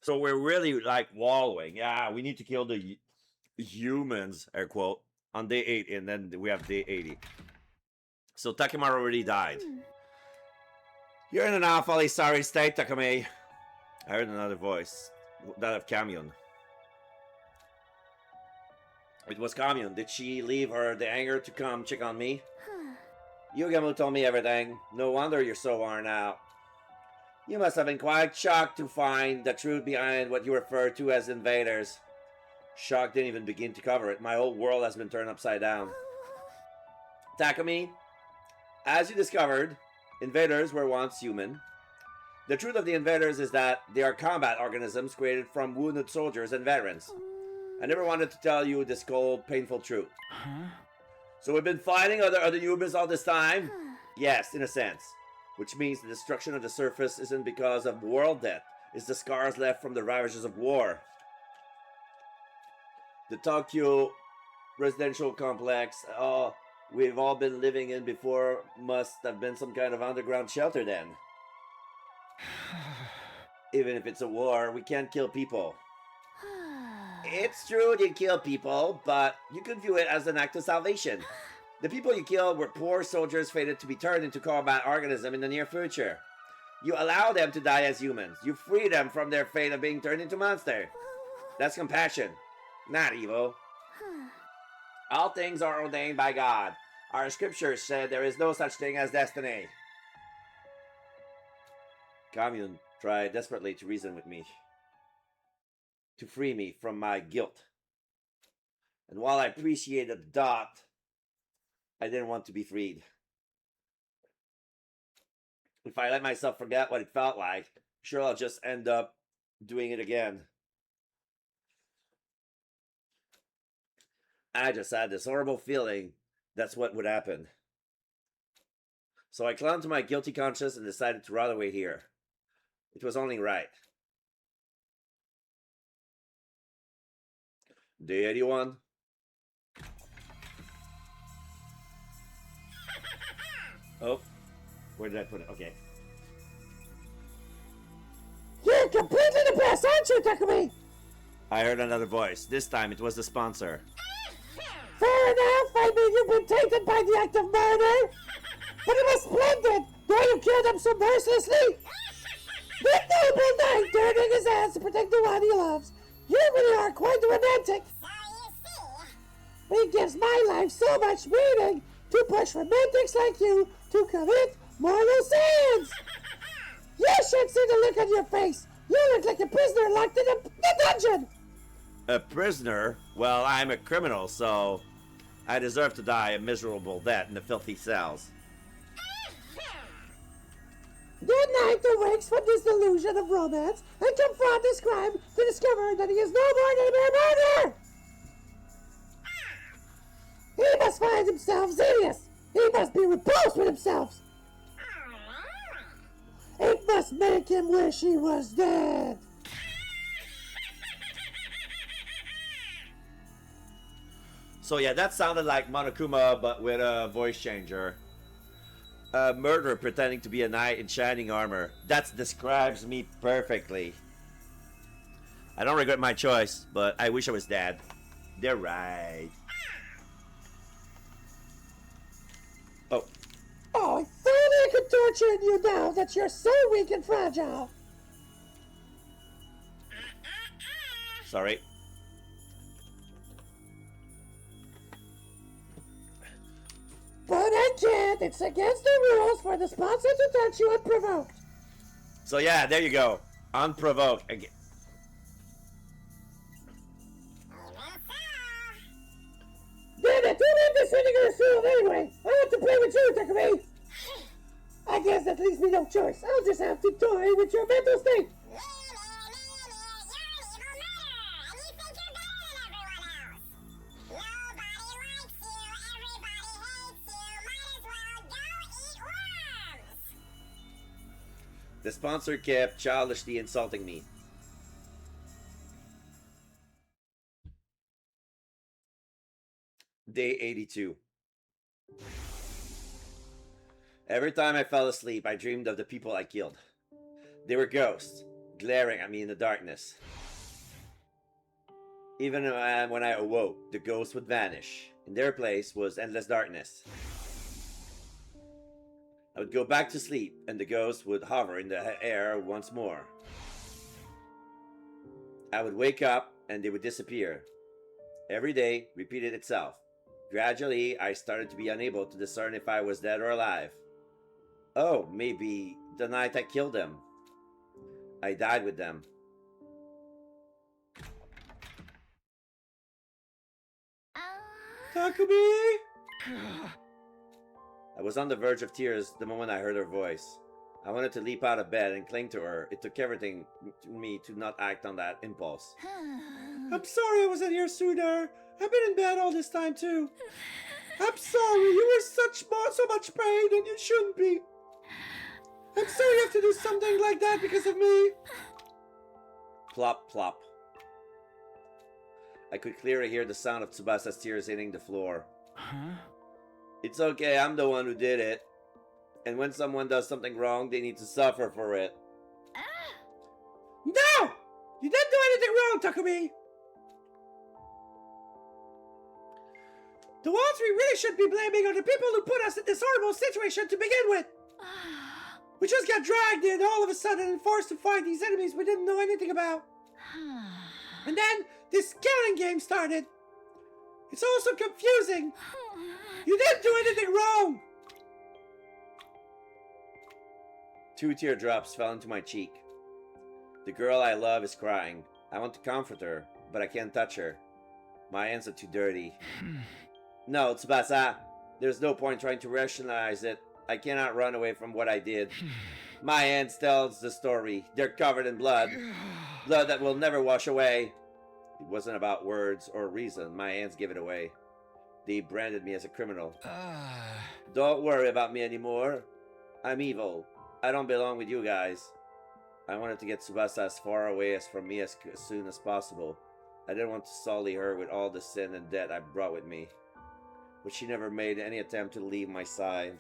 So we're really like wallowing. Yeah, we need to kill the humans, air quote, on day 8, and then we have day 80. So Takemaru already died. You're in an awfully sorry state, Takame. I heard another voice, that of Kamion. It was Kamion. Did she leave her the anger to come check on me? Yugamu told me everything. No wonder you're so worn out. You must have been quite shocked to find the truth behind what you refer to as invaders. Shock didn't even begin to cover it. My whole world has been turned upside down. Takumi, as you discovered, invaders were once human. The truth of the invaders is that they are combat organisms created from wounded soldiers and veterans. I never wanted to tell you this cold, painful truth. So we've been fighting other humans all this time? Yes, in a sense. Which means the destruction of the surface isn't because of world death. It's the scars left from the ravages of war. The Tokyo residential complex, we've all been living in before, must have been some kind of underground shelter then. Even if it's a war, we can't kill people. It's true you kill people, but you could view it as an act of salvation. The people you killed were poor soldiers fated to be turned into combat organisms in the near future. You allow them to die as humans. You free them from their fate of being turned into monsters. That's compassion, not evil. All things are ordained by God. Our scriptures said there is no such thing as destiny. Kamion tried desperately to reason with me, to free me from my guilt. And while I appreciated the thought, I didn't want to be freed. If I let myself forget what it felt like, sure I'll just end up doing it again. I just had this horrible feeling that's what would happen. So I clung to my guilty conscience and decided to run away here. It was only right. Day 81. Oh, where did I put it? Okay. You're completely the best, aren't you, Takumi? I heard another voice. This time it was the sponsor. Fair enough, I mean you've been tainted by the act of murder. But it was splendid, though you killed him so mercilessly. The noble knight turning his hands to protect the one he loves. You really are quite romantic. It gives my life so much meaning to push romantics like you to commit mortal sins. You should see the look on your face. You look like a prisoner locked in a dungeon. A prisoner? Well, I'm a criminal, so I deserve to die a miserable death in the filthy cells. The knight awakes from this delusion of romance and confronts his crime to discover that he is no more than a mere murderer. He must find himself zealous. He must be repulsed with himself. It must make him wish he was dead. So yeah, that sounded like Monokuma, but with a voice changer. A murderer pretending to be a knight in shining armor. That describes me perfectly. I don't regret my choice, but I wish I was dead. They're right. Oh. Oh, I thought I could torture you now that you're so weak and fragile. Sorry. But I can't. It's against the rules for the sponsor to touch you unprovoked. So yeah, there you go. Unprovoked. Again. Damn it, who made this vinegar syrup anyway? I want to play with you, Takumi. I guess that leaves me no choice. I'll just have to toy with your mental state. The sponsor kept childishly insulting me. Day 82. Every time I fell asleep, I dreamed of the people I killed. They were ghosts. glaring at me in the darkness. Even when I awoke, the ghosts would vanish. In their place was endless darkness. I would go back to sleep, and the ghosts would hover in the air once more. I would wake up, and they would disappear. Every day repeated itself. Gradually, I started to be unable to discern if I was dead or alive. Oh, maybe the night I killed them. I died with them. Takumi! I was on the verge of tears the moment I heard her voice. I wanted to leap out of bed and cling to her. It took everything to me to not act on that impulse. I'm sorry I wasn't here sooner. I've been in bed all this time too. I'm sorry, you were so much pain and you shouldn't be. I'm sorry you have to do something like that because of me. Plop, plop. I could clearly hear the sound of Tsubasa's tears hitting the floor. Huh? It's okay, I'm the one who did it. And when someone does something wrong, they need to suffer for it. No! You didn't do anything wrong, Takumi! The ones we really should be blaming are the people who put us in this horrible situation to begin with. We just got dragged in all of a sudden and forced to fight these enemies we didn't know anything about. And then this killing game started. It's all so confusing. You didn't do anything wrong. 2 teardrops fell into my cheek. The girl I love is crying. I want to comfort her, but I can't touch her. My hands are too dirty. No, Tsubasa. There's no point trying to rationalize it. I cannot run away from what I did. My hands tells the story. They're covered in blood. Blood that will never wash away. It wasn't about words or reason. My hands give it away. They branded me as a criminal. Don't worry about me anymore. I'm evil. I don't belong with you guys. I wanted to get Tsubasa as far away from me as soon as possible. I didn't want to sully her with all the sin and debt I brought with me. But she never made any attempt to leave my side.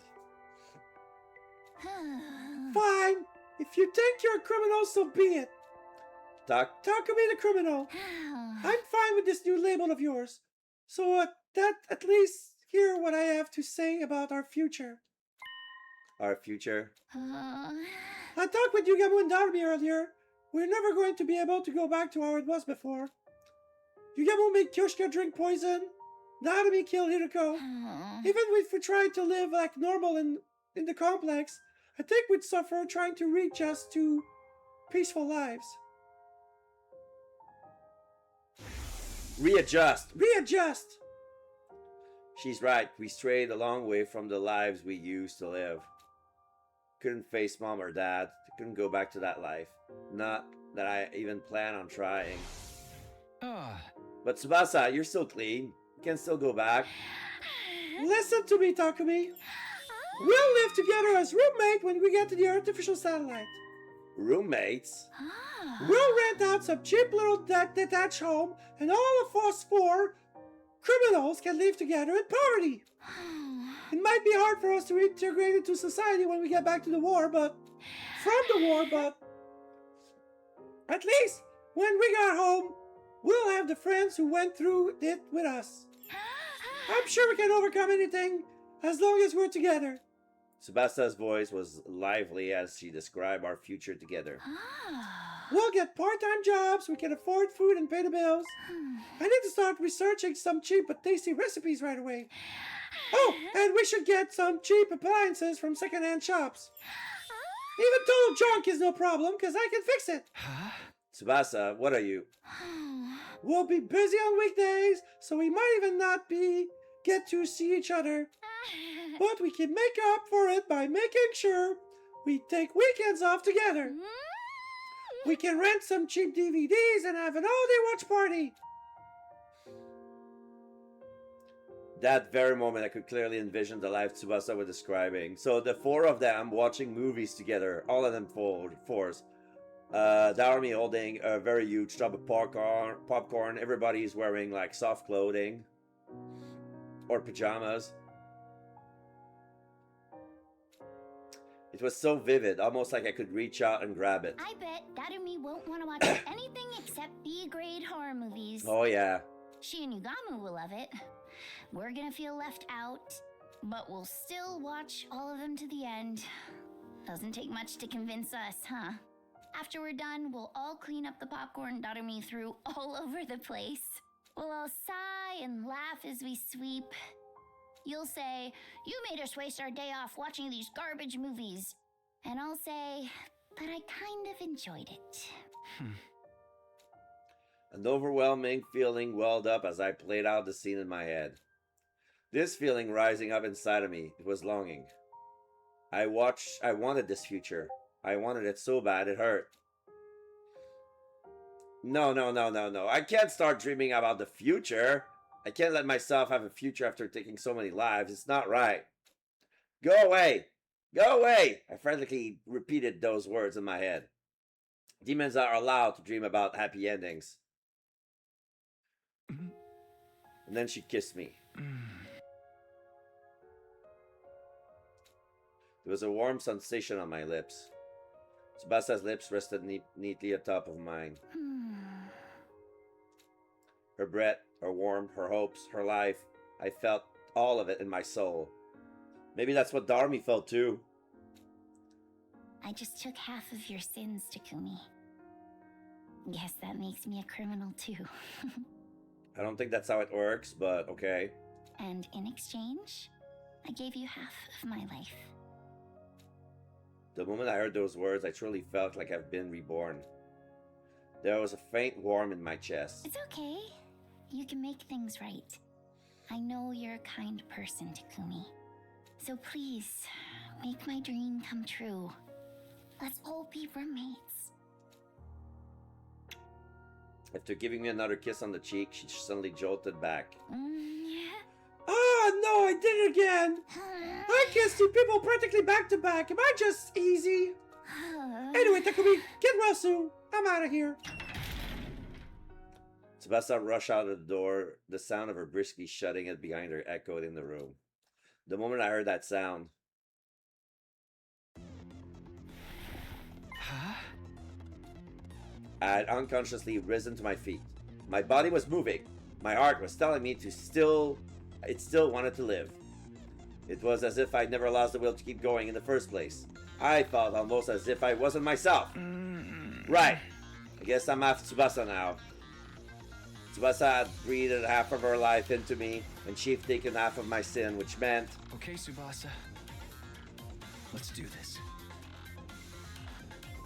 Fine. If you think you're a criminal, so be it. Takumi the criminal. I'm fine with this new label of yours. So at least hear what I have to say about our future. Our future? I talked with Yugamu and Darumi earlier. We're never going to be able to go back to how it was before. Yugamu made Kyoshika drink poison. Darumi killed Hiriko. Even if we tried to live like normal in the complex, I think we'd suffer trying to readjust to peaceful lives. Readjust! Readjust! She's right. We strayed a long way from the lives we used to live. Couldn't face mom or dad. Couldn't go back to that life. Not that I even plan on trying. But Tsubasa, you're still clean. You can still go back. Listen to me, Takumi. We'll live together as roommates when we get to the artificial satellite. Roommates? We'll rent out some cheap little detached home, and all of us 4 criminals can live together in poverty. It might be hard for us to integrate into society when we get back to the war, but at least when we got home, we'll have the friends who went through it with us. I'm sure we can overcome anything as long as we're together. Tsubasa's voice was lively as she described our future together. We'll get part-time jobs, we can afford food and pay the bills. I need to start researching some cheap but tasty recipes right away. Oh, and we should get some cheap appliances from second-hand shops. Even total junk is no problem, because I can fix it. Tsubasa, what are you? We'll be busy on weekdays, so we might even not get to see each other. But we can make up for it by making sure we take weekends off together. We can rent some cheap DVDs and have an all-day watch party. That very moment, I could clearly envision the life Tsubasa was describing. So the 4 of them watching movies together, all of them fours. Darumi holding a very huge tub of popcorn. Everybody's wearing like soft clothing or pajamas. It was so vivid, almost like I could reach out and grab it. I bet Darumi won't want to watch anything except B-grade horror movies. Oh yeah. She and Yugamu will love it. We're gonna feel left out, but we'll still watch all of them to the end. Doesn't take much to convince us, huh? After we're done, we'll all clean up the popcorn Darumi threw all over the place. We'll all sigh and laugh as we sweep. You'll say, "You made us waste our day off watching these garbage movies." And I'll say, "But I kind of enjoyed it." An overwhelming feeling welled up as I played out the scene in my head. This feeling rising up inside of me, it was longing. I wanted this future. I wanted it so bad it hurt. No. I can't start dreaming about the future. I can't let myself have a future after taking so many lives. It's not right. Go away! Go away! I frantically repeated those words in my head. Demons are allowed to dream about happy endings. And then she kissed me. There was a warm sensation on my lips. Tsubasa's lips rested neatly atop of mine. Her breath, her warmth, her hopes, her life. I felt all of it in my soul. Maybe that's what Darumi felt too. I just took half of your sins, Takumi. Guess that makes me a criminal too. I don't think that's how it works, but okay. And in exchange, I gave you half of my life. The moment I heard those words, I truly felt like I've been reborn. There was a faint warmth in my chest. It's okay. You can make things right. I know you're a kind person, Takumi. So please, make my dream come true. Let's all be roommates. After giving me another kiss on the cheek, she suddenly jolted back. Ah, no, I did it again. I kissed two people practically back to back. Am I just easy? Anyway, Takumi, get well soon. I'm out of here. Tsubasa rushed out of the door. The sound of her briskly shutting it behind her echoed in the room. The moment I heard that sound, I had unconsciously risen to my feet. My body was moving. My heart was telling me it still wanted to live. It was as if I'd never lost the will to keep going in the first place. I felt almost as if I wasn't myself. Right. I guess I'm half Tsubasa now. Tsubasa had breathed half of her life into me, and she'd taken half of my sin, which meant... Okay, Tsubasa. Let's do this.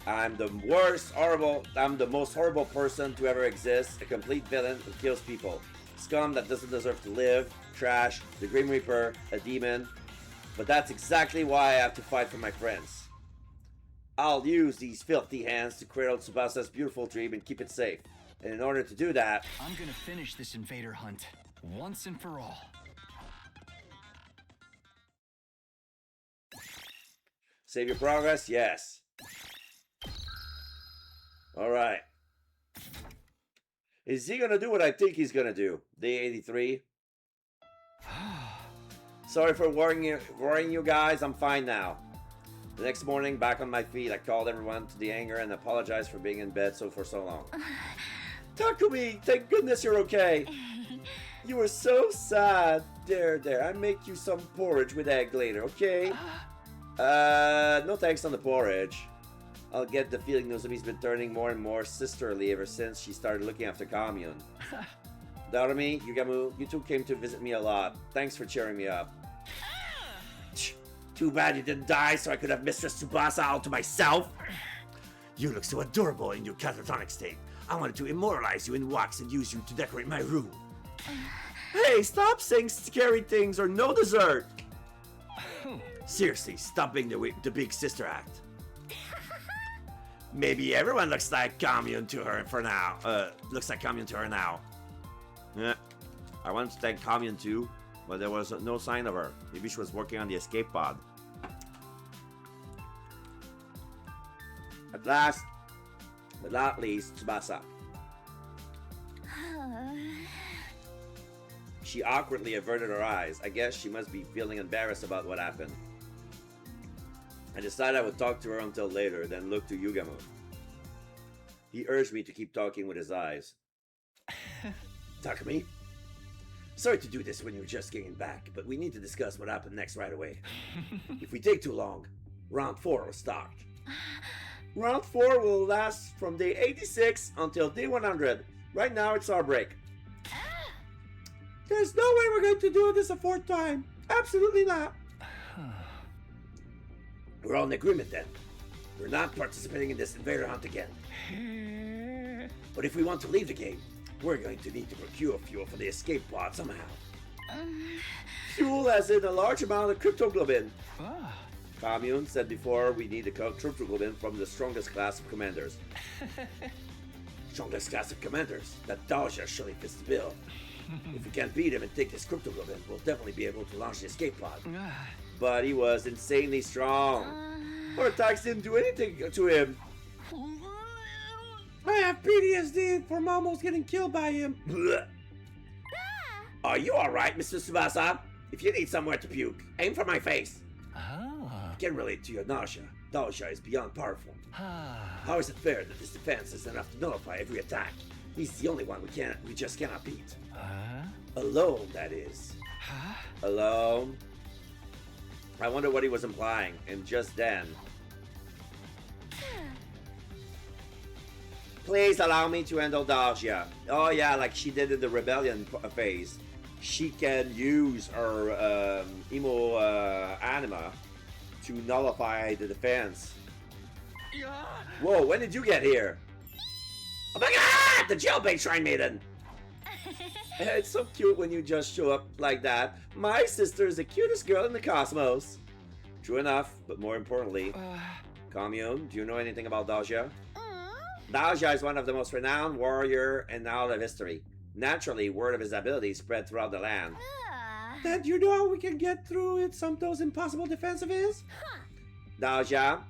I'm the most horrible person to ever exist, a complete villain who kills people. Scum that doesn't deserve to live, trash, the Grim Reaper, a demon. But that's exactly why I have to fight for my friends. I'll use these filthy hands to cradle Tsubasa's beautiful dream and keep it safe. And in order to do that... I'm gonna finish this invader hunt, once and for all. Save your progress? Yes. Alright. Is he gonna do what I think he's gonna do? Day 83. Sorry for worrying you guys, I'm fine now. The next morning, back on my feet, I called everyone to the hangar and apologized for being in bed for so long. Takumi, thank goodness you're okay. You were so sad. There, I make you some porridge with egg later, okay? No thanks on the porridge. I'll get the feeling Nozomi's been turning more and more sisterly ever since she started looking after Kamyun. Darumi, Yugamu, you two came to visit me a lot. Thanks for cheering me up. Too bad you didn't die so I could have Mistress Tsubasa all to myself. You look so adorable in your catatonic state. I wanted to immortalize you in wax and use you to decorate my room. Hey, stop saying scary things or no dessert. Seriously, stop being the big sister act. Maybe everyone looks like Kamyun to her for now. Looks like Kamyun to her now. Yeah. I wanted to thank Kamyun too, but there was no sign of her. Maybe she was working on the escape pod. At last, but not least, Tsubasa. She awkwardly averted her eyes. I guess she must be feeling embarrassed about what happened. I decided I would talk to her until later, then look to Yugamo. He urged me to keep talking with his eyes. Takumi? Sorry to do this when you're just getting back, but we need to discuss what happened next right away. If we take too long, round 4 will start. Round 4 will last from day 86 until day 100. Right now, it's our break. There's no way we're going to do this a 4th time. Absolutely not. We're all in agreement then. We're not participating in this invader hunt again. But if we want to leave the game, we're going to need to procure fuel for the escape pod somehow. Fuel as in a large amount of cryptoglobin. Commune said before we need the cryptoglobin from the strongest class of commanders. Strongest class of commanders? That Dahlia surely fits the bill. If we can't beat him and take his cryptoglobin, we'll definitely be able to launch the escape pod. But he was insanely strong. Our attacks didn't do anything to him. I have PTSD from almost getting killed by him. Are you alright, Mr. Tsubasa? If you need somewhere to puke, aim for my face. I can relate to your nausea. Dahlia is beyond powerful. How is it fair that this defense is enough to nullify every attack? He's the only one we just cannot beat. Alone, that is. Alone? I wonder what he was implying, and just then... Please allow me to handle Dahlia. Oh yeah, like she did in the rebellion phase. She can use her emo anima to nullify the defense. Whoa, when did you get here? Oh my god! The jailbait Shrine Maiden! It's so cute when you just show up like that. My sister is the cutest girl in the cosmos. True enough, but more importantly, Commune, do you know anything about Dahlia? Dahlia is one of the most renowned warrior in all of history. Naturally, word of his abilities spread throughout the land. Dad, you know how we can get through it some of those impossible defense of his? Dahlia,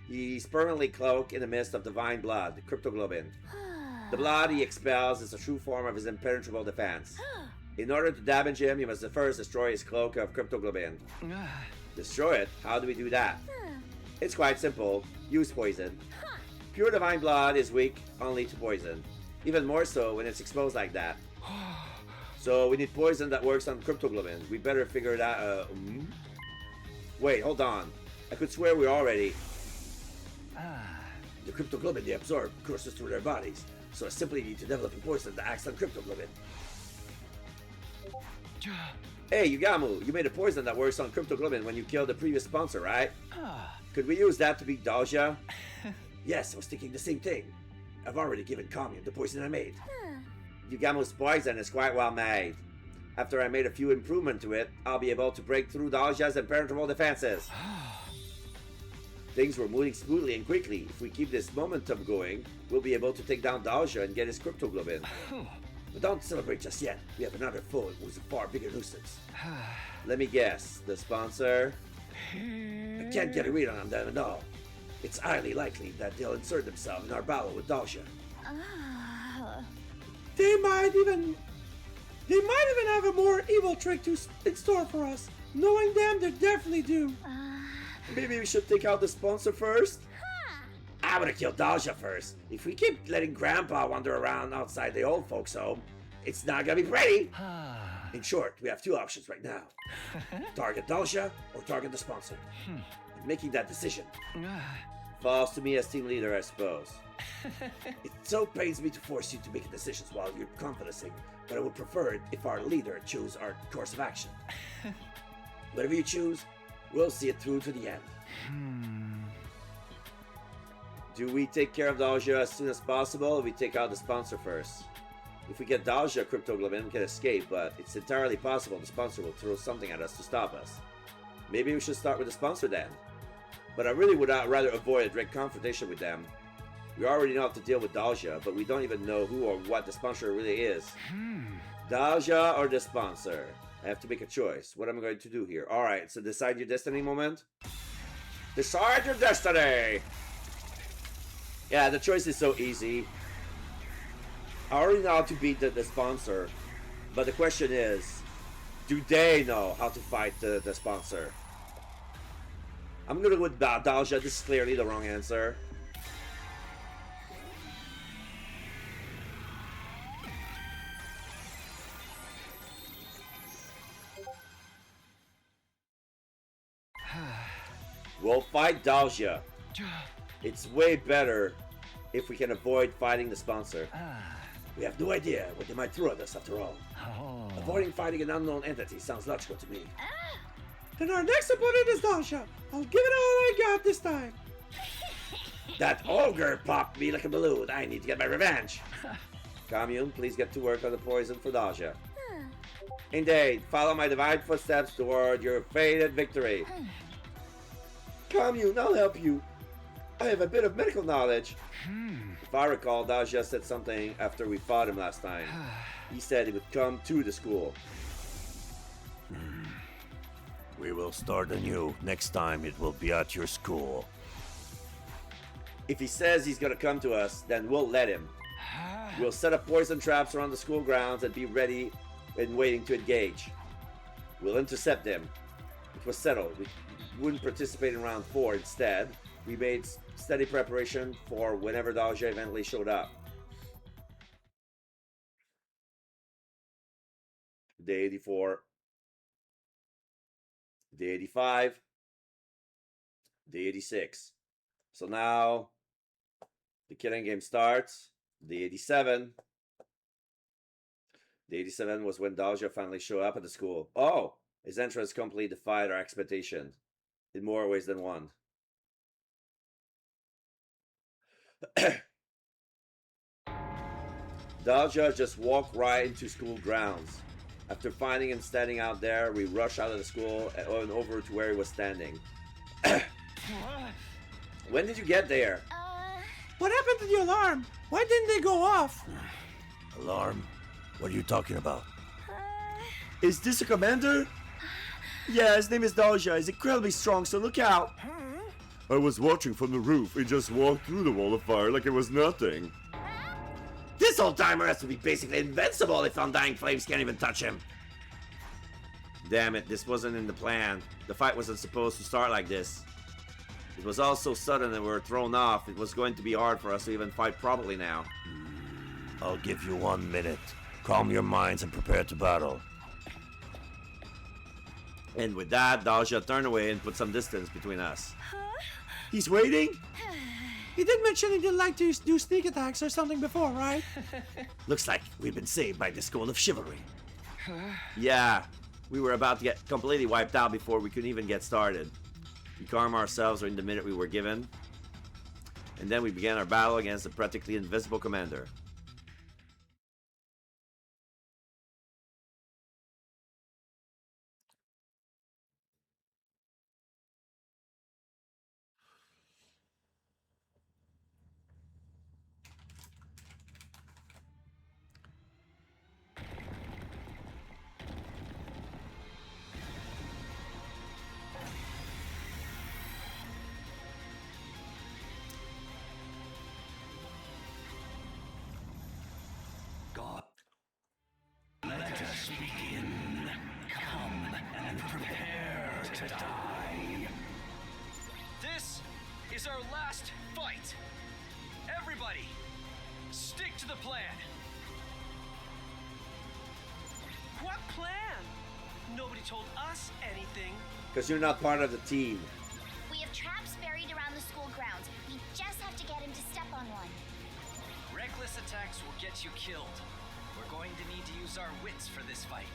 he's permanently cloaked in the mist of divine blood, cryptoglobin. The blood he expels is a true form of his impenetrable defense. In order to damage him, you must first destroy his cloak of cryptoglobin. Destroy it? How do we do that? It's quite simple. Use poison. Pure divine blood is weak only to poison. Even more so when it's exposed like that. So we need poison that works on cryptoglobin. We better figure it out. Wait, hold on. I could swear we already... The cryptoglobin they absorb courses through their bodies. So I simply need to develop a poison that acts on cryptoglobin. Hey, Yugamu, you made a poison that works on cryptoglobin when you killed the previous sponsor, right? Could we use that to beat Dahlia? Yes, I was thinking the same thing. I've already given Commune the poison I made. Yugamu's poison is quite well made. After I made a few improvements to it, I'll be able to break through Dahlia's impenetrable defenses. Things were moving smoothly and quickly. If we keep this momentum going, we'll be able to take down Dahlia and get his cryptoglobin. But don't celebrate just yet. We have another foe who's a far bigger nuisance. Let me guess. The sponsor? I can't get a read on them at all. It's highly likely that they'll insert themselves in our battle with Dahlia. They might even have a more evil trick in store for us. Knowing them, they definitely do. Maybe we should take out the sponsor first? I would have killed Dahlia first. If we keep letting Grandpa wander around outside the old folks' home, it's not gonna be pretty. In short, we have two options right now. Target Dahlia or target the sponsor. And making that decision falls to me as team leader, I suppose. It so pains me to force you to make decisions while you're convalescing, but I would prefer it if our leader chose our course of action. Whatever you choose, we'll see it through to the end. Do we take care of Dahlia as soon as possible, or we take out the sponsor first? If we get Dahlia cryptoglobin, we can escape, but it's entirely possible the sponsor will throw something at us to stop us. Maybe we should start with the sponsor then. But I really would rather avoid a direct confrontation with them. We already know how to deal with Dahlia, but we don't even know who or what the sponsor really is. Dahlia or the sponsor? I have to make a choice. What am I going to do here? Alright, so decide your destiny moment. Decide your destiny! Yeah, the choice is so easy. I already know how to beat the sponsor, but the question is, do they know how to fight the sponsor? I'm gonna go with Dalja. This is clearly the wrong answer. We'll fight Dalja. It's way better if we can avoid fighting the sponsor. We have no idea what they might throw at us after all. Avoiding fighting an unknown entity sounds logical to me. Then our next opponent is Dalja. I'll give it all I got this time. That ogre popped me like a balloon. I need to get my revenge. Commune, please get to work on the poison for Dalja. Indeed, follow my divine footsteps toward your fated victory. Commune, I'll help you. I have a bit of medical knowledge. If I recall, Dalja said something after we fought him last time. He said he would come to the school. We will start anew. Next time it will be at your school. If he says he's gonna come to us, then we'll let him. We'll set up poison traps around the school grounds and be ready and waiting to engage. We'll intercept them. It was settled. We wouldn't participate in round 4 instead. We made steady preparation for whenever Dalja eventually showed up. Day 84. Day 85. Day 86. So now the killing game starts. Day 87. Day 87 was when Dalja finally showed up at the school. Oh! His entrance completely defied our expectations. In more ways than one. Dalja just walked right into school grounds. After finding him standing out there, we rushed out of the school and over to where he was standing. When did you get there? What happened to the alarm? Why didn't they go off? Alarm? What are you talking about? Is this a commander? Yeah, his name is Dalja. He's incredibly strong, so look out. I was watching from the roof. He just walked through the wall of fire like it was nothing. This old timer has to be basically invincible if Undying Flames can't even touch him. Damn it, this wasn't in the plan. The fight wasn't supposed to start like this. It was all so sudden and we were thrown off. It was going to be hard for us to even fight properly now. I'll give you 1 minute. Calm your minds and prepare to battle. And with that, Dalja turned away and put some distance between us. He's waiting? He did mention he didn't like to do sneak attacks or something before, right? Looks like we've been saved by the School of Chivalry. Yeah, we were about to get completely wiped out before we could even get started. We calmed ourselves in the minute we were given, and then we began our battle against the practically invisible commander. God. Let us begin. Come and prepare to die. This is our last fight. Everybody, stick to the plan. What plan? Nobody told us anything. Because you're not part of the team. We have traps buried around the school grounds. We just have to get him to step on one. Reckless attacks will get you killed. We're going to need to use our wits for this fight.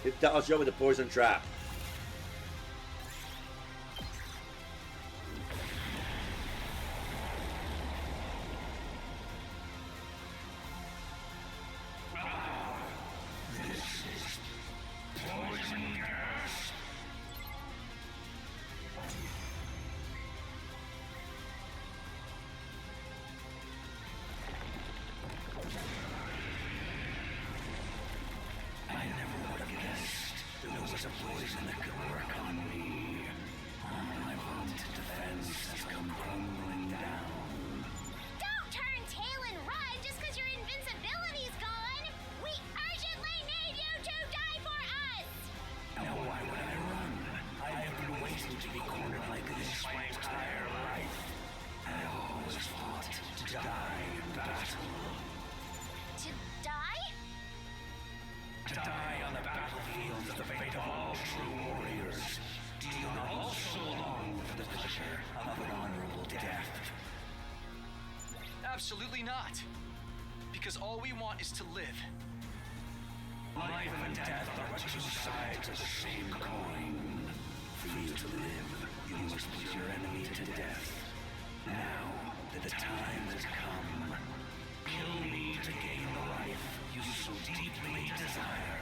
Hit Dalja with a poison trap. I never would have guessed there was a poison die in battle. To die? To die on the battlefield is the fate of all true warriors. Do you not also long for the pleasure of an honorable death? Absolutely not. Because all we want is to live. Life and death are two sides of the same coin. For you to live, you must put your enemy to death. Now that the time has come, kill me to gain the life you so deeply desire.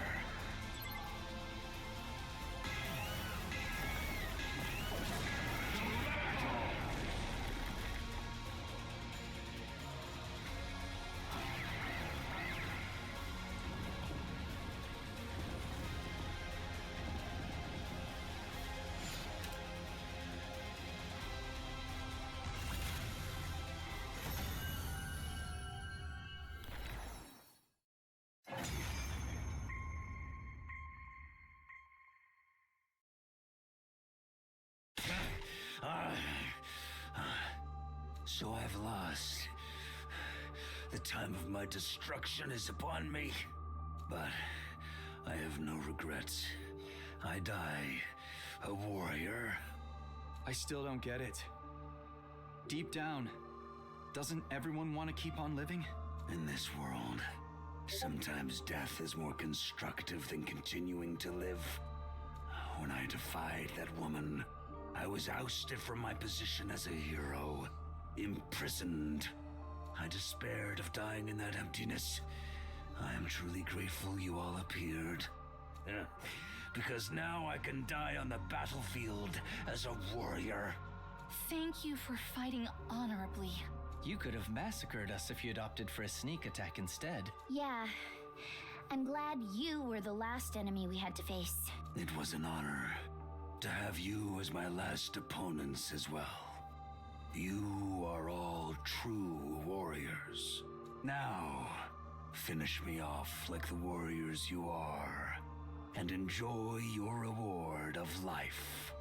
So I've lost. The time of my destruction is upon me. But I have no regrets. I die a warrior. I still don't get it. Deep down, doesn't everyone want to keep on living? In this world, sometimes death is more constructive than continuing to live. When I defied that woman, I was ousted from my position as a hero. Imprisoned. I despaired of dying in that emptiness. I am truly grateful you all appeared. Because now I can die on the battlefield as a warrior. Thank you for fighting honorably. You could have massacred us if you'd opted for a sneak attack instead. Yeah. I'm glad you were the last enemy we had to face. It was an honor to have you as my last opponents as well. You are all true warriors. Now, finish me off like the warriors you are, and enjoy your reward of life.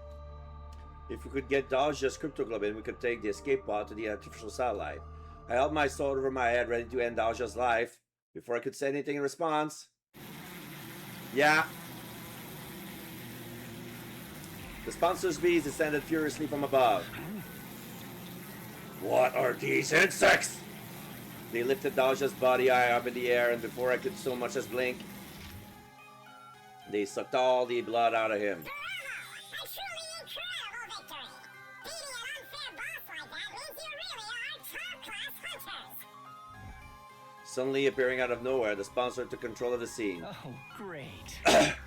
If we could get Dahlia's cryptoglobin, we could take the escape pod to the artificial satellite. I held my sword over my head, ready to end Dahlia's life, before I could say anything in response. Yeah. The sponsor's bees descended furiously from above. What are these insects? They lifted Dahlia's body high up in the air, and before I could so much as blink, they sucked all the blood out of him. Suddenly appearing out of nowhere, the sponsor took control of the scene. Oh, great.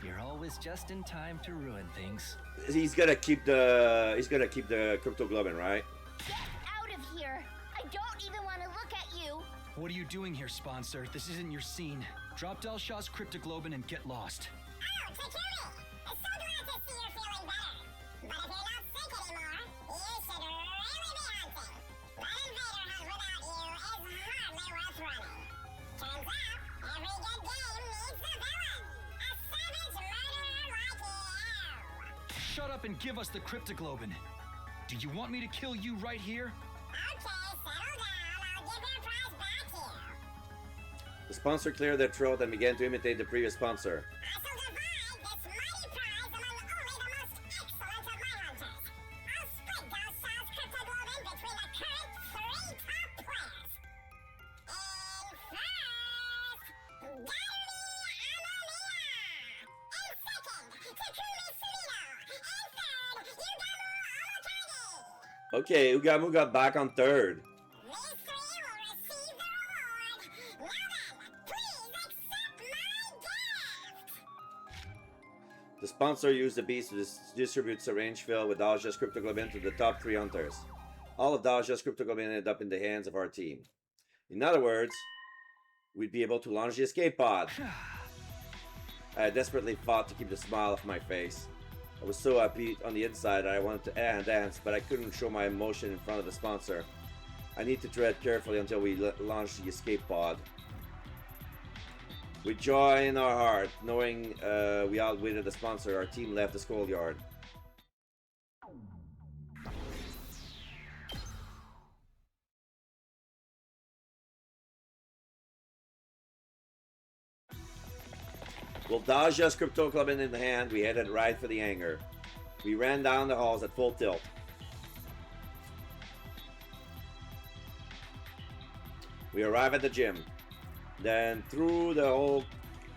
You're always just in time to ruin things. He's gonna keep the cryptoglobin, right? Get out of here! I don't even want to look at you! What are you doing here, sponsor? This isn't your scene. Drop Dalshaw's cryptoglobin and get lost. Oh, Takumi! I'm so glad to see you're feeling better. But if you're not sick anymore, you should really be hunting. That invader hunt without you is hardly worth running. Turns out, every good game needs a villain. A savage murderer like you. Shut up and give us the cryptoglobin. Do you want me to kill you right here? Okay, settle down. I'll give your prize back here. The sponsor cleared their throat and began to imitate the previous sponsor. I shall divide this mighty prize among only the most excellent of my hunters. I'll split Dalshaw's cryptoglobin between the current 3 top players. And first, Gary Amamiya. And second, Takumi Sumino. And third, Yugamu Omotani. Okay, Ugamu got back on third. These 3 will receive the reward. Now then, please accept my gift. The sponsor used the beast to distribute syringe filled with Dahlia's cryptoglobin to the top 3 hunters. All of Dahlia's cryptoglobin ended up in the hands of our team. In other words, we'd be able to launch the escape pod. I desperately fought to keep the smile off my face. I was so happy on the inside that I wanted to dance, but I couldn't show my emotion in front of the sponsor. I need to tread carefully until we launch the escape pod. With joy in our heart, knowing we outwitted the sponsor, our team left the schoolyard. With Daja's Crypto Club in hand, we headed right for the hangar. We ran down the halls at full tilt. We arrive at the gym. Then through the hole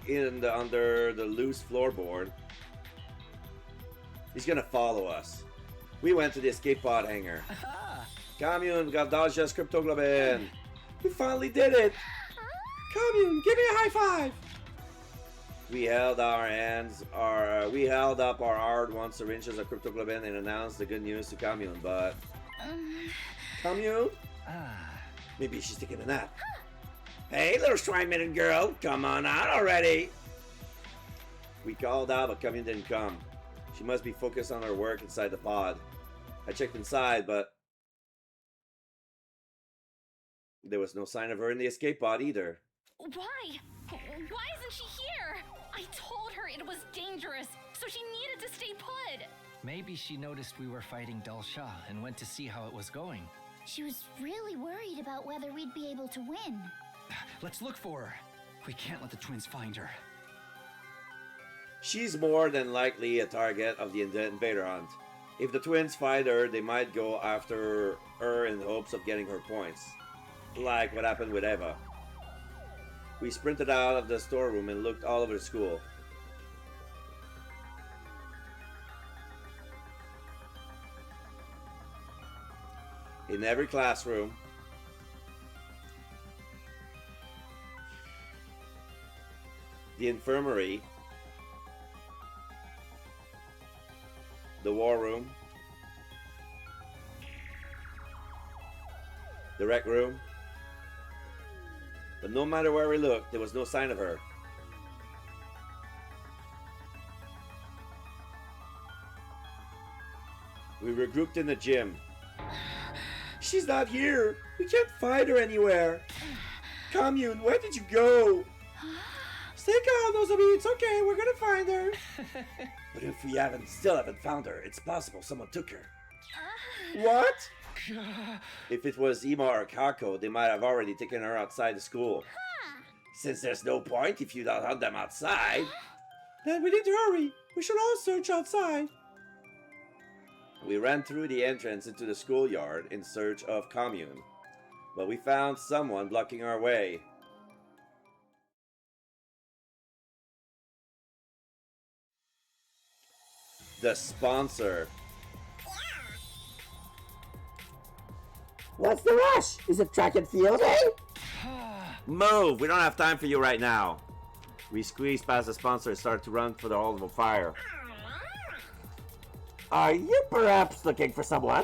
under the loose floorboard, he's gonna follow us. We went to the escape pod hangar. Commune, we got Daja's Crypto Club in. We finally did it. Commune, give me a high five. We held up our hard-won syringes of Crypto Club in and announced the good news to Commune, but... Commune? Maybe she's taking a nap. Hey, little shrine maiden girl, come on out already. We called out, but Commune didn't come. She must be focused on her work inside the pod. I checked inside, but there was no sign of her in the escape pod either. Why? Why isn't she here? I told her it was dangerous, so she needed to stay put. Maybe she noticed we were fighting Dalsha and went to see how it was going. She was really worried about whether we'd be able to win. Let's look for her. We can't let the twins find her. She's more than likely a target of the invader hunt. If the twins find her, they might go after her in hopes of getting her points. Like what happened with Eva. We sprinted out of the storeroom and looked all over the school. In every classroom, the infirmary, the war room, the rec room, but no matter where we looked, there was no sign of her. We regrouped in the gym. She's not here. We can't find her anywhere. Commune, where did you go? Stay calm, Nozomi. It's okay. We're gonna find her. But if we still haven't found her, it's possible someone took her. What? If it was Ima or Kako, they might have already taken her outside the school. Since there's no point if you don't hunt them outside. Then we need to hurry. We should all search outside. We ran through the entrance into the schoolyard in search of Commune, but we found someone blocking our way. The sponsor. What's the rush? Is it track and field, eh? Move! We don't have time for you right now. We squeezed past the sponsor and started to run for the hall of fire. Are you perhaps looking for someone?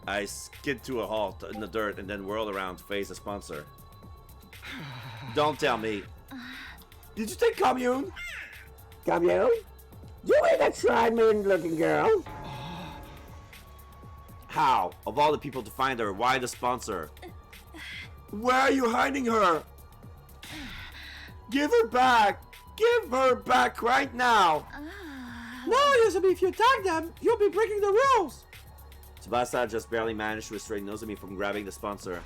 I skid to a halt in the dirt and then whirled around to face the sponsor. Don't tell me. Did you take Commune? Commune? You ain't that shrine maiden looking girl. How? Of all the people to find her, why the sponsor? Where are you hiding her? Give her back! Give her back right now! No, Nozomi, if you tag them, you'll be breaking the rules! Tsubasa just barely managed to restrain Nozomi from grabbing the sponsor.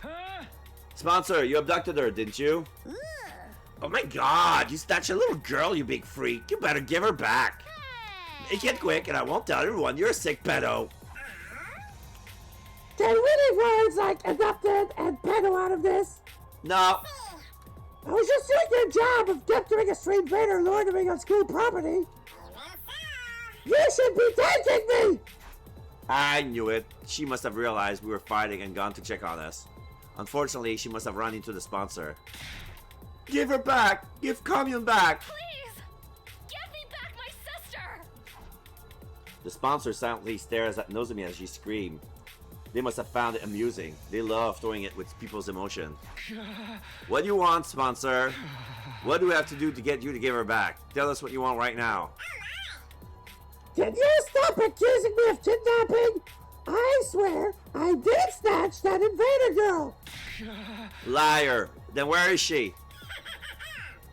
Sponsor, you abducted her, didn't you? Oh my god, you snatched a little girl, you big freak. You better give her back. Make it quick and I won't tell everyone you're a sick pedo. Can we leave words like adopted and pedo out of this? No. I was just doing their job of capturing a strange raider loitering on school property. You should be thanking me! I knew it. She must have realized we were fighting and gone to check on us. Unfortunately, she must have run into the sponsor. Give her back! Give Commune back! Please! Give me back my sister! The sponsor silently stares at Nozomi as she screamed. They must have found it amusing. They love throwing it with people's emotion. What do you want, sponsor? What do we have to do to get you to give her back? Tell us what you want right now. Can you stop accusing me of kidnapping? I swear, I did snatch that invader girl! Liar! Then where is she?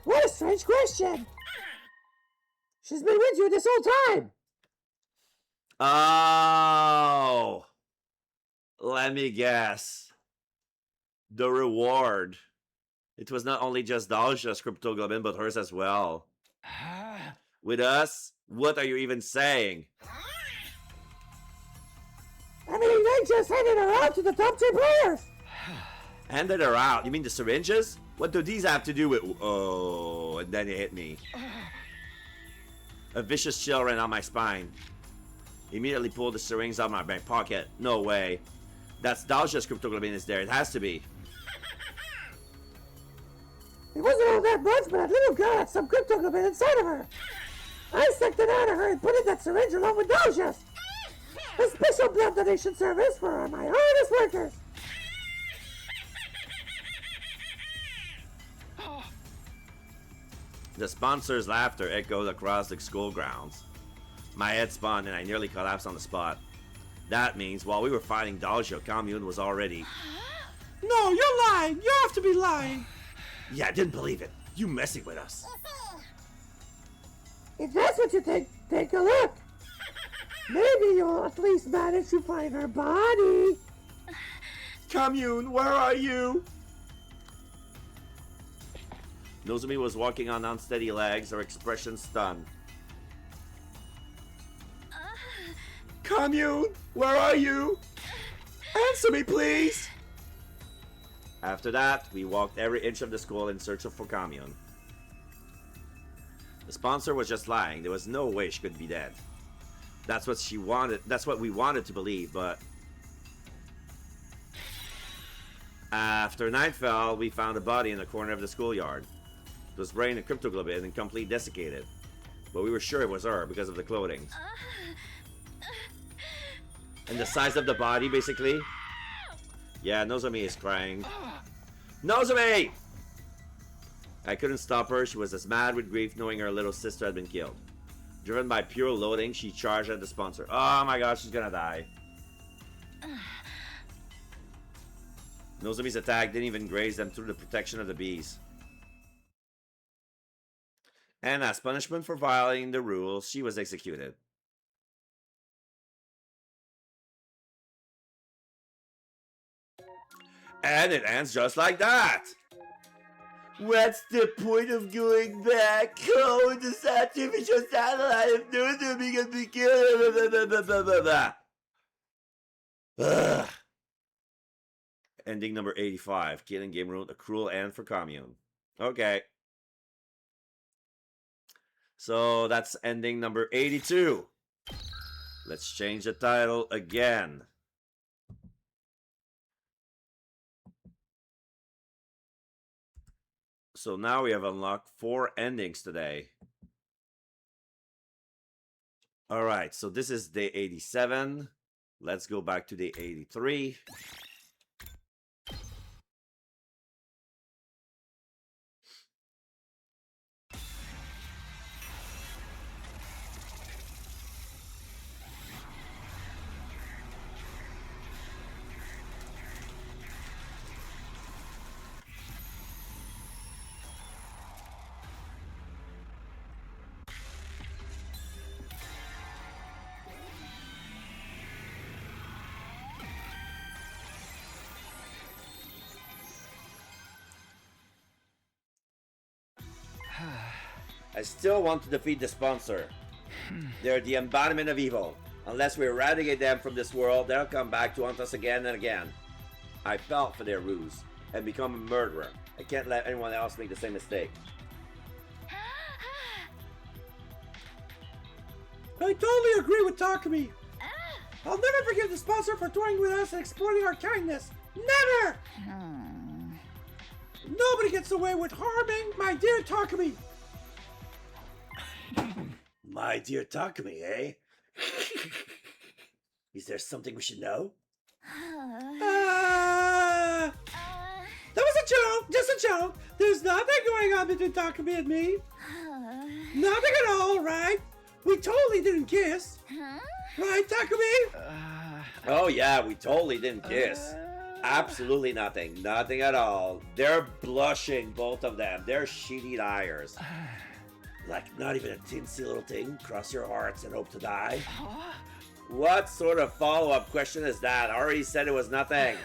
What a strange question! She's been with you this whole time! Oh! Let me guess. The reward. It was not only just Dalja's cryptoglobin, but hers as well. With us? What are you even saying? I mean, they just handed her out to the top 2 players. Handed her out? You mean the syringes? What do these have to do with... Oh, and then it hit me. A vicious chill ran down my spine. Immediately pulled the syringe out of my back pocket. No way. That's Dalja's cryptoglobin is there. It has to be. It wasn't all that much, but that little girl had some cryptoglobin inside of her. I sucked it out of her and put in that syringe along with Dalja's. A special blood donation service for my hardest workers. The sponsor's laughter echoed across the school grounds. My head spun and I nearly collapsed on the spot. That means while we were fighting Dalja, Commune was already... No, you're lying. You have to be lying. Yeah, I didn't believe it. You messing with us. If that's what you think, take a look. Maybe you'll at least manage to find her body. Commune, where are you? Nozomi was walking on unsteady legs, her expression stunned. Commune, where are you? Answer me, please! After that, we walked every inch of the school in search of Commune. The sponsor was just lying. There was no way she could be dead. That's what she wanted. That's what we wanted to believe, but... After night fell, we found a body in the corner of the schoolyard. It was brain and cryptoglobin and completely desiccated. But we were sure it was her because of the clothing. And the size of the body, basically. Yeah, Nozomi is crying. Nozomi! I couldn't stop her. She was as mad with grief knowing her little sister had been killed. Driven by pure loathing, she charged at the sponsor. Oh my god, she's gonna die. Nozomi's attack didn't even graze them through the protection of the bees. And as punishment for violating the rules, she was executed. And it ends just like that. What's the point of going back? Oh, this artificial satellite of Nozomi can be killed. Ugh. Ending number 85. Killing Game wrote a cruel end for Commune. Okay. So that's ending number 82. Let's change the title again. So now we have unlocked 4 endings today. Alright, so this is day 87. Let's go back to day 83. I still want to defeat the sponsor. They're the embodiment of evil. Unless we eradicate them from this world, they'll come back to haunt us again and again. I fell for their ruse and become a murderer. I can't let anyone else make the same mistake. I totally agree with Takumi. I'll never forgive the sponsor for touring with us and exploiting our kindness. Never! Nobody gets away with harming my dear Takumi. My dear Takumi, eh? Is there something we should know? That was a joke, just a joke. There's nothing going on between Takumi and me. Nothing at all, right? We totally didn't kiss. Right, Takumi? Oh yeah, we totally didn't kiss. Absolutely nothing. Nothing at all. They're blushing, both of them. They're shitty liars. Like, not even a teensy little thing? Cross your hearts and hope to die? What sort of follow-up question is that? I already said it was nothing.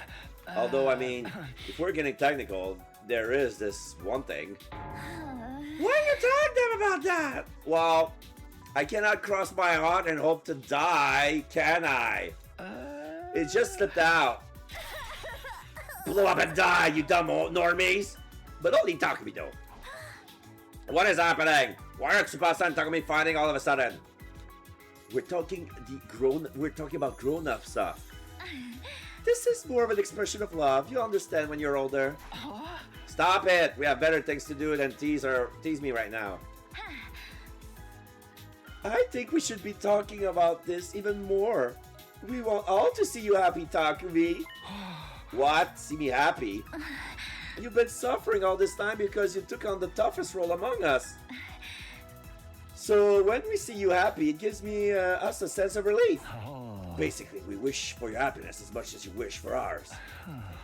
Although, I mean, if we're getting technical, there is this one thing. Why are you telling them about that? Well, I cannot cross my heart and hope to die, can I? It just slipped out. Blow up and die, you dumb old normies! But only Takumi though. What is happening? Why are Tsubasa and Takumi fighting all of a sudden? We're talking about grown-up stuff. This is more of an expression of love. You understand when you're older. Stop it! We have better things to do than tease me right now. I think we should be talking about this even more. We want all to see you happy, Takumi. What? See me happy? You've been suffering all this time because you took on the toughest role among us. So when we see you happy, it gives us a sense of relief. Basically, we wish for your happiness as much as you wish for ours.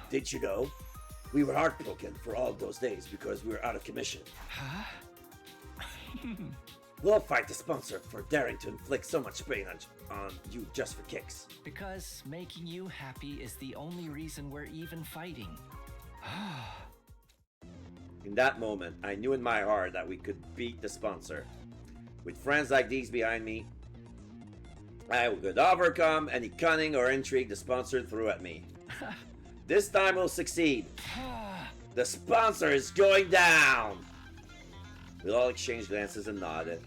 Did you know? We were heartbroken for all those days because we were out of commission. We'll fight the sponsor for daring to inflict so much pain on you just for kicks. Because making you happy is the only reason we're even fighting. In that moment, I knew in my heart that we could beat the sponsor. With friends like these behind me, I could overcome any cunning or intrigue the sponsor threw at me. This time we'll succeed. The sponsor is going down! We all exchanged glances and nodded.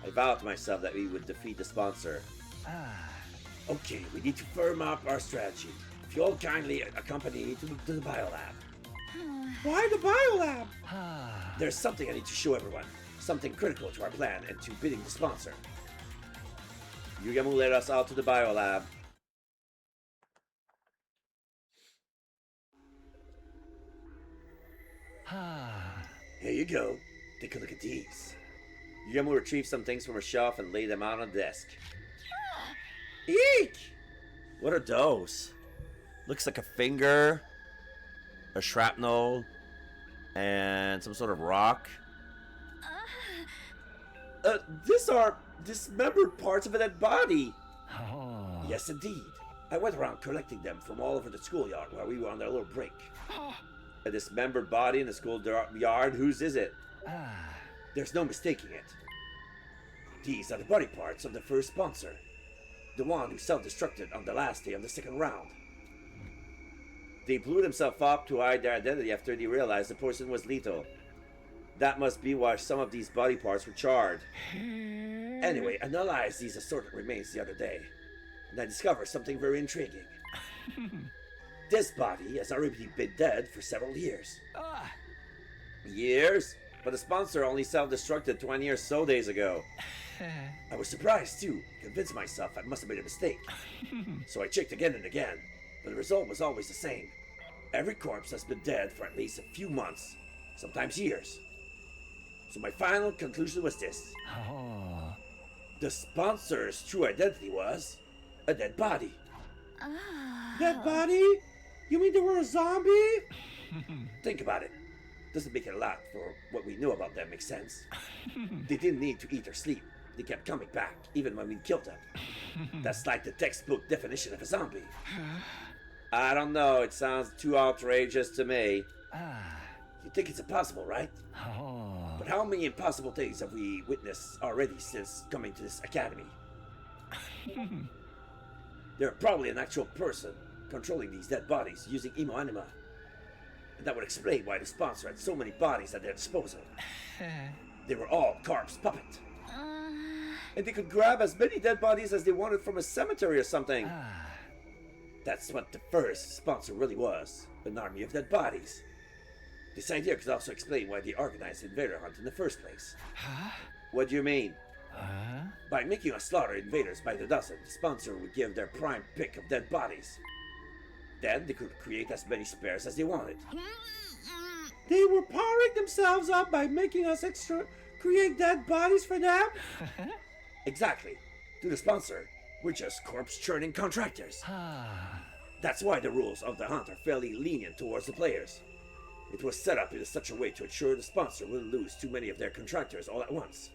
I vowed to myself that we would defeat the sponsor. Okay, we need to firm up our strategy. If you'll kindly accompany me to the biolab. Why the biolab? There's something I need to show everyone. Something critical to our plan and to bidding the sponsor. Yugamu led us out to the biolab. Here you go. Take a look at these. Yugamu retrieved some things from her shelf and laid them out on the desk. Eek! What are those? Looks like a finger, a shrapnel, and some sort of rock. These are dismembered parts of a dead body. Yes, indeed. I went around collecting them from all over the schoolyard while we were on our little break. A dismembered body in the schoolyard, whose is it? There's no mistaking it. These are the body parts of the first sponsor. The one who self-destructed on the last day of the second round. They blew themselves up to hide their identity after they realized the poison was lethal. That must be why some of these body parts were charred. Anyway, I analyzed these assorted remains the other day, and I discovered something very intriguing. This body has already been dead for several years. Years? But the sponsor only self-destructed 20 or so days ago. I was surprised too, convinced myself I must have made a mistake. So I checked again and again, but the result was always the same. Every corpse has been dead for at least a few months, sometimes years. So my final conclusion was this. The sponsor's true identity was a dead body. Dead body? You mean they were a zombie? Think about it. Doesn't make it a lot for what we knew about them makes sense. They didn't need to eat or sleep. They kept coming back, even when we killed them. That's like the textbook definition of a zombie. I don't know, it sounds too outrageous to me. You think it's impossible, right? But how many impossible things have we witnessed already since coming to this academy? There are probably an actual person controlling these dead bodies using Emo Anima. And that would explain why the sponsor had so many bodies at their disposal. They were all Carp's puppet. And they could grab as many dead bodies as they wanted from a cemetery or something. That's what the first sponsor really was, an army of dead bodies. This idea could also explain why they organized the invader hunt in the first place. What do you mean? By making us slaughter invaders by the dozen, the sponsor would give their prime pick of dead bodies. Then they could create as many spares as they wanted. They were powering themselves up by making us create dead bodies for them? Exactly. To the sponsor, we're just corpse-churning contractors. That's why the rules of the hunt are fairly lenient towards the players. It was set up in such a way to ensure the sponsor wouldn't lose too many of their contractors all at once.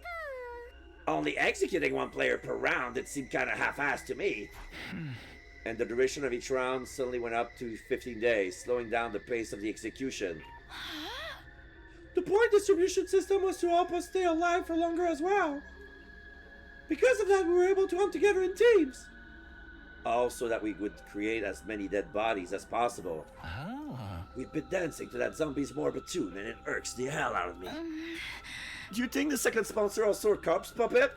Only executing one player per round, it seemed kinda half-assed to me. and the duration of each round suddenly went up to 15 days, slowing down the pace of the execution. The point distribution system was to help us stay alive for longer as well. Because of that, we were able to hunt together in teams. All so that we would create as many dead bodies as possible. Ah. We've been dancing to that zombie's morbid tune, and it irks the hell out of me. Do you think the second sponsor also a corpse puppet?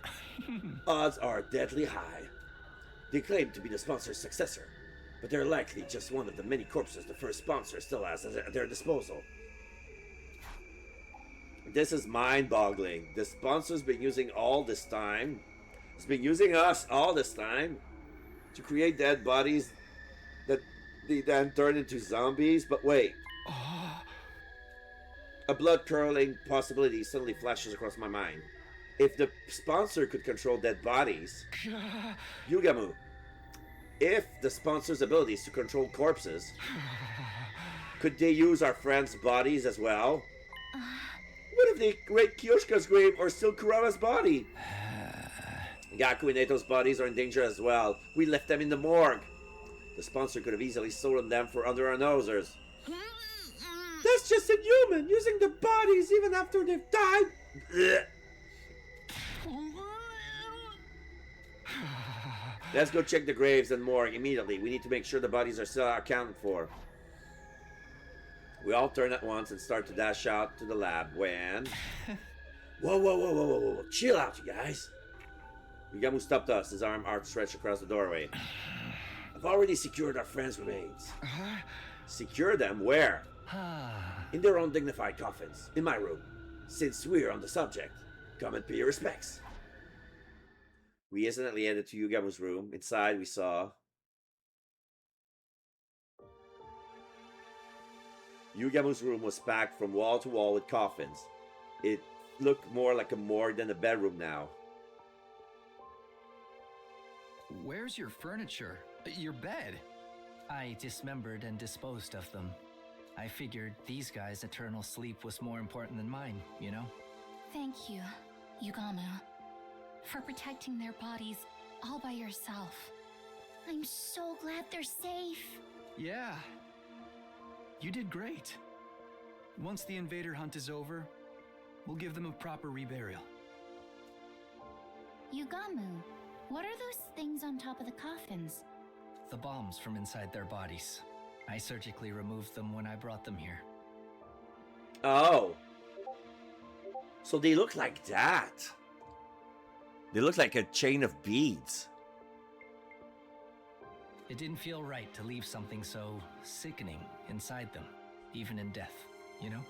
Odds are deadly high. They claim to be the sponsor's successor, but they're likely just one of the many corpses the first sponsor still has at their disposal. This is mind-boggling. The sponsor's been using all this time. It's been using us all this time to create dead bodies that they then turn into zombies. But wait. A blood-curdling possibility suddenly flashes across my mind. If the sponsor could control dead bodies, Yugamu, if the sponsor's abilities to control corpses, could they use our friends' bodies as well? What if they raid Kyoshika's grave or steal Kurama's body? Gaku and Neto's bodies are in danger as well. We left them in the morgue. The sponsor could have easily stolen them for under our noses. That's just inhuman, using the bodies even after they've died. Ugh. Let's go check the graves and morgue immediately. We need to make sure the bodies are still accounted for. We all turn at once and start to dash out to the lab when... Whoa. Chill out, you guys. Yugamu stopped us, his arm outstretched across the doorway. I've already secured our friends' remains. Secure them where? In their own dignified coffins, in my room. Since we're on the subject, come and pay your respects. We instantly headed to Yugamu's room. Inside, we saw... Yugamu's room was packed from wall to wall with coffins. It looked more like a morgue than a bedroom now. Where's your furniture? Your bed? I dismembered and disposed of them. I figured these guys' eternal sleep was more important than mine, you know? Thank you, Yugamu, for protecting their bodies all by yourself. I'm so glad they're safe. Yeah. You did great. Once the invader hunt is over, we'll give them a proper reburial. Yugamu, what are those things on top of the coffins? The bombs from inside their bodies. I surgically removed them when I brought them here. Oh. So they look like that. They look like a chain of beads. It didn't feel right to leave something so sickening inside them, even in death, you know?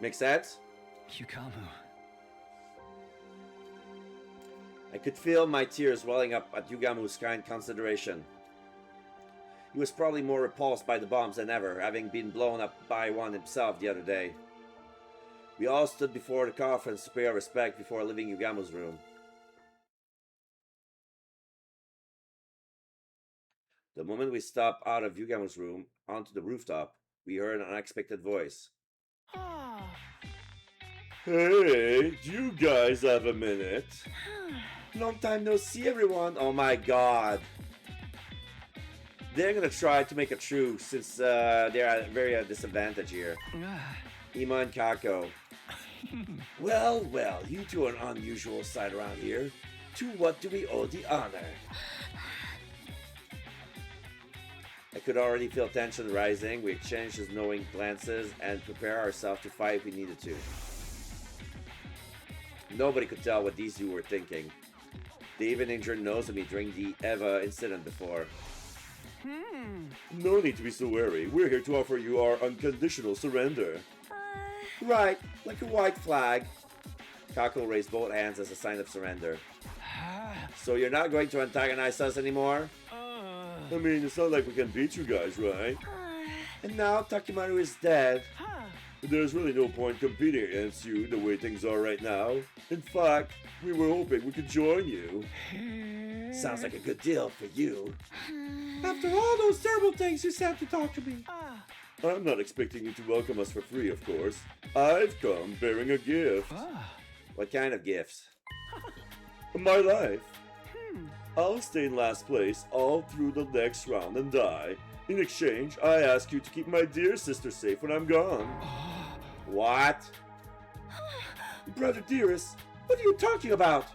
Make sense? Yugamu. I could feel my tears welling up at Yugamu's kind consideration. He was probably more repulsed by the bombs than ever, having been blown up by one himself the other day. We all stood before the coffins to pay our respect before leaving Yugamu's room. The moment we stepped out of Yugamu's room onto the rooftop, we heard an unexpected voice. Hey, do you guys have a minute? Long time no see, everyone. Oh my god. They're gonna try to make a truce since they're at very disadvantage here. Ima and Kako. Well, you two are an unusual sight around here. To what do we owe the honor? I could already feel tension rising. We exchanged his knowing glances and prepare ourselves to fight if we needed to. Nobody could tell what these two were thinking. They even injured nose of me during the Eva incident before. No need to be so wary. We're here to offer you our unconditional surrender. Right, like a white flag. Kako raised both hands as a sign of surrender. So you're not going to antagonize us anymore? I mean, it's not like we can beat you guys, right? And now Takimaru is dead. There's really no point competing against you the way things are right now. In fact, we were hoping we could join you. Sounds like a good deal for you. After all those terrible things you said to talk to me. I'm not expecting you to welcome us for free, of course. I've come bearing a gift. What kind of gifts? My life. I'll stay in last place all through the next round and die. In exchange, I ask you to keep my dear sister safe when I'm gone. What? Brother dearest, what are you talking about?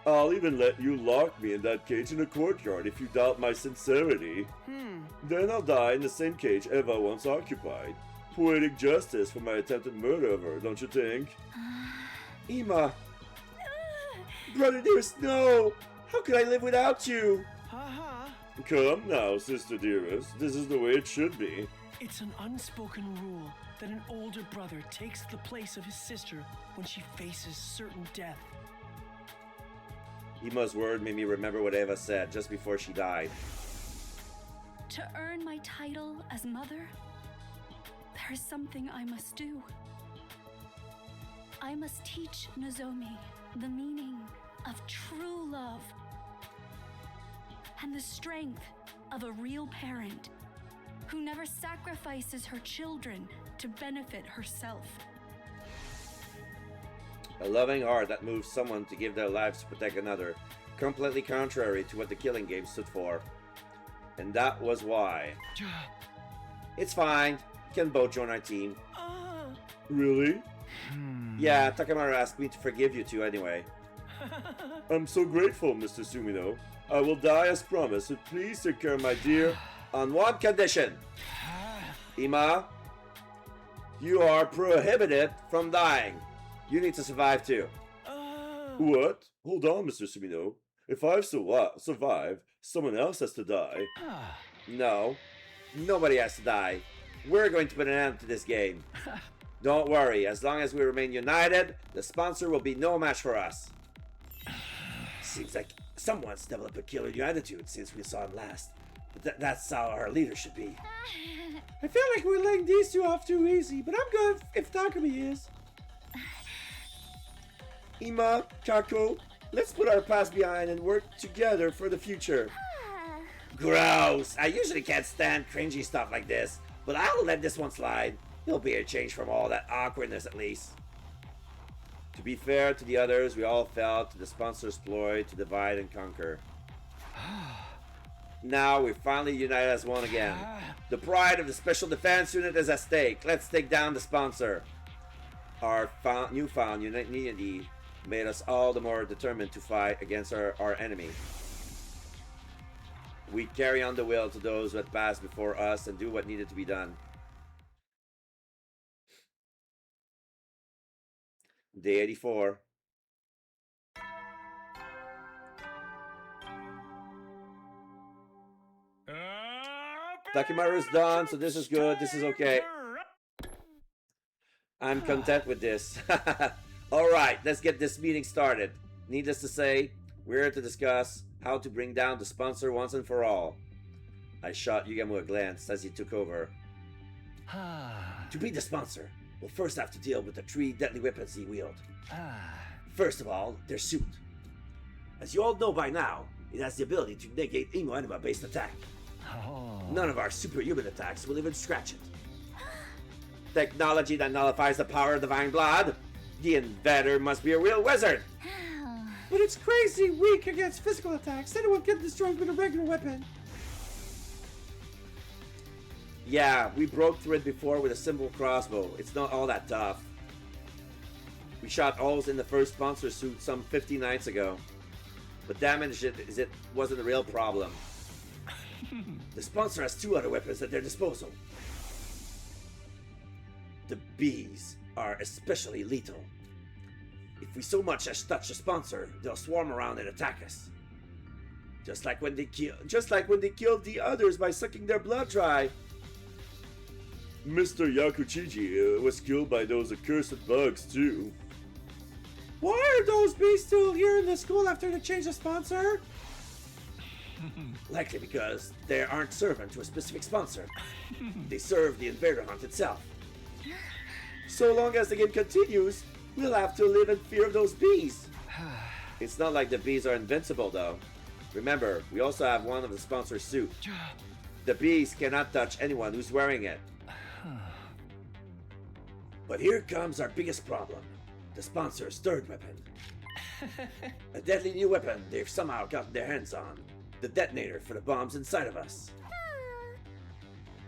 I'll even let you lock me in that cage in the courtyard if you doubt my sincerity. Then I'll die in the same cage Eva once occupied. Poetic justice for my attempted murder of her, don't you think? Ima! Brother dearest, no! How could I live without you? Come now, sister dearest. This is the way it should be. It's an unspoken rule that an older brother takes the place of his sister when she faces certain death. Ima's word made me remember what Eva said just before she died. To earn my title as mother, there is something I must do. I must teach Nozomi the meaning of true love and the strength of a real parent who never sacrifices her children to benefit herself. A loving heart that moves someone to give their lives to protect another, completely contrary to what the Killing Game stood for. And that was why. It's fine. You can both join our team. Really? Yeah, Takemaru asked me to forgive you two anyway. I'm so grateful, Mr. Sumino. I will die as promised, so please take care of my dear... On one condition. Ima, you are prohibited from dying. You need to survive too. What? Hold on, Mr. Sumino. If I've survived, someone else has to die. No, nobody has to die. We're going to put an end to this game. Don't worry, as long as we remain united, the sponsor will be no match for us. Seems like someone's developed a killer new attitude since we saw him last. But that's how our leader should be. I feel like we're laying these two off too easy, but I'm good if Takumi is. Ima, Kako, let's put our past behind and work together for the future. Gross! I usually can't stand cringy stuff like this, but I'll let this one slide. It'll be a change from all that awkwardness at least. To be fair to the others, we all fell to the sponsor's ploy to divide and conquer. Now we're finally united as one again. The pride of the Special Defense Unit is at stake. Let's take down the sponsor. Our newfound unity made us all the more determined to fight against our enemy. We carry on the will to those who had passed before us and do what needed to be done. Day 84. Takemaru's done, so this is good. This is okay. I'm content with this. Alright, let's get this meeting started. Needless to say, we're here to discuss how to bring down the sponsor once and for all. I shot Yugamo a glance as he took over. To beat the sponsor, we'll first have to deal with the 3 deadly weapons he wields. First of all, their suit. As you all know by now, it has the ability to negate Imo Anima-based attack. None of our superhuman attacks will even scratch it. Technology that nullifies the power of divine blood? The inventor must be a real wizard! But it's crazy weak against physical attacks. Anyone can destroy it with a regular weapon. Yeah, we broke through it before with a simple crossbow. It's not all that tough. We shot holes in the first sponsor suit some 50 nights ago. But damage it wasn't a real problem. The sponsor has 2 other weapons at their disposal. The bees are especially lethal. If we so much as touch the sponsor, they'll swarm around and attack us. Just like when they killed the others by sucking their blood dry. Mr. Yakuchiji was killed by those accursed bugs too. Why are those bees still here in the school after they changed the sponsor? Likely because they aren't servant to a specific sponsor. They serve the Invader Hunt itself. So long as the game continues, we'll have to live in fear of those bees. It's not like the bees are invincible though. Remember, we also have one of the sponsor's suit. The bees cannot touch anyone who's wearing it. But here comes our biggest problem. The sponsor's 3rd weapon. A deadly new weapon they've somehow gotten their hands on. The detonator for the bombs inside of us.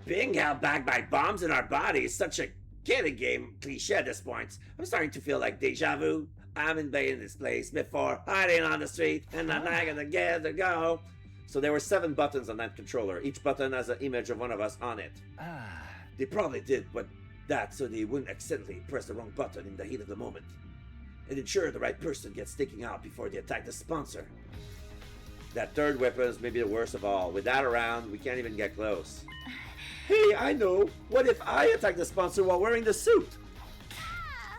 Being held back by bombs in our body is such a killing game cliche at this point. I'm starting to feel like deja vu. I'm invading this place before, hiding on the street, and I'm not gonna get to go. So there were 7 buttons on that controller. Each button has an image of one of us on it. They probably did that so they wouldn't accidentally press the wrong button in the heat of the moment. And ensure the right person gets taken out before they attack the sponsor. That third weapon is maybe the worst of all. With that around, we can't even get close. Hey, I know. What if I attack the sponsor while wearing the suit?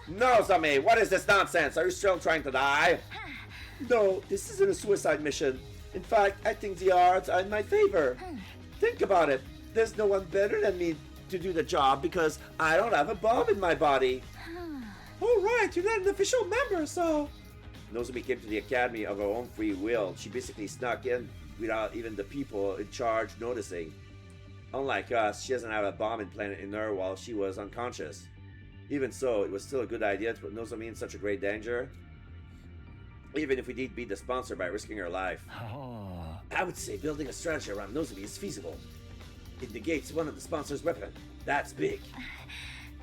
No, Zami, what is this nonsense? Are you still trying to die? No, this isn't a suicide mission. In fact, I think the odds are in my favor. Think about it. There's no one better than me to do the job because I don't have a bomb in my body. Oh, right, you're not an official member, so... Nozomi came to the academy of her own free will. She basically snuck in without even the people in charge noticing. Unlike us, she doesn't have a bomb implanted in her while she was unconscious. Even so, it was still a good idea to put Nozomi in such a great danger. Even if we did beat the sponsor by risking her life. I would say building a strategy around Nozomi is feasible. It negates one of the sponsor's weapons. That's big.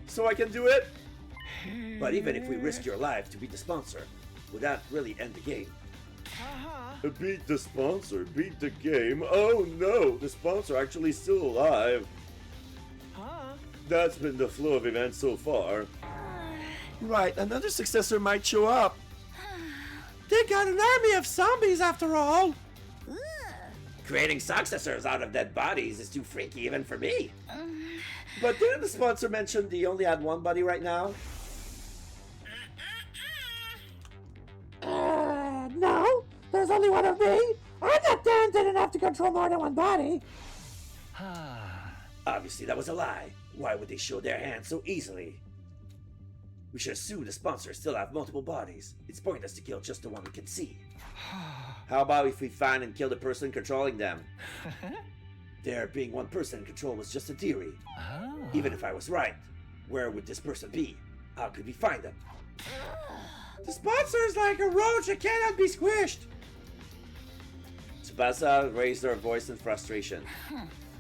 So I can do it? But even if we risk your life to beat the sponsor, would that really end the game? Beat the sponsor, beat the game. Oh no, the sponsor actually still alive. That's been the flow of events so far. Right, another successor might show up. They got an army of zombies after all. Creating successors out of dead bodies is too freaky even for me. But didn't the sponsor mention they only had one body right now? No, there's only one of me. I'm not talented enough to control more than one body. Obviously, that was a lie. Why would they show their hands so easily? We should assume the sponsors still have multiple bodies. It's pointless to kill just the one we can see. How about if we find and kill the person controlling them? There being one person in control was just a theory. Even if I was right, where would this person be? How could we find them? The sponsor is like a roach that cannot be squished. Tsubasa raised her voice in frustration.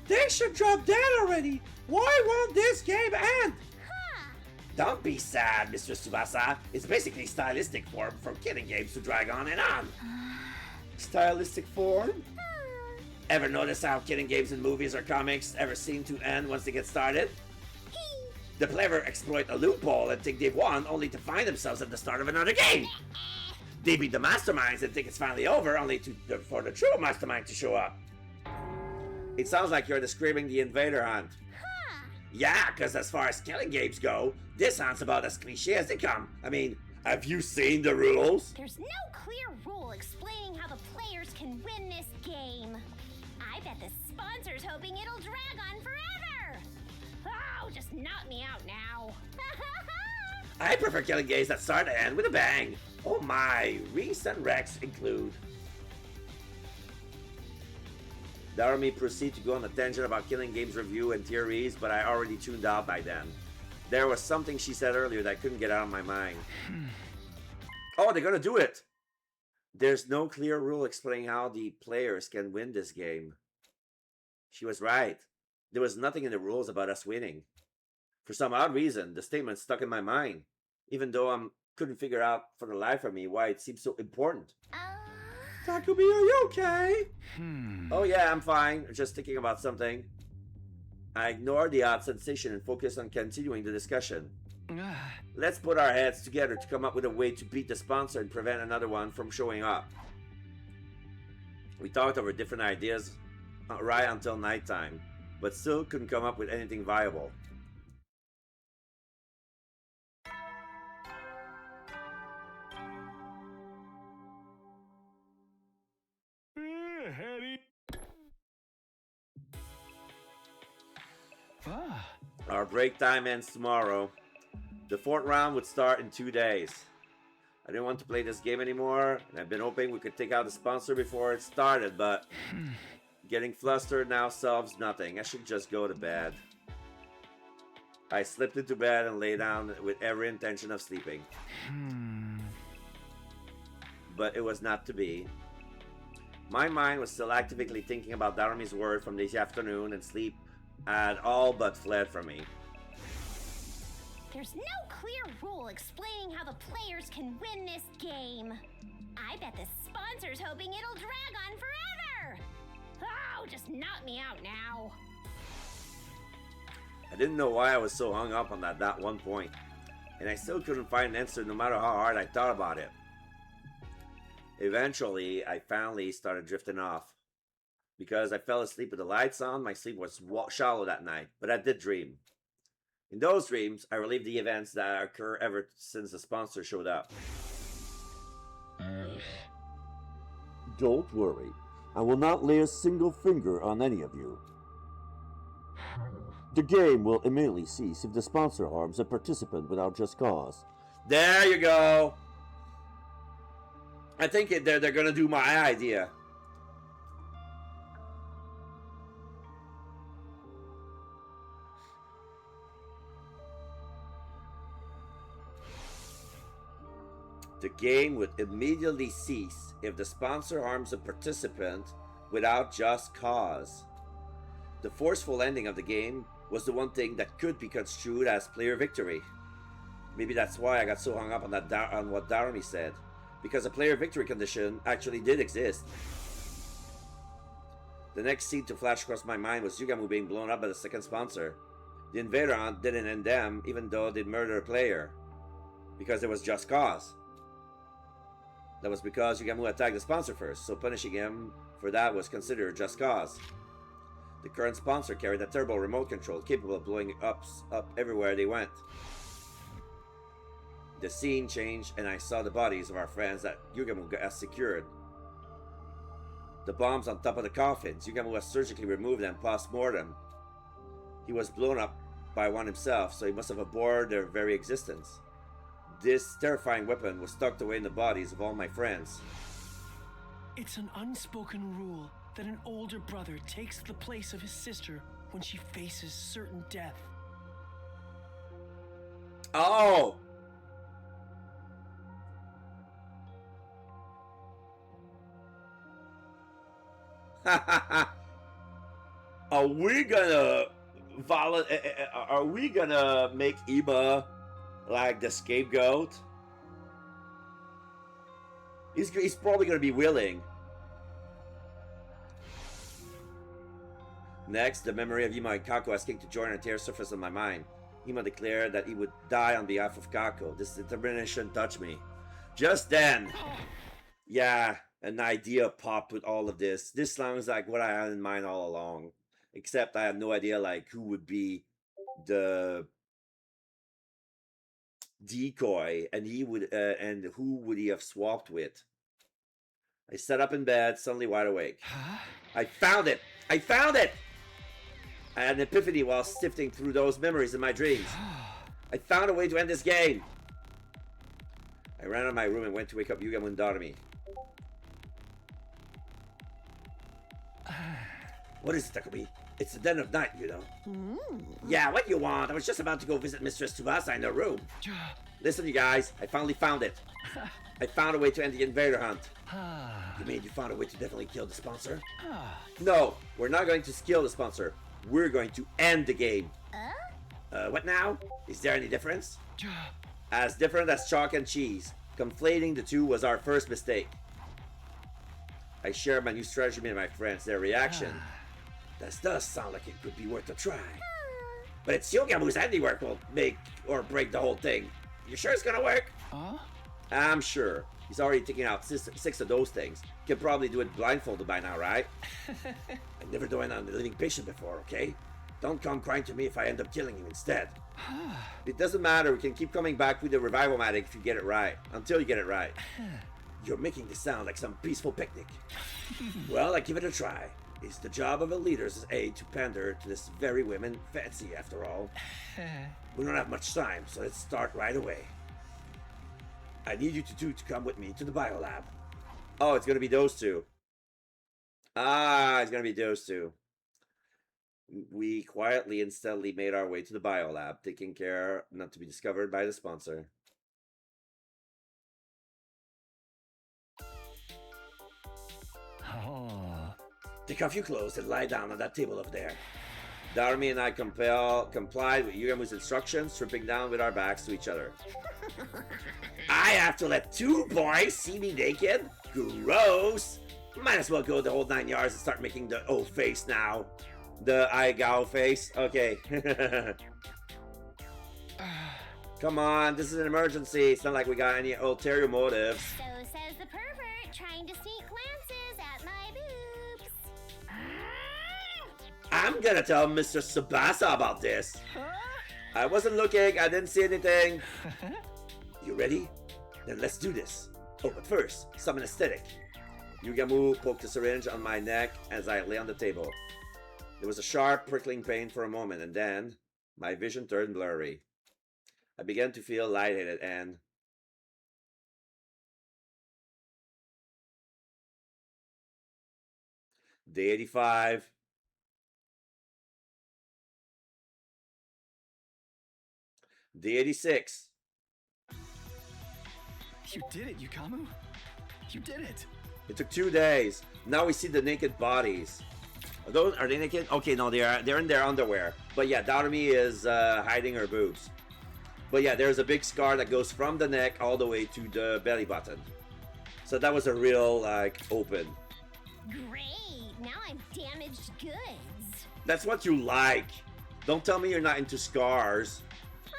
They should drop dead already. Why won't this game end? Don't be sad, Mr. Tsubasa. It's basically stylistic form from killing games to drag on and on. Stylistic form? Ever notice how killing games in movies or comics ever seem to end once they get started? The clever exploit a loophole and think they've won only to find themselves at the start of another game. They beat the masterminds and think it's finally over only for the true mastermind to show up. It sounds like you're describing the Invader Hunt. Yeah, because as far as killing games go, this sounds about as cliche as they come. I mean, have you seen the rules? There's no clear rule explaining how the players can win this game. I bet the sponsor's hoping it'll drag on forever. Oh, just knock me out now. I prefer killing games that start and end with a bang. Oh my, Reese and Rex include. Darumi proceeded to go on a tangent about killing games review and theories, but I already tuned out by then. There was something she said earlier that I couldn't get out of my mind. Oh, they're gonna do it! There's no clear rule explaining how the players can win this game. She was right. There was nothing in the rules about us winning. For some odd reason, the statement stuck in my mind, even though I couldn't figure out for the life of me why it seemed so important. Takumi, are you okay? Oh yeah, I'm fine. Just thinking about something. I ignored the odd sensation and focused on continuing the discussion. Let's put our heads together to come up with a way to beat the sponsor and prevent another one from showing up. We talked over different ideas right until nighttime, but still couldn't come up with anything viable. Our break time ends tomorrow. The 4th round would start in 2 days. I didn't want to play this game anymore, and I've been hoping we could take out the sponsor before it started, but getting flustered now solves nothing. I should just go to bed. I slipped into bed and lay down with every intention of sleeping. but it was not to be. My mind was still actively thinking about Darumi's word from this afternoon, and sleep had all but fled from me. There's no clear rule explaining how the players can win this game. I bet the sponsor's hoping it'll drag on forever. Oh, just knock me out now. I didn't know why I was so hung up on that one point, and I still couldn't find an answer no matter how hard I thought about it. Eventually, I finally started drifting off. Because I fell asleep with the lights on, my sleep was shallow that night, but I did dream. In those dreams, I relived the events that occur ever since the sponsor showed up. Don't worry. I will not lay a single finger on any of you. The game will immediately cease if the sponsor harms a participant without just cause. There you go! I think they're gonna do my idea. The game would immediately cease if the sponsor harms a participant without just cause. The forceful ending of the game was the one thing that could be construed as player victory. Maybe that's why I got so hung up on on what Darumi said, because a player victory condition actually did exist. The next scene to flash across my mind was Yugamu being blown up by the second sponsor. The invader hunt didn't end them, even though they'd murder a player, because it was just cause. That was because Yugamu attacked the sponsor first, so punishing him for that was considered just cause. The current sponsor carried a turbo remote control capable of blowing up everywhere they went. The scene changed and I saw the bodies of our friends that Yugamu has secured. The bombs on top of the coffins, Yugamu has surgically removed them post-mortem. He was blown up by one himself, so he must have abhorred their very existence. This terrifying weapon was tucked away in the bodies of all my friends. It's an unspoken rule that an older brother takes the place of his sister when she faces certain death. Oh! Are we gonna make Iba like the scapegoat? He's probably gonna be willing. Next, the memory of Ima and Kako asking to join her tears surfaced on my mind. Ima declared that he would die on behalf of Kako. This determination touched me. Just then, yeah, an idea popped with all of this. This sounds like what I had in mind all along. Except I had no idea like who would be the decoy and and who would he have swapped with. I sat up in bed, suddenly wide awake. I found it! I found it! I had an epiphany while sifting through those memories in my dreams. I found a way to end this game! I ran out of my room and went to wake up Yugamu and Darumi. What is it, Takumi? It's the dead of night, you know. Yeah, what you want? I was just about to go visit Mistress Tsubasa in her room. Listen, you guys, I finally found it. I found a way to end the invader hunt. You mean you found a way to definitely kill the sponsor? No, we're not going to kill the sponsor. We're going to end the game. What now? Is there any difference? As different as chalk and cheese. Conflating the two was our first mistake. I shared my new strategy with my friends. Their reaction. That does sound like it could be worth a try. But it's Yugamu's handiwork will make or break the whole thing. You sure it's gonna work? I'm sure. He's already taken out six of those things. Can probably do it blindfolded by now, right? I've never done it on a living patient before, okay? Don't come crying to me if I end up killing him instead. It doesn't matter. We can keep coming back with the revival-matic if you get it right. Until you get it right. You're making this sound like some peaceful picnic. Well, I give it a try. It's the job of a leader's aide to pander to this very women fancy, after all. We don't have much time, so let's start right away. I need you two to come with me to the biolab. Oh, it's gonna be those two. Ah, it's gonna be those two. We quietly and steadily made our way to the biolab, taking care not to be discovered by the sponsor. Take off your clothes and lie down on that table over there. Darumi and I complied with Yugamu's instructions, stripping down with our backs to each other. I have to let 2 boys see me naked? Gross! Might as well go the whole 9 yards and start making the O face now. The Aigao face? Okay. Come on, this is an emergency. It's not like we got any ulterior motives. So says the pervert trying to sneak glances at my boobs. I'm gonna tell Mr. Tsubasa about this. I wasn't looking, I didn't see anything. You ready? Then let's do this. Oh, but first, some anesthetic. Yugamu poked a syringe on my neck as I lay on the table. There was a sharp, prickling pain for a moment, and then my vision turned blurry. I began to feel lightheaded and... Day 85. Day 86. You did it, Yukamu. You did it. It took 2 days. Now we see the naked bodies. Are they naked? Okay, no, they're in their underwear. But yeah, Darumi is hiding her boobs. But yeah, there's a big scar that goes from the neck all the way to the belly button. So that was a real, like, open. Great, now I'm damaged goods. That's what you like. Don't tell me you're not into scars.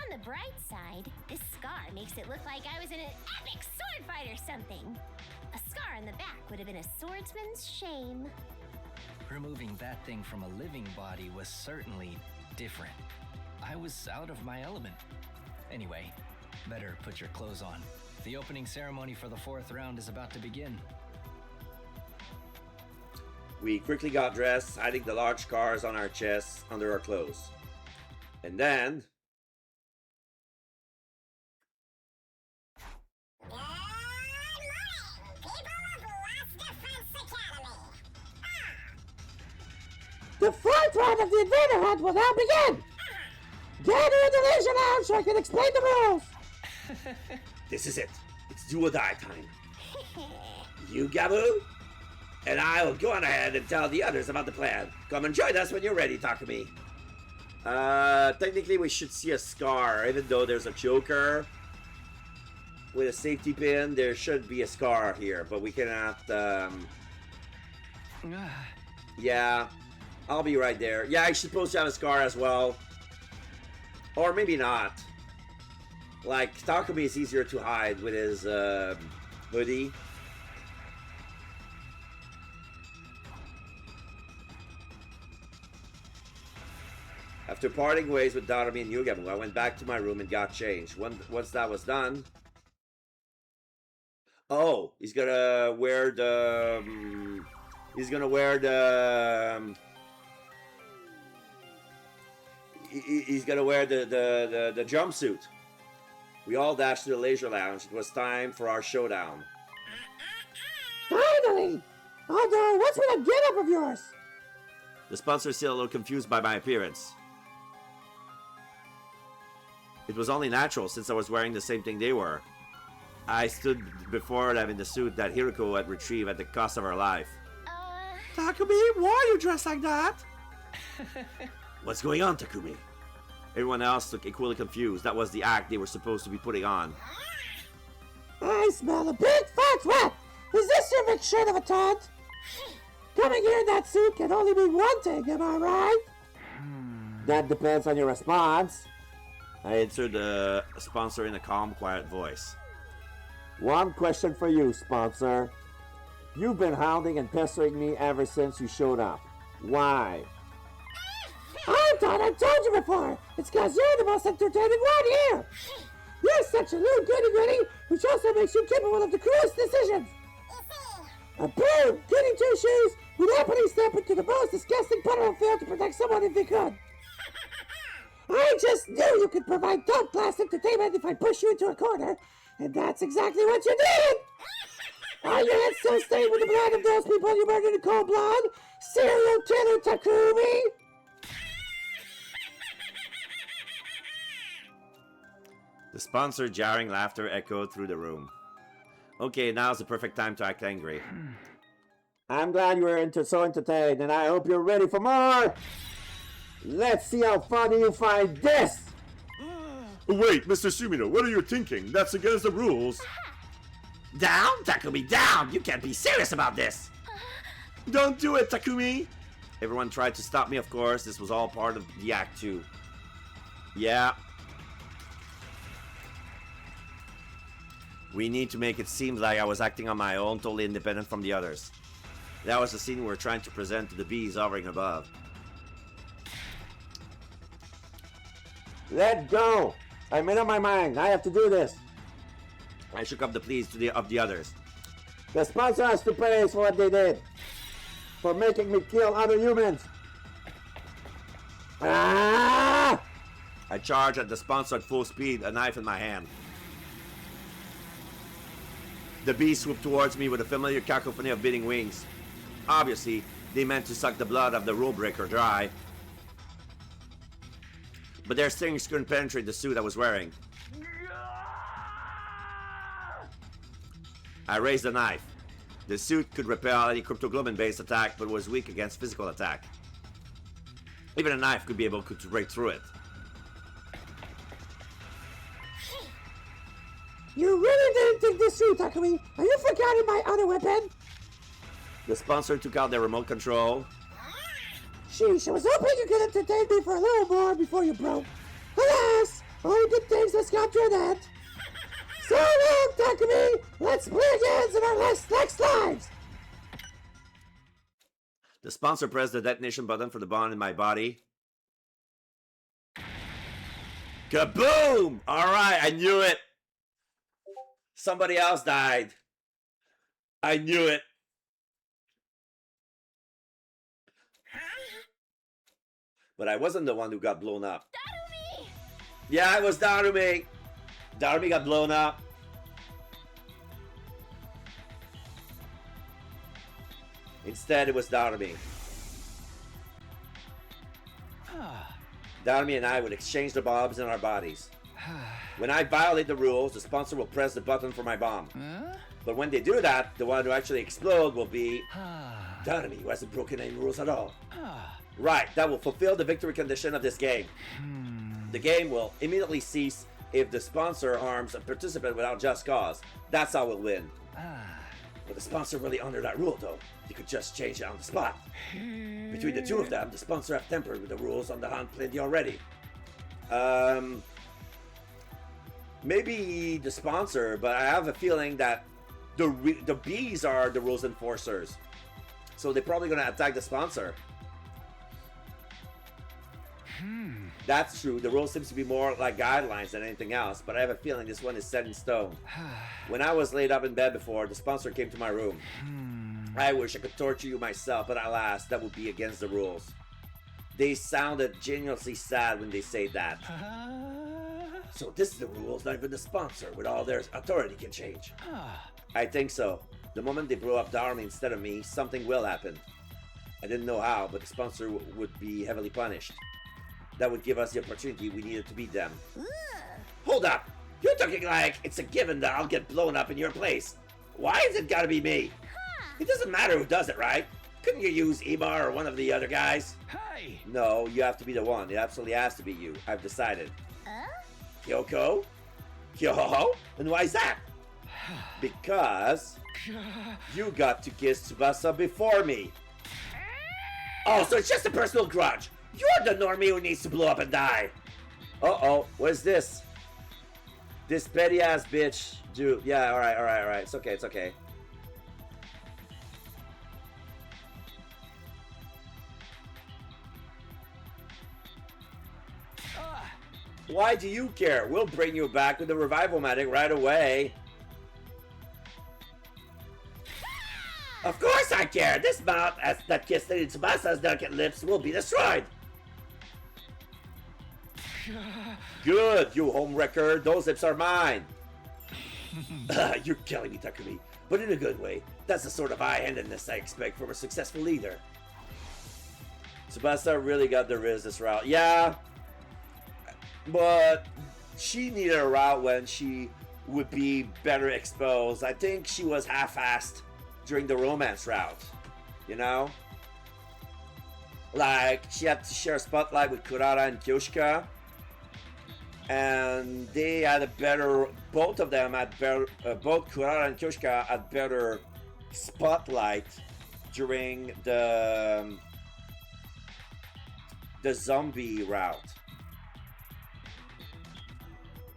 On the bright side, this scar makes it look like I was in an epic sword fight or something. A scar on the back would have been a swordsman's shame. Removing that thing from a living body was certainly different. I was out of my element. Anyway, better put your clothes on. The opening ceremony for the 4th round is about to begin. We quickly got dressed, hiding the large scars on our chests under our clothes. And then... Good morning, people of Lost Defense Academy. The 4th round of the Invader Hunt will now begin! Gather in the Leisure Lounge so I can explain the rules! This is it. It's do or die time. Yugamu and I will go on ahead and tell the others about the plan. Come and join us when you're ready, Takumi. Technically we should see a scar, even though there's a choker with a safety pin. There should be a scar here, but we cannot, yeah, I'll be right there. Yeah, he's supposed to have a scar as well. Or maybe not. Like, Takumi is easier to hide with his hoodie. After parting ways with Darumi and Yugamu, I went back to my room and got changed. Once that was done... Oh, he's gonna wear the... he's gonna wear the... he's gonna wear the jumpsuit. We all dashed to the Leisure Lounge. It was time for our showdown. Finally! Although, what's with that get-up of yours? The sponsor is still a little confused by my appearance. It was only natural since I was wearing the same thing they were. I stood before them in the suit that Hiroko had retrieved at the cost of her life. Takumi, why are you dressed like that? What's going on, Takumi? Everyone else looked equally confused. That was the act they were supposed to be putting on. I smell a big fat rat! Is this your big shirt of a taunt? Coming here in that suit can only mean one thing, am I right? That depends on your response. I answered the sponsor in a calm, quiet voice. One question for you, sponsor. You've been hounding and pestering me ever since you showed up. Why? I thought I told you before! It's cause you're the most entertaining one here! You're such a little goody-goody, which also makes you capable of the cruelest decisions! A bird, goody two-shoes, would happily step into the most disgusting puddle of filth to protect someone if they could! I just knew you could provide top-class entertainment if I push you into a corner, and that's exactly what you did! Are your hands still stained with the blood of those people you murdered in cold blood? Serial killer Takumi? The sponsor jarring laughter echoed through the room. Okay, now's the perfect time to act angry. I'm glad you were so entertained, and I hope you're ready for more! Let's see how funny you find this! Wait, Mr. Sumino, what are you thinking? That's against the rules. Down? Takumi, down! You can't be serious about this! Don't do it, Takumi! Everyone tried to stop me, of course. This was all part of the act 2. Yeah. We need to make it seem like I was acting on my own, totally independent from the others. That was the scene we were trying to present to the bees hovering above. Let go! I made up my mind. I have to do this. I shook up the pleas of the others. The sponsor has to pay for what they did. For making me kill other humans. Ah! I charged at the sponsor at full speed, a knife in my hand. The bees swooped towards me with a familiar cacophony of beating wings. Obviously, they meant to suck the blood of the rule breaker dry. But their stings couldn't penetrate the suit I was wearing. I raised the knife. The suit could repel any cryptoglobin-based attack, but was weak against physical attack. Even a knife could be able to break through it. You really didn't think this through, Takumi? Are you forgetting my other weapon? The sponsor took out their remote control. Sheesh, I was hoping you could entertain me for a little more before you broke. Alas, only good things has come through that. So long, Takumi! Let's play again in our next lives! The sponsor pressed the detonation button for the bomb in my body. Kaboom! Alright, I knew it! Somebody else died. I knew it. But I wasn't the one who got blown up. Darumi! Yeah, it was Darumi. Darumi got blown up. Instead, it was Darumi. Darumi and I would exchange the bombs in our bodies. When I violate the rules, the sponsor will press the button for my bomb. But when they do that, the one who actually explode will be Darumi, who hasn't broken any rules at all. Right, that will fulfill the victory condition of this game. The game will immediately cease if the sponsor harms a participant without just cause. That's how we'll win. But the sponsor really honored that rule, though. He could just change it on the spot. Between the two of them, the sponsor have tempered with the rules on the hunt plenty already. Maybe the sponsor, but I have a feeling that the bees are the rules enforcers. So they're probably going to attack the sponsor. That's true. The rule seems to be more like guidelines than anything else, but I have a feeling this one is set in stone. When I was laid up in bed before, the sponsor came to my room. I wish I could torture you myself, but alas, that would be against the rules. They sounded genuinely sad when they say that. So this is the rules, not even the sponsor, with all their authority, can change. I think so. The moment they blow up Darumi instead of me, something will happen. I didn't know how, but the sponsor would be heavily punished. That would give us the opportunity we needed to beat them. Hold up! You're talking like it's a given that I'll get blown up in your place. Why has it gotta be me? It doesn't matter who does it, right? Couldn't you use Ibar or one of the other guys? Hey! No, you have to be the one. It absolutely has to be you. I've decided. Kyoko? Kyoho? And why is that? Because you got to kiss Tsubasa before me. Oh, so it's just a personal grudge. You're the normie who needs to blow up and die. Uh-oh, what's this? This petty-ass bitch. Dude, yeah, alright. It's okay. Why do you care? We'll bring you back with the revival medic right away. Of course I care! This mouth that kissed Lady Tsubasa's delicate lips will be destroyed! Good, you homewrecker. Those lips are mine. You're killing me, Takumi, but in a good way. That's the sort of high-handedness I expect from a successful leader. Tsubasa really got the riz this route. Yeah, but she needed a route when she would be better exposed. I think she was half-assed during the romance route. you know? Like, she had to share a spotlight with Kurara and Kyoshika. And they had a better, both of them had better, both Kurara and Kyoshika had better spotlight during the zombie route.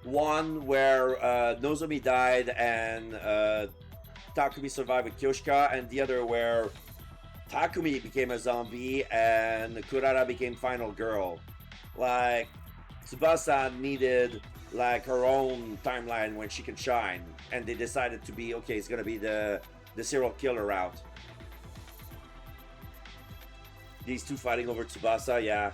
One where Nozomi died and Takumi survived with Kyoshika, and the other where Takumi became a zombie and Kurara became final girl. Like, Tsubasa needed like her own timeline when she can shine, and they decided to be, okay, it's gonna be the serial killer route. These two fighting over Tsubasa, yeah.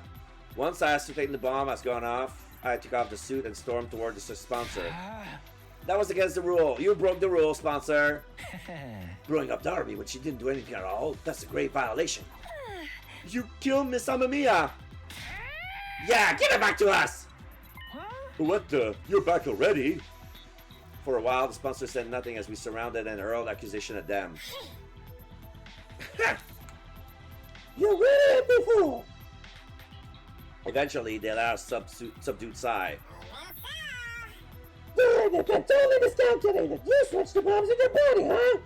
Once I ascertained the bomb has gone off, I took off the suit and stormed toward the sponsor. That was against the rule. You broke the rule, sponsor. Blowing up Darby when she didn't do anything at all, that's a grave violation. You killed Miss Amamiya. Yeah, give it back to us! What the? You're back already? For a while, the sponsor said nothing as we surrounded and hurled accusation at them. You really hit me, fool! Eventually, they allowed a subdued sigh. Darn it, that totally miscalculated! You switched the bombs in your body, huh?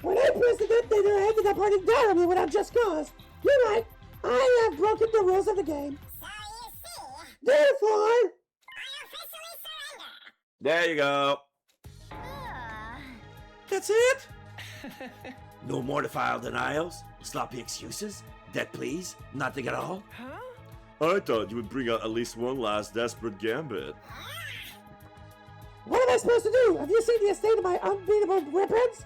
When I pressed the detonator, I ended up hurting Darby without just cause. You're right, I have broken the rules of the game. So you see, Therefore, I officially surrender. There you go. That's it? No more defiled denials, sloppy excuses, debt pleas, nothing at all? I thought you would bring out at least one last desperate gambit. what am I supposed to do? Have you seen the estate of my unbeatable weapons?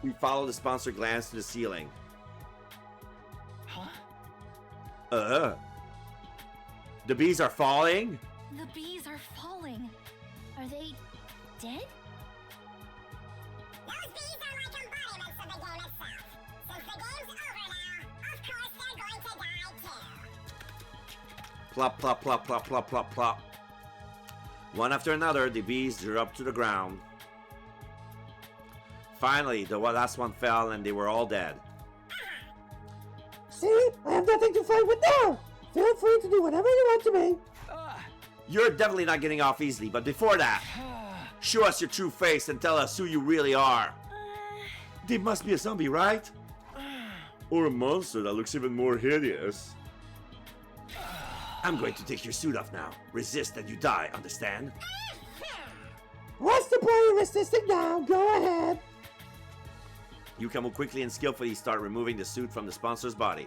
We followed the sponsor glance to the ceiling. Huh? The bees are falling? The bees are falling. Are they dead? Those bees are like embodiments of the game itself. Since the game's over now, of course they're going to die too. Plop, plop, plop, plop, plop, plop, plop. One after another, the bees dropped to the ground. Finally, the last one fell and they were all dead. See? I have nothing to fight with now! Feel free to do whatever you want to me. You're definitely not getting off easily, but before that, show us your true face and tell us who you really are. They must be a zombie, right? Or a monster that looks even more hideous. I'm going to take your suit off now. Resist and you die, understand? What's the point of resisting now? Go ahead. Yukam will quickly and skillfully start removing the suit from the sponsor's body.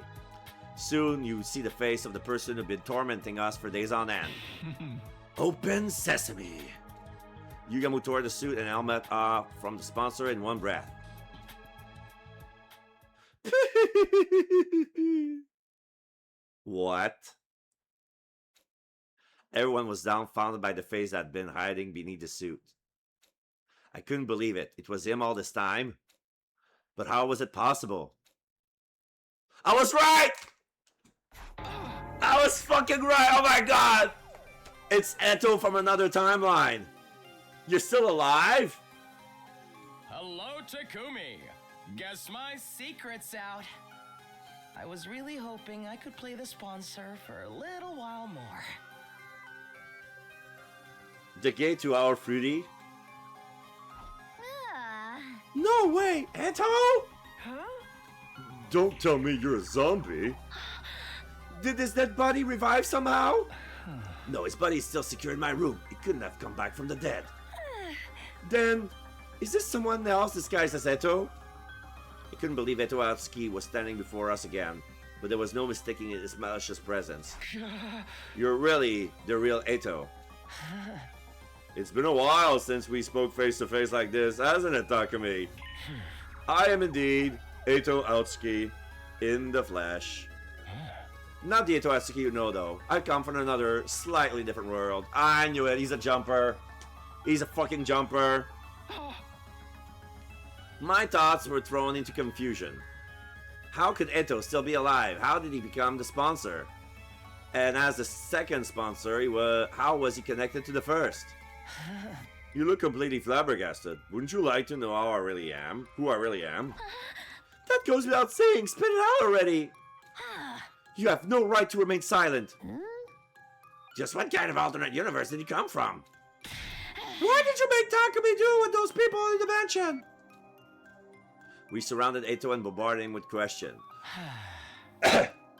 Soon, you see the face of the person who'd been tormenting us for days on end. Open sesame! Yugamu tore the suit and helmet off from the sponsor in one breath. What? Everyone was dumbfounded by the face that had been hiding beneath the suit. I couldn't believe it. It was him all this time. But how was it possible? I was right! I was fucking right! Oh my god! It's Eto from another timeline. You're still alive? Hello, Takumi. Guess my secret's out. I was really hoping I could play the sponsor for a little while more. The gate to our fruity? Ah. No way, Eto! Don't tell me you're a zombie. Did his dead body revive somehow? No, his body is still secure in my room. It couldn't have come back from the dead. Then, is this someone else disguised as Eto? I couldn't believe Eto Atsuki was standing before us again, but there was no mistaking his malicious presence. You're really the real Eto. It's been a while since we spoke face to face like this, hasn't it, Takumi? I am indeed Eto Atsuki in the flesh. Not the Eto Atsuki you know, though. I come from another, slightly different world. I knew it. He's a jumper. He's a fucking jumper. My thoughts were thrown into confusion. How could Eto still be alive? How did he become the sponsor? And as the second sponsor, how was he connected to the first? You look completely flabbergasted. Wouldn't you like to know how I really am? Who I really am? That goes without saying. Spit it out already. You have no right to remain silent. Just what kind of alternate universe did you come from? Why did you make Takumi do with those people in the mansion? We surrounded Eito and bombarded him with questions.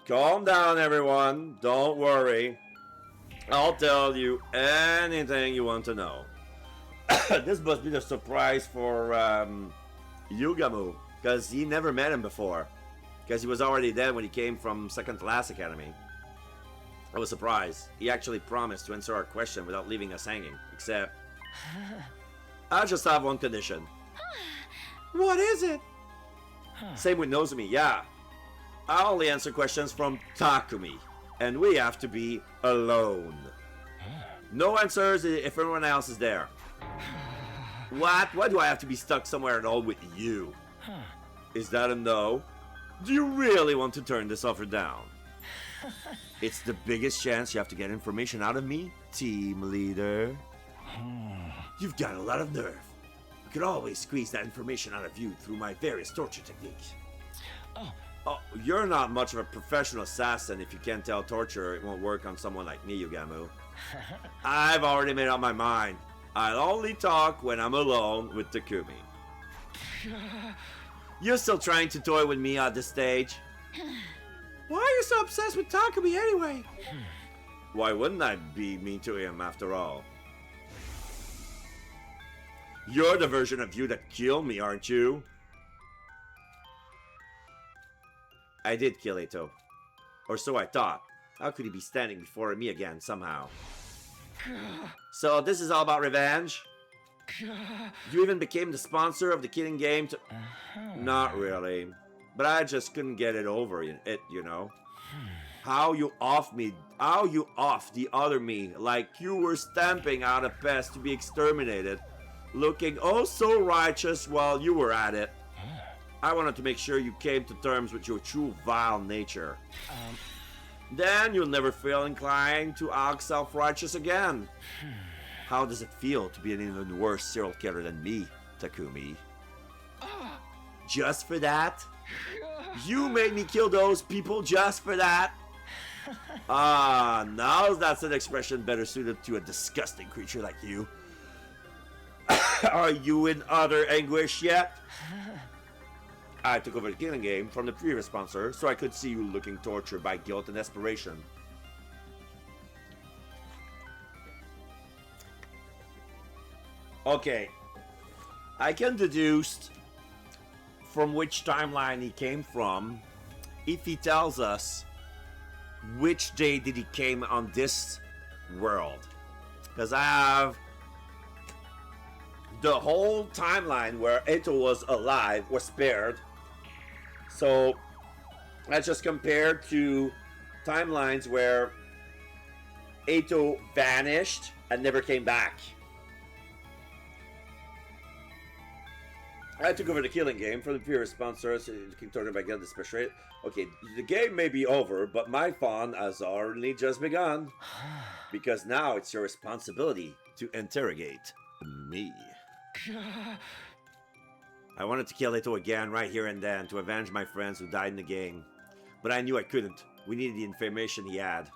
Calm down, everyone. Don't worry. I'll tell you anything you want to know. This must be the surprise for Yugamu, because he never met him before. Because he was already dead when he came from second class academy. I was surprised. He actually promised to answer our question without leaving us hanging. Except, I just have one condition. What is it? Same with Nozomi, yeah. I only answer questions from Takumi. And we have to be alone. No answers if everyone else is there. What? Why do I have to be stuck somewhere at all with you? Is that a no? Do you really want to turn this offer down? It's the biggest chance you have to get information out of me, team leader. You've got a lot of nerve. I could always squeeze that information out of you through my various torture techniques. Oh, you're not much of a professional assassin if you can't tell torture it won't work on someone like me, Yugamu. I've already made up my mind. I'll only talk when I'm alone with Takumi. You're still trying to toy with me at this stage? Why are you so obsessed with Takumi anyway? Why wouldn't I be mean to him after all? You're the version of you that killed me, aren't you? I did kill Eito. Or so I thought. How could he be standing before me again somehow? So this is all about revenge? You even became the sponsor of the killing game to... Not really. But I just couldn't get it over it, you know. How you off the other me like you were stamping out a pest to be exterminated, looking oh so righteous while you were at it. I wanted to make sure you came to terms with your true vile nature. Then you'll never feel inclined to act self-righteous again. How does it feel to be an even worse serial killer than me, Takumi? Just for that? You made me kill those people just for that? Now that's an expression better suited to a disgusting creature like you. Are you in utter anguish yet? I took over the killing game from the previous sponsor, so I could see you looking tortured by guilt and desperation. Okay. I can deduce from which timeline he came from if he tells us which day did he came on this world. Because I have the whole timeline where Eito was alive, was spared. So that's just compared to timelines where Eito vanished and never came back. I took over the killing game from the previous sponsor, so you can turn it back on the special rate. Okay, the game may be over, but my fun has already just begun. Because now it's your responsibility to interrogate me. I wanted to kill Eito again right here and then to avenge my friends who died in the game. But I knew I couldn't. We needed the information he had.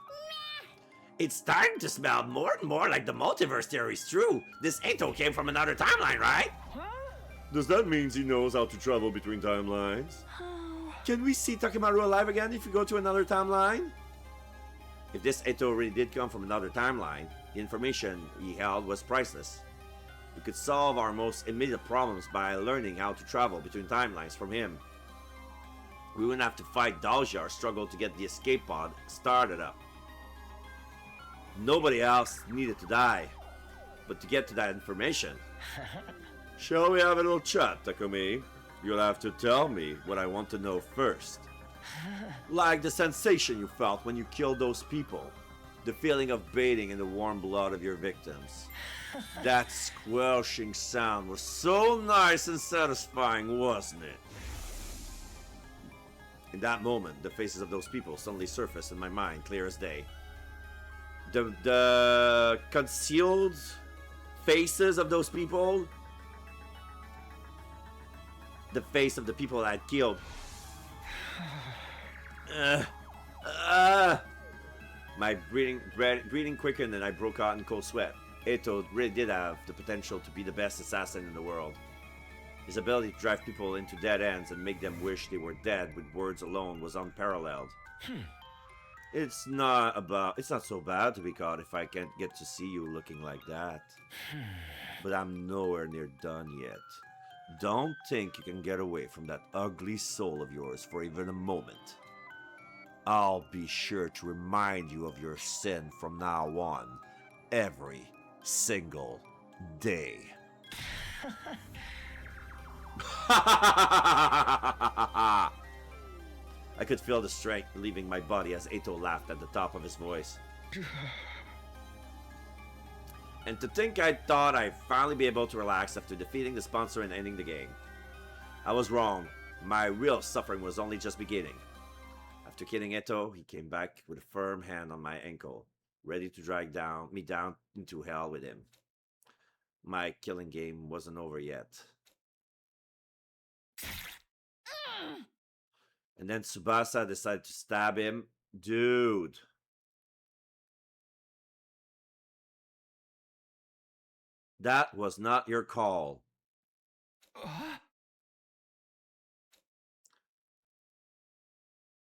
It's starting to smell more and more like the multiverse theory is true. This Eito came from another timeline, right? Does that mean he knows how to travel between timelines? Can we see Takemaru alive again if we go to another timeline? If this Eito really did come from another timeline, the information he held was priceless. We could solve our most immediate problems by learning how to travel between timelines from him. We wouldn't have to fight Dalja or struggle to get the escape pod started up. Nobody else needed to die. But to get to that information... Shall we have a little chat, Takumi? You'll have to tell me what I want to know first. Like the sensation you felt when you killed those people. The feeling of bathing in the warm blood of your victims. That squelching sound was so nice and satisfying, wasn't it? In that moment, the faces of those people suddenly surfaced in my mind, clear as day. The concealed faces of those people. The face of the people I had killed. My breathing quickened and I broke out in cold sweat. Eto really did have the potential to be the best assassin in the world. His ability to drive people into dead ends and make them wish they were dead with words alone was unparalleled. It's not so bad to be caught if I can't get to see you looking like that. But I'm nowhere near done yet. Don't think you can get away from that ugly soul of yours for even a moment. I'll be sure to remind you of your sin from now on, every single day. I could feel the strength leaving my body as Eto laughed at the top of his voice. And to think I thought I'd finally be able to relax after defeating the sponsor and ending the game. I was wrong. My real suffering was only just beginning. After killing Eto, he came back with a firm hand on my ankle, ready to drag me down into hell with him. My killing game wasn't over yet. And then Tsubasa decided to stab him. Dude. That was not your call.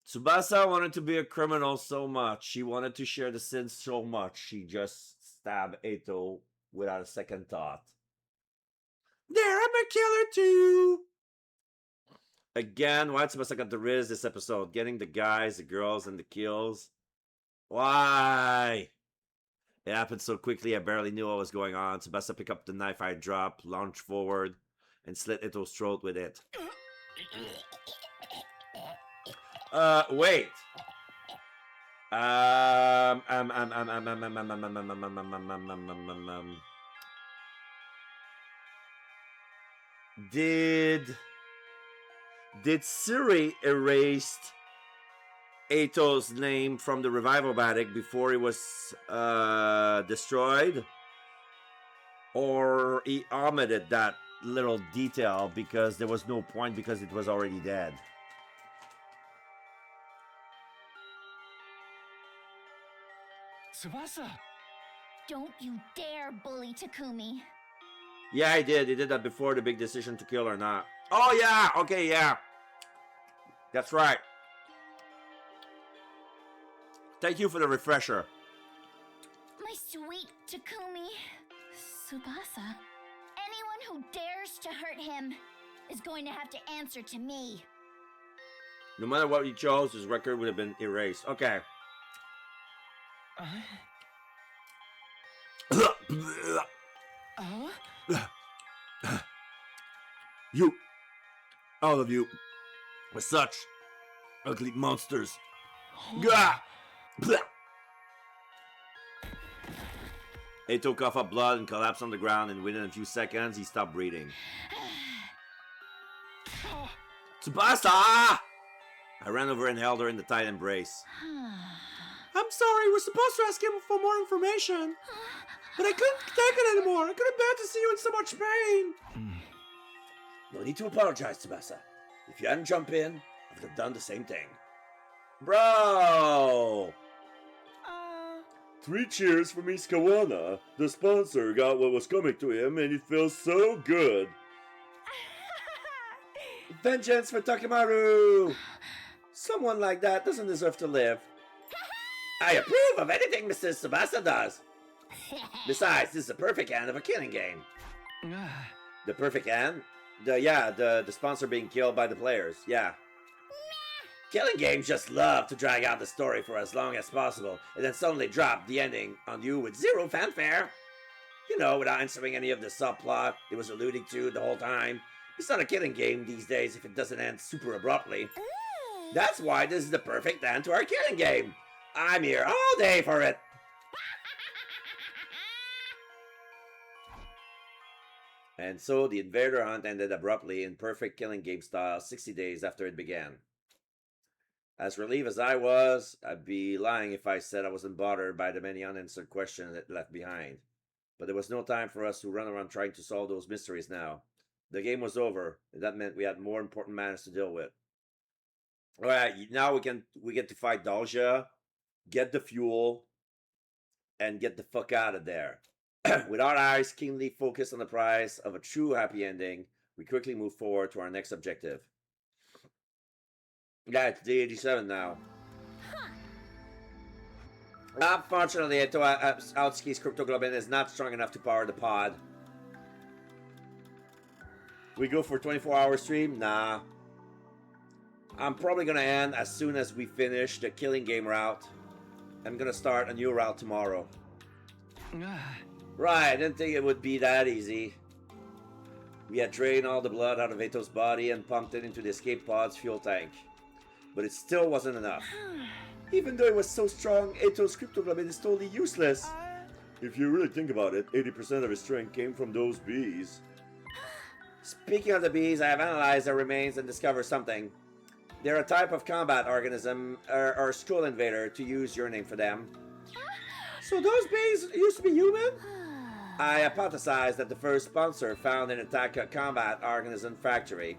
Tsubasa wanted to be a criminal so much. She wanted to share the sins so much. She just stabbed Eto without a second thought. There, I'm a killer too. Again, why Tsubasa got the riz this episode? Getting the guys, the girls, and the kills. Why? It happened so quickly I barely knew what was going on. Tsubasa picked up the knife I dropped, launched forward, and slit Eto's throat with it. Wait. Did Siri erase Eto's name from the revival-matic before he was destroyed? Or he omitted that little detail because there was no point because it was already dead? Tsubasa! Don't you dare bully Takumi. Yeah, he did. He did that before the big decision to kill or not. Oh, yeah. Okay, yeah. That's right. Thank you for the refresher. My sweet Takumi. Tsubasa. Anyone who dares to hurt him is going to have to answer to me. No matter what he chose, his record would have been erased. Okay. You, all of you, are such ugly monsters. Gah! Eto coughed up blood and collapsed on the ground, and within a few seconds, he stopped breathing. Tsubasa! I ran over and held her in the tight embrace. I'm sorry, we're supposed to ask him for more information. But I couldn't take it anymore. I couldn't bear to see you in so much pain. No need to apologize, Tsubasa. If you hadn't jumped in, I would have done the same thing. Bro! 3 cheers for Miss Kawana. The sponsor got what was coming to him and it feels so good. Vengeance for Takemaru! Someone like that doesn't deserve to live. I approve of anything Mr. Tsubasa does. Besides, this is the perfect end of a killing game. The perfect end? The sponsor being killed by the players, yeah. Killing games just love to drag out the story for as long as possible, and then suddenly drop the ending on you with zero fanfare. You know, without answering any of the subplot it was alluding to the whole time. It's not a killing game these days if it doesn't end super abruptly. That's why this is the perfect end to our killing game. I'm here all day for it. And so the Invader hunt ended abruptly in perfect killing game style 60 days after it began. As relieved as I was, I'd be lying if I said I wasn't bothered by the many unanswered questions it left behind. but there was no time for us to run around trying to solve those mysteries now. The game was over, and that meant we had more important matters to deal with. Alright, now we get to fight Dalja, get the fuel, and get the fuck out of there. With our eyes keenly focused on the prize of a true happy ending, we quickly move forward to our next objective. Yeah, it's day 87 now. Unfortunately, Aotsukie's cryptoglobin is not strong enough to power the pod. We go for a 24-hour stream? Nah. I'm probably gonna end as soon as we finish the killing game route. I'm gonna start a new route tomorrow. Right, I didn't think it would be that easy. We had drained all the blood out of Eto's body and pumped it into the escape pod's fuel tank. But it still wasn't enough. Even though it was so strong, Eto's cryptoglobin is totally useless. If you really think about it, 80% of his strength came from those bees. Speaking of the bees, I have analyzed their remains and discovered something. They're a type of combat organism, or skull invader, to use your name for them. So those bees used to be human? I hypothesized that the first sponsor found an attack a combat organism factory.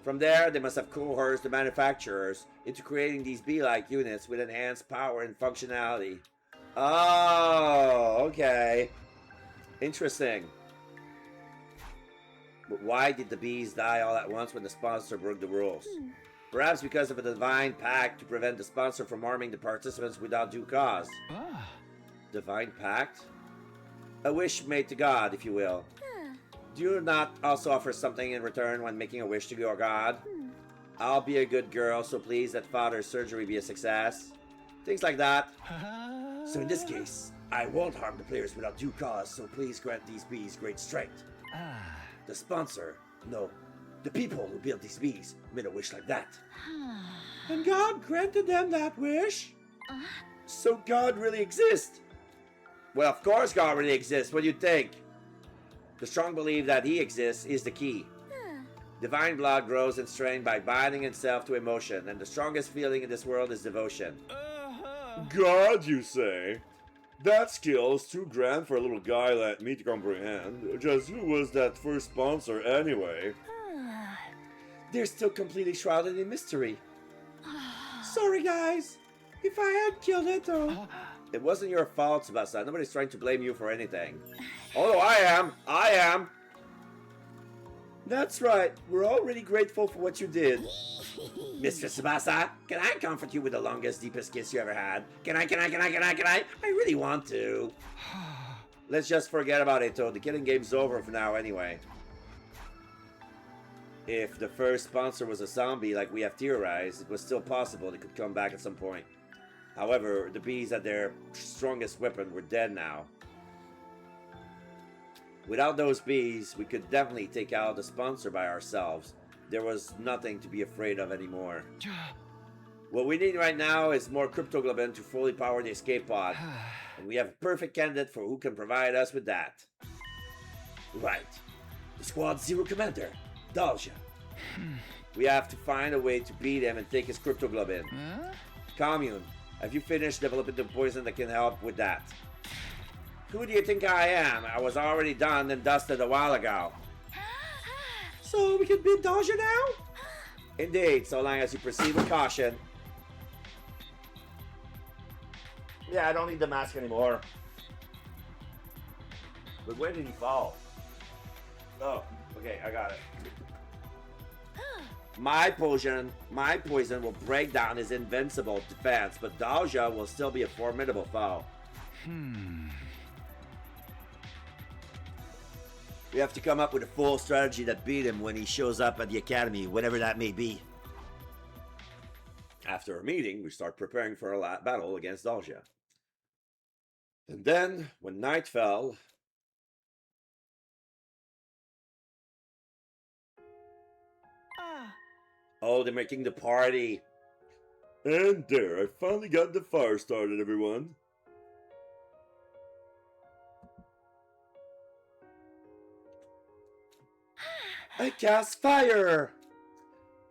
From there, they must have coerced the manufacturers into creating these bee-like units with enhanced power and functionality. Oh, okay. Interesting. But why did the bees die all at once when the sponsor broke the rules? Perhaps because of a divine pact to prevent the sponsor from harming the participants without due cause. Divine pact? A wish made to God, if you will. Do you not also offer something in return when making a wish to your God? I'll be a good girl, so please let Father's surgery be a success. Things like that. So in this case, I won't harm the players without due cause, so please grant these bees great strength. The sponsor, no, the people who built these bees made a wish like that. And God granted them that wish? So God really exists? Well, of course God really exists. What do you think? The strong belief that he exists is the key. Divine blood grows in strength by binding itself to emotion, and the strongest feeling in this world is devotion. God, you say? That skill is too grand for a little guy like me to comprehend. Just who was that first sponsor anyway? They're still completely shrouded in mystery. Sorry, guys. If I had killed Eto. It wasn't your fault, Tsubasa. Nobody's trying to blame you for anything. Although I am. That's right. We're all really grateful for what you did. Mr. Tsubasa, can I comfort you with the longest, deepest kiss you ever had? Can I? I really want to. Let's just forget about it, though. The killing game's over for now anyway. If the first sponsor was a zombie like we have theorized, it was still possible they could come back at some point. However, the bees at their strongest weapon were dead now. Without those bees, we could definitely take out the sponsor by ourselves. There was nothing to be afraid of anymore. What we need right now is more cryptoglobin to fully power the escape pod. And we have a perfect candidate for who can provide us with that. Right. The Squad Zero commander, Dalja. We have to find a way to beat him and take his cryptoglobin. Commune, have you finished developing the poison that can help with that? Who do you think I am? I was already done and dusted a while ago. So we can beat Dalja now? Indeed, so long as you proceed with caution. Yeah, I don't need the mask anymore. But where did he fall? Oh, okay, I got it. My poison will break down his invincible defense, but Dalja will still be a formidable foe. We have to come up with a full strategy that beat him when he shows up at the academy, whatever that may be. After a meeting, we start preparing for a battle against Dalja. And then, when night fell... Oh, they're making the party. And there, I finally got the fire started, everyone. I cast fire!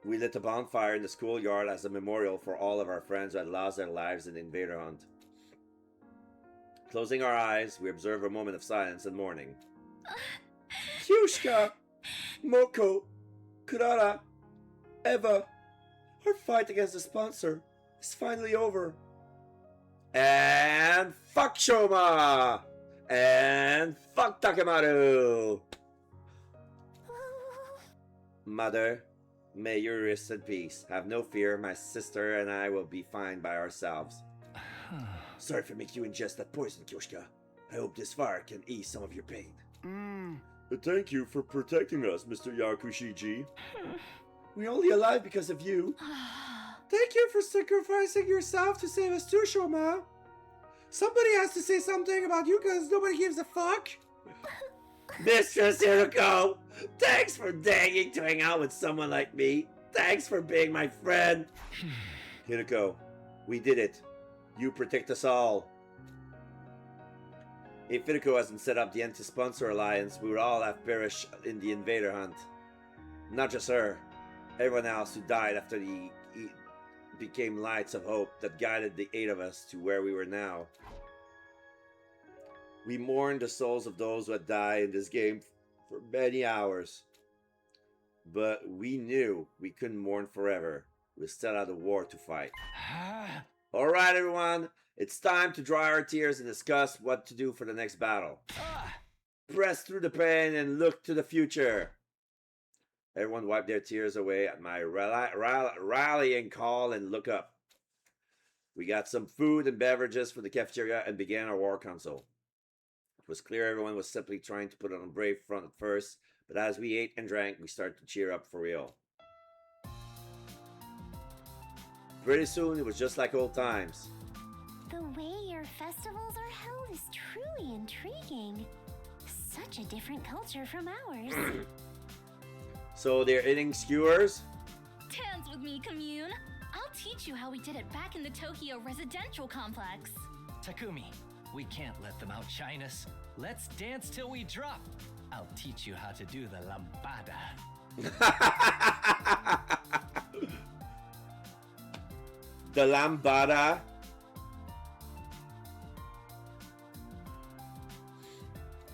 We lit a bonfire in the schoolyard as a memorial for all of our friends who had lost their lives in the invader hunt. Closing our eyes, we observe a moment of silence and mourning. Kyushka, Moko, Kurara, Eva, our fight against the sponsor is finally over. And fuck Shoma! And fuck Takemaru! Mother, may you rest in peace. Have no fear, my sister and I will be fine by ourselves. Sorry for making you ingest that poison, Kyoshka. I hope this fire can ease some of your pain. Thank you for protecting us, Mr. Yakushiji. We're only alive because of you. Thank you for sacrificing yourself to save us too, Shoma. Somebody has to say something about you because nobody gives a fuck. Mistress Hiroko, thanks for daring to hang out with someone like me. Thanks for being my friend. Hiroko, we did it. You protect us all. If Hiroko hasn't set up the anti-sponsor alliance, we would all have perished in the invader hunt. Not just her. Everyone else who died after the became lights of hope that guided the 8 of us to where we were now. We mourned the souls of those who had died in this game for many hours. But we knew we couldn't mourn forever. We still had a war to fight. Alright everyone, it's time to dry our tears and discuss what to do for the next battle. Press through the pain and look to the future. Everyone wipe their tears away at my rallying call and look up. We got some food and beverages for the cafeteria and began our war council. It was clear everyone was simply trying to put on a brave front at first, but as we ate and drank, we started to cheer up for real. Pretty soon, it was just like old times. The way your festivals are held is truly intriguing. Such a different culture from ours. So they're eating skewers? Dance with me, commune. I'll teach you how we did it back in the Tokyo residential complex. Takumi, we can't let them outshine us. Let's dance till we drop. I'll teach you how to do the lambada. The lambada?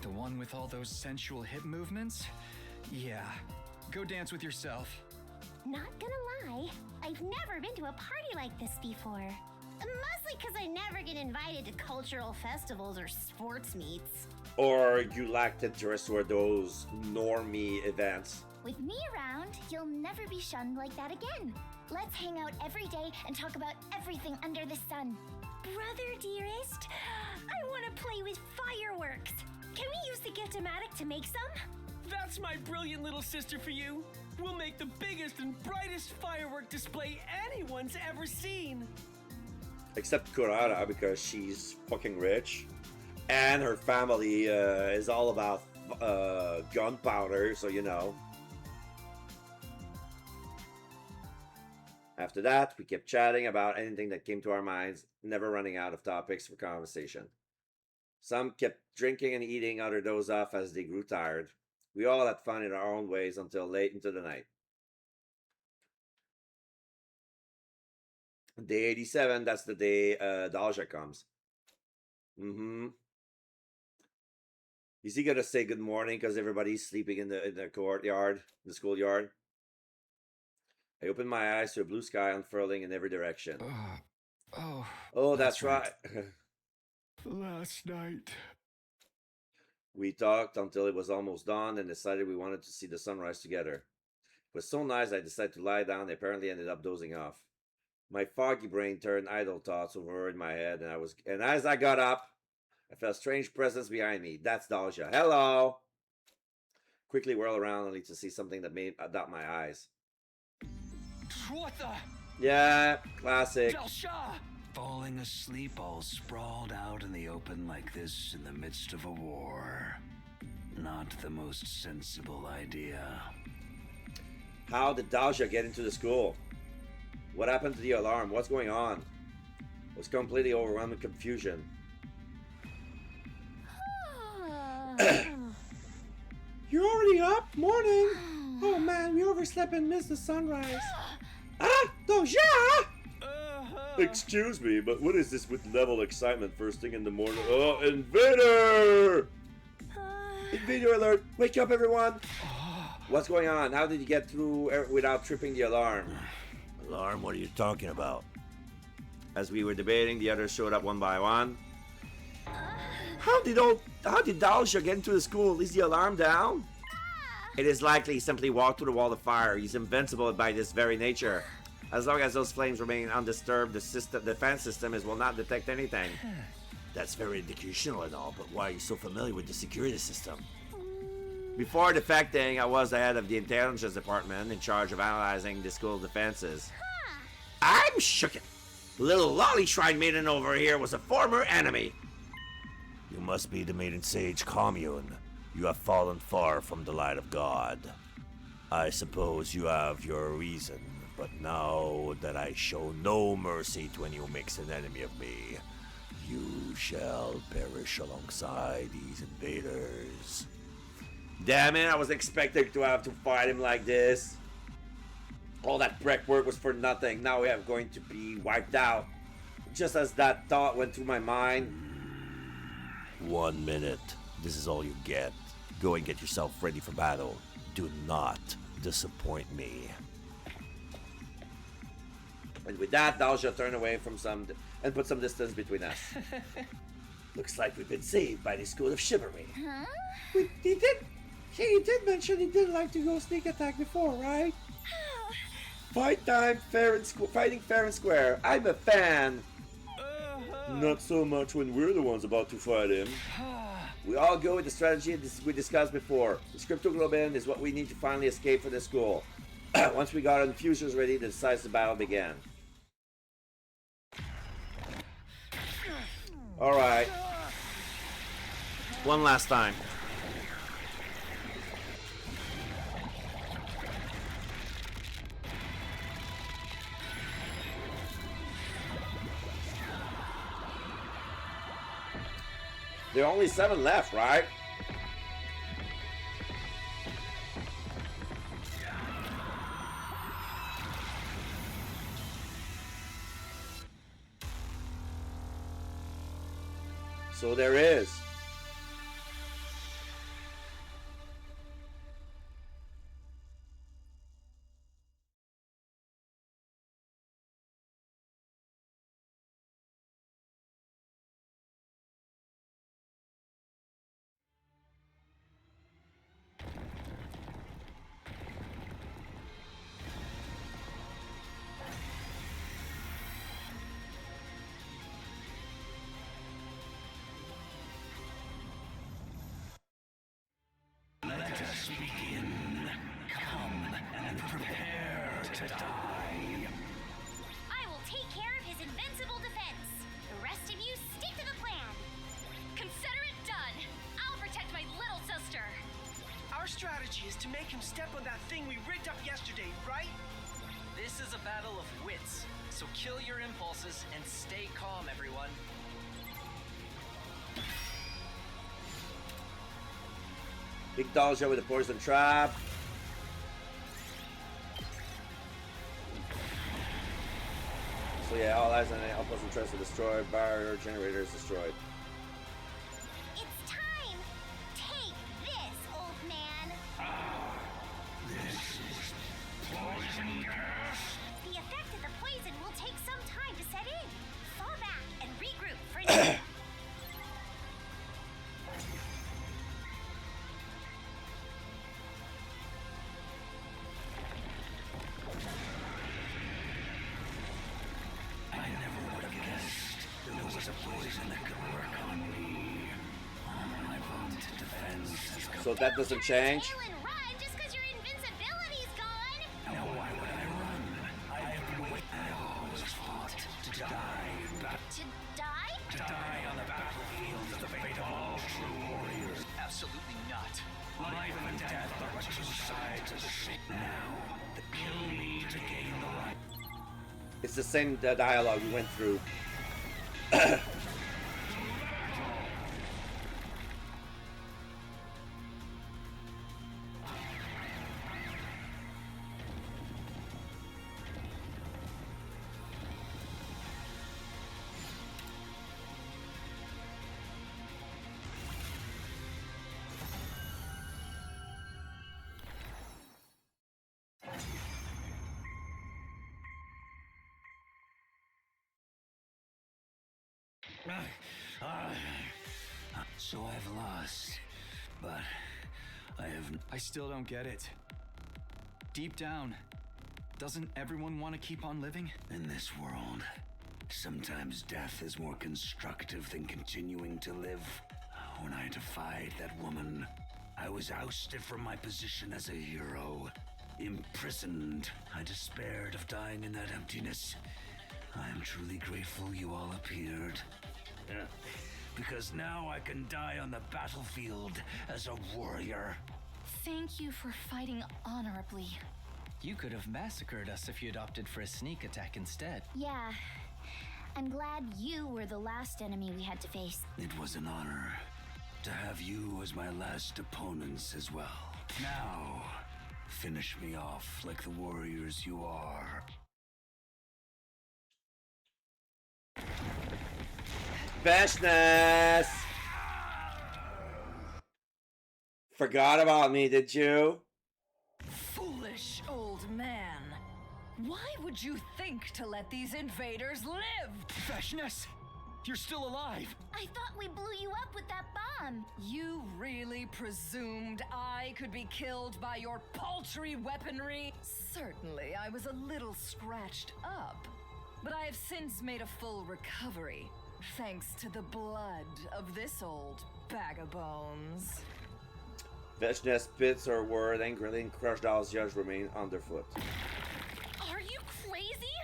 The one with all those sensual hip movements? Yeah. Go dance with yourself. Not gonna lie, I've never been to a party like this before. Mostly because I never get invited to cultural festivals or sports meets. Or you lacked interest toward those normie events? With me around, you'll never be shunned like that again. Let's hang out every day and talk about everything under the sun. Brother dearest, I want to play with fireworks. Can we use the Giftomatic to make some? That's my brilliant little sister for you. We'll make the biggest and brightest firework display anyone's ever seen. Except Kurara, because she's fucking rich. And her family is all about gunpowder, so you know. After that, we kept chatting about anything that came to our minds, never running out of topics for conversation. Some kept drinking and eating, others dozed off as they grew tired. We all had fun in our own ways until late into the night. Day 87, that's the day Dalja comes. Is he gonna say good morning because everybody's sleeping in the courtyard, the schoolyard? I opened my eyes to a blue sky unfurling in every direction. Oh, that's right. Last night. We talked until it was almost dawn and decided we wanted to see the sunrise together. It was so nice I decided to lie down and apparently ended up dozing off. My foggy brain turned idle thoughts over in my head, and as I got up, I felt a strange presence behind me. That's Dalja. Hello! Quickly whirl around only to see something that made dot my eyes. What the? Yeah, classic. Dalsha! Falling asleep all sprawled out in the open like this in the midst of a war. Not the most sensible idea. How did Dalja get into the school? What happened to the alarm? What's going on? It was completely overwhelmed with confusion. You're already up? Morning! Oh man, we overslept and missed the sunrise. Ah! Dalja! Excuse me, but what is this with level excitement first thing in the morning? Oh, Invader! Invader alert! Wake up, everyone! What's going on? How did you get through without tripping the alarm? Alarm? What are you talking about? As we were debating, the others showed up one by one. How did Dalsha get into the school? Is the alarm down? It is likely he simply walked through the wall of fire. He's invincible by this very nature. As long as those flames remain undisturbed, the defense system will not detect anything. That's very educational and all, but why are you so familiar with the security system? Before defecting, I was the head of the intelligence department in charge of analyzing the school defenses. I'm shook. Little Lolly Shrine Maiden over here was a former enemy. You must be the Maiden Sage Commune. You have fallen far from the light of God. I suppose you have your reason, but now that I show no mercy to anyone who makes an enemy of me, you shall perish alongside these invaders. Damn it, I was expecting to have to fight him like this. All that prep work was for nothing. Now we are going to be wiped out. Just as that thought went through my mind. 1 minute. This is all you get. Go and get yourself ready for battle. Do not disappoint me. And with that, Dalsha turned away from and put some distance between us. Looks like we've been saved by the School of Chivalry. Huh? He did mention he didn't like to go sneak attack before, right? Fighting fair and square. I'm a fan. Not so much when we're the ones about to fight him. We all go with the strategy we discussed before. The Cryptoglobin is what we need to finally escape from the school. Once we got our infusers ready, the decisive battle began. Alright. One last time. There are only 7 left, right? So there is. Let us begin. Come and prepare to die. I will take care of his invincible defense. The rest of you stick to the plan. Consider it done. I'll protect my little sister. Our strategy is to make him step on that thing we rigged up yesterday, right? This is a battle of wits, so kill your impulses and stay calm, everyone. Big Dalsha with a poison trap. So yeah, all eyes on the outpost and trust are destroyed. Barrier generator is destroyed. It's time. Take this, old man. This is poison gas. The effect of the poison will take some time to set in. Fall back and regroup for now. I never would have guessed there was a poison that could work on me. My vaunted defense has come. So that doesn't change. Tail and run just because your invincibility's gone. Now why would I run? I have been waiting. I always fought to die. To die? To die on the battlefield of the fate of all true warriors. Absolutely not. Life and death are two sides of the same. Now, kill me to gain the right. It's the same dialogue we went through. So I've lost, but I still don't get it. Deep down, doesn't everyone want to keep on living? In this world, sometimes death is more constructive than continuing to live. When I defied that woman, I was ousted from my position as a hero. Imprisoned, I despaired of dying in that emptiness. I am truly grateful you all appeared. Because now I can die on the battlefield as a warrior. Thank you for fighting honorably. You could have massacred us if you'd opted for a sneak attack instead. Yeah. I'm glad you were the last enemy we had to face. It was an honor to have you as my last opponents as well. Now, finish me off like the warriors you are. Veshness! Forgot about me, did you? Foolish old man. Why would you think to let these invaders live? Veshness! You're still alive! I thought we blew you up with that bomb. You really presumed I could be killed by your paltry weaponry? Certainly, I was a little scratched up, but I have since made a full recovery, thanks to the blood of this old bag of bones. Veshness spits her word angrily and Crocodile's judge remain underfoot. Are you crazy?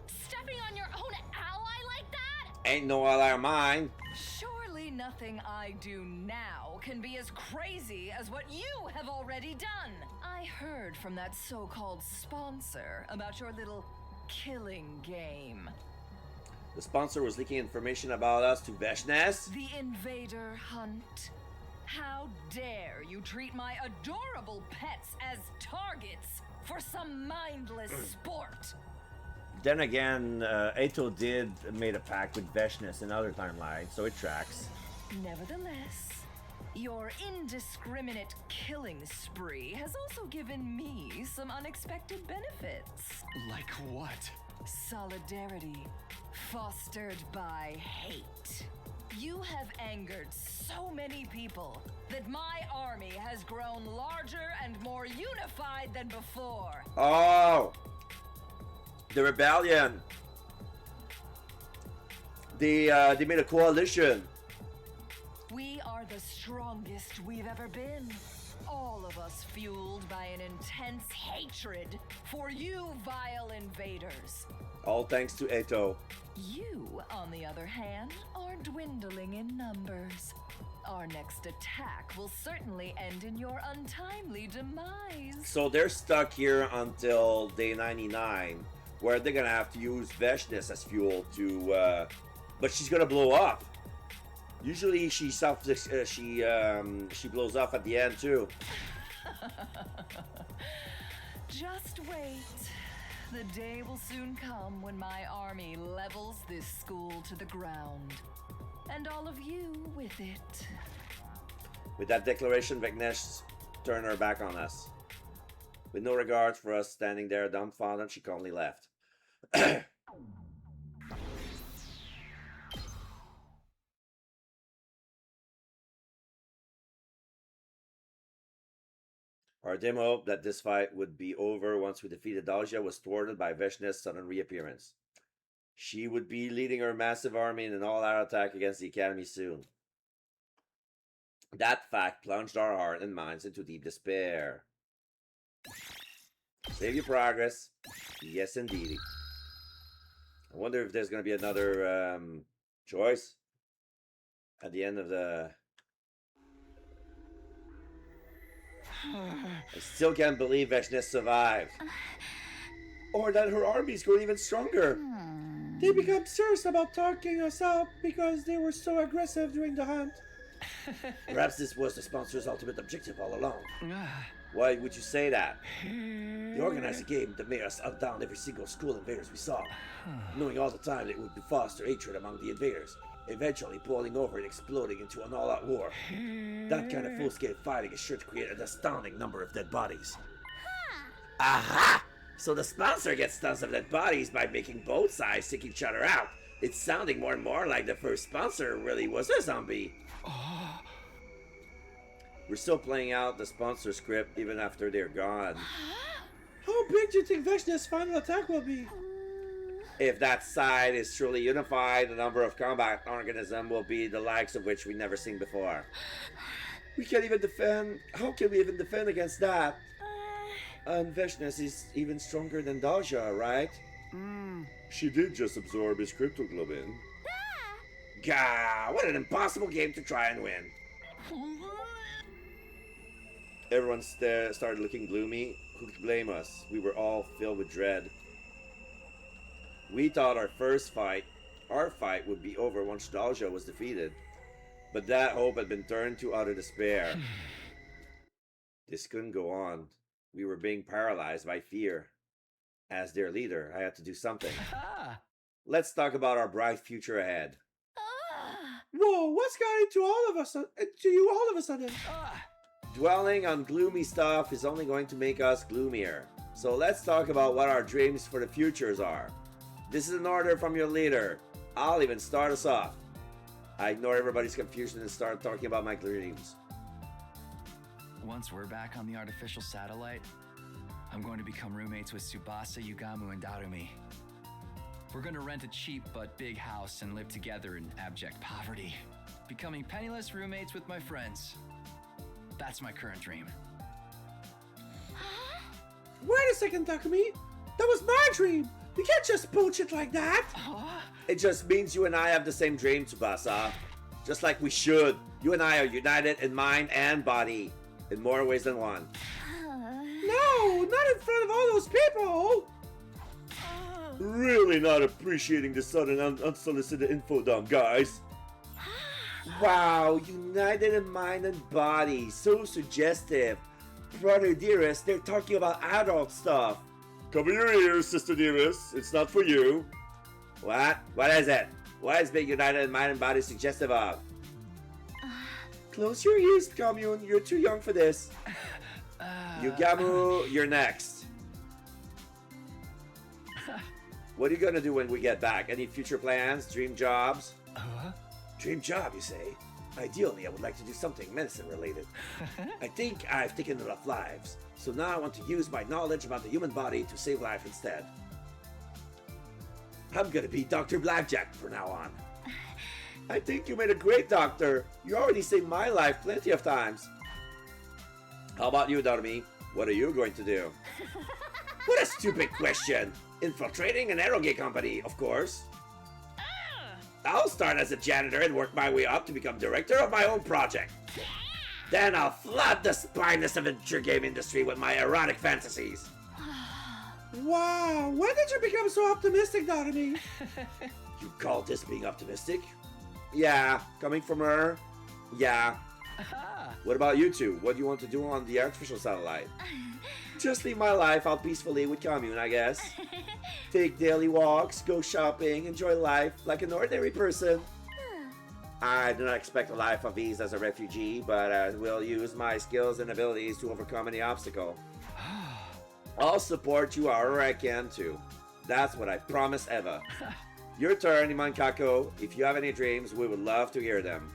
Stepping on your own ally like that? Ain't no ally of mine. Surely nothing I do now can be as crazy as what you have already done. I heard from that so-called sponsor about your little killing game. The sponsor was leaking information about us to Veshness. The invader hunt. How dare you treat my adorable pets as targets for some mindless sport? Then again, Ato did made a pact with Veshness in other timelines, so it tracks. Nevertheless, your indiscriminate killing spree has also given me some unexpected benefits. Like what? Solidarity, fostered by hate. You have angered so many people that my army has grown larger and more unified than before. Oh! The rebellion! They made a coalition. We are the strongest we've ever been. All of us fueled by an intense hatred for you vile invaders. All thanks to Ato. You, on the other hand, are dwindling in numbers. Our next attack will certainly end in your untimely demise. So they're stuck here until day 99, where they're gonna have to use Veshness as fuel to, but she's gonna blow up. Usually she blows up at the end too. Just wait. The day will soon come when my army levels this school to the ground. And all of you with it. With that declaration, Veshness turned her back on us. With no regard for us standing there dumbfounded, she calmly left. Our dim hope that this fight would be over once we defeated Dahlia was thwarted by Veshness' sudden reappearance. She would be leading her massive army in an all-out attack against the Academy soon. That fact plunged our heart and minds into deep despair. Save your progress. Yes, indeedy. I wonder if there's going to be another choice at the end of the... I still can't believe Veshness survived. Or that her army's grown even stronger. They become serious about talking us out because they were so aggressive during the hunt. Perhaps this was the sponsor's ultimate objective all along. Why would you say that? They organized a game that made us hunt down every single school invaders we saw, knowing all the time that it would foster hatred among the invaders, eventually boiling over and exploding into an all-out war. That kind of full-scale fighting is sure to create an astounding number of dead bodies. Aha! So the sponsor gets tons of dead bodies by making both sides take each other out, It's sounding more and more like the first sponsor really was a zombie. We're still playing out the sponsor script even after they're gone. How big do you think Vecna's final attack will be? If that side is truly unified, the number of combat organisms will be the likes of which we've never seen before. We can't even defend. How can we even defend against that? And Vecna is even stronger than Daja, right? She did just absorb his cryptoglobin. Gah, what an impossible game to try and win. Everyone started looking gloomy. Who could blame us? We were all filled with dread. We thought our fight would be over once Daja was defeated. But that hope had been turned to utter despair. This couldn't go on. We were being paralyzed by fear. As their leader, I had to do something. Let's talk about our bright future ahead. Whoa, what's got into you all of a sudden? Dwelling on gloomy stuff is only going to make us gloomier. So let's talk about what our dreams for the futures are. This is an order from your leader. I'll even start us off. I ignore everybody's confusion and start talking about my dreams. Once we're back on the artificial satellite, I'm going to become roommates with Tsubasa, Yugamu, and Darumi. We're going to rent a cheap but big house and live together in abject poverty, becoming penniless roommates with my friends. That's my current dream. Wait a second, Takumi. That was my dream. You can't just bullshit like that. It just means you and I have the same dream, Tsubasa. Just like we should. You and I are united in mind and body. In more ways than one. No, not in front of all those people. Really not appreciating the sudden unsolicited info dump, guys. Wow, united in mind and body. So suggestive. Brother dearest, they're talking about adult stuff. Cover your ears, sister dearest. It's not for you. What? What is it? What is being united in mind and body suggestive of? Close your ears, Commune. You're too young for this. Yugamu, you're next. What are you gonna do when we get back? Any future plans? Dream jobs? Dream job, you say? Ideally, I would like to do something medicine related. I think I've taken enough lives, so now I want to use my knowledge about the human body to save life instead. I'm gonna be Dr. Blackjack from now on. I think you made a great doctor. You already saved my life plenty of times. How about you, Darumi? What are you going to do? What a stupid question. Infiltrating an aerogate company, of course. I'll start as a janitor and work my way up to become director of my own project. Then I'll flood the spineless adventure game industry with my erotic fantasies. Wow, when did you become so optimistic, Darumi? You call this being optimistic? Yeah, coming from her? Yeah. What about you two? What do you want to do on the artificial satellite? Just leave my life out peacefully with Commune, I guess. Take daily walks, go shopping, enjoy life like an ordinary person. I do not expect a life of ease as a refugee, but I will use my skills and abilities to overcome any obstacle. I'll support you however I can too. That's what I promise Eva. Your turn, Imankako. If you have any dreams, we would love to hear them.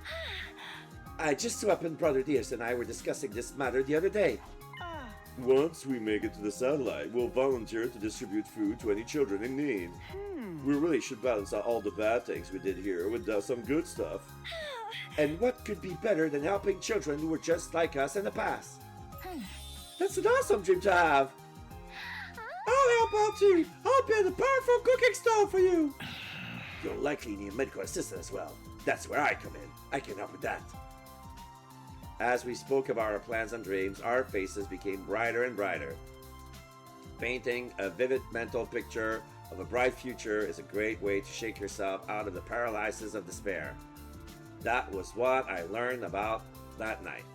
I just so happened Brother Diaz and I were discussing this matter the other day. Once we make it to the satellite, we'll volunteer to distribute food to any children in need. We really should balance out all the bad things we did here with some good stuff. And what could be better than helping children who were just like us in the past? That's an awesome dream to have. I'll help out too. I'll build a powerful cooking stove for you. You'll likely need medical assistance as well. That's where I come in. I can help with that. As we spoke about our plans and dreams, our faces became brighter and brighter. Painting a vivid mental picture of a bright future is a great way to shake yourself out of the paralysis of despair. That was what I learned about that night.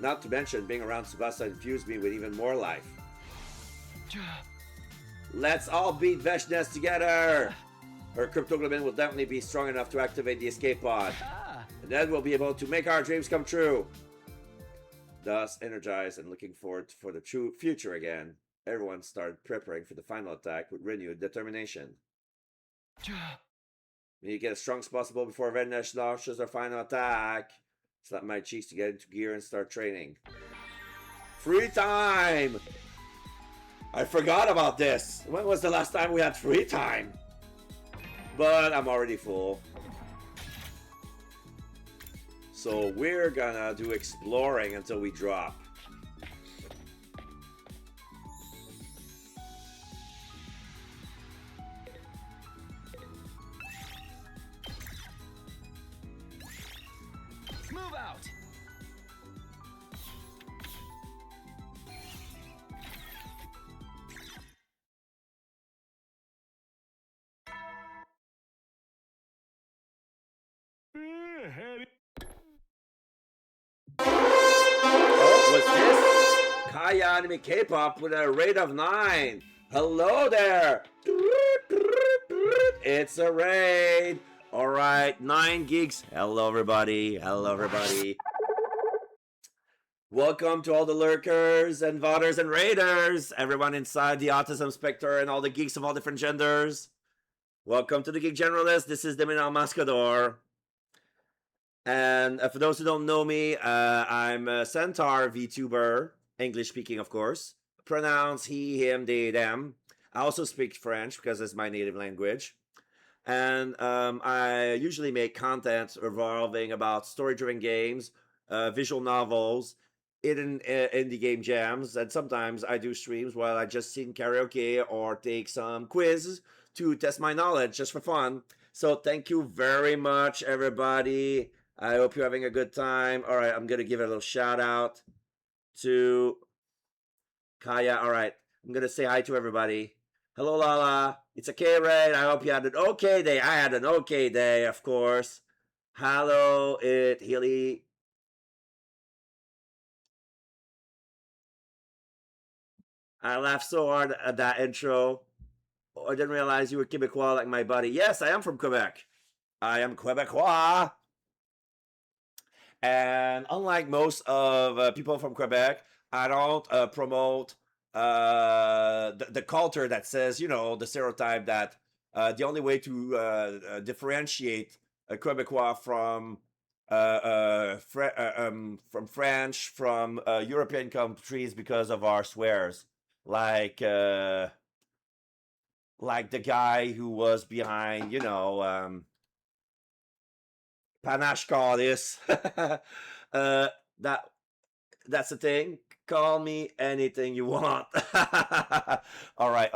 Not to mention, being around Tsubasa infused me with even more life. Let's all beat Vecna together! Her cryptoglobin will definitely be strong enough to activate the escape pod. And then we'll be able to make our dreams come true. Thus, energized and looking forward for the true future again, everyone started preparing for the final attack with renewed determination. We need to get as strong as possible before Rednesh launches our final attack. Slap my cheeks to get into gear and start training. Free time! I forgot about this. When was the last time we had free time? But I'm already full. So we're gonna do exploring until we drop. Move out! Oh, what's this? Kaya Anime K-pop with a rate of 9. Hello there. It's a raid. All right, 9 gigs. Hello, everybody. Hello, everybody. Welcome to all the lurkers and vodders and raiders. Everyone inside the autism spectre and all the geeks of all different genders. Welcome to the Geek Generalist. This is Deminal Mascador. And for those who don't know me, I'm a Centaur VTuber, English speaking, of course. Pronounce he, him, they, them. I also speak French because it's my native language. And I usually make content revolving about story-driven games, visual novels, hidden indie game jams, and sometimes I do streams while I just sing karaoke or take some quizzes to test my knowledge just for fun. So thank you very much, everybody. I hope you're having a good time. All right, I'm going to give a little shout out to Kaya. All right, I'm going to say hi to everybody. Hello, Lala. It's a K-Raid. I hope you had an okay day. I had an okay day, of course. Hello, Healy. I laughed so hard at that intro. Oh, I didn't realize you were Quebecois like my buddy. Yes, I am from Quebec. I am Quebecois. And unlike most of people from Quebec, I don't promote the culture that says, you know, the stereotype that the only way to differentiate a Quebecois from French, from European countries because of our swears. Like the guy who was behind, you know, Panache Cardis. That's the thing. Call me anything you want. All right.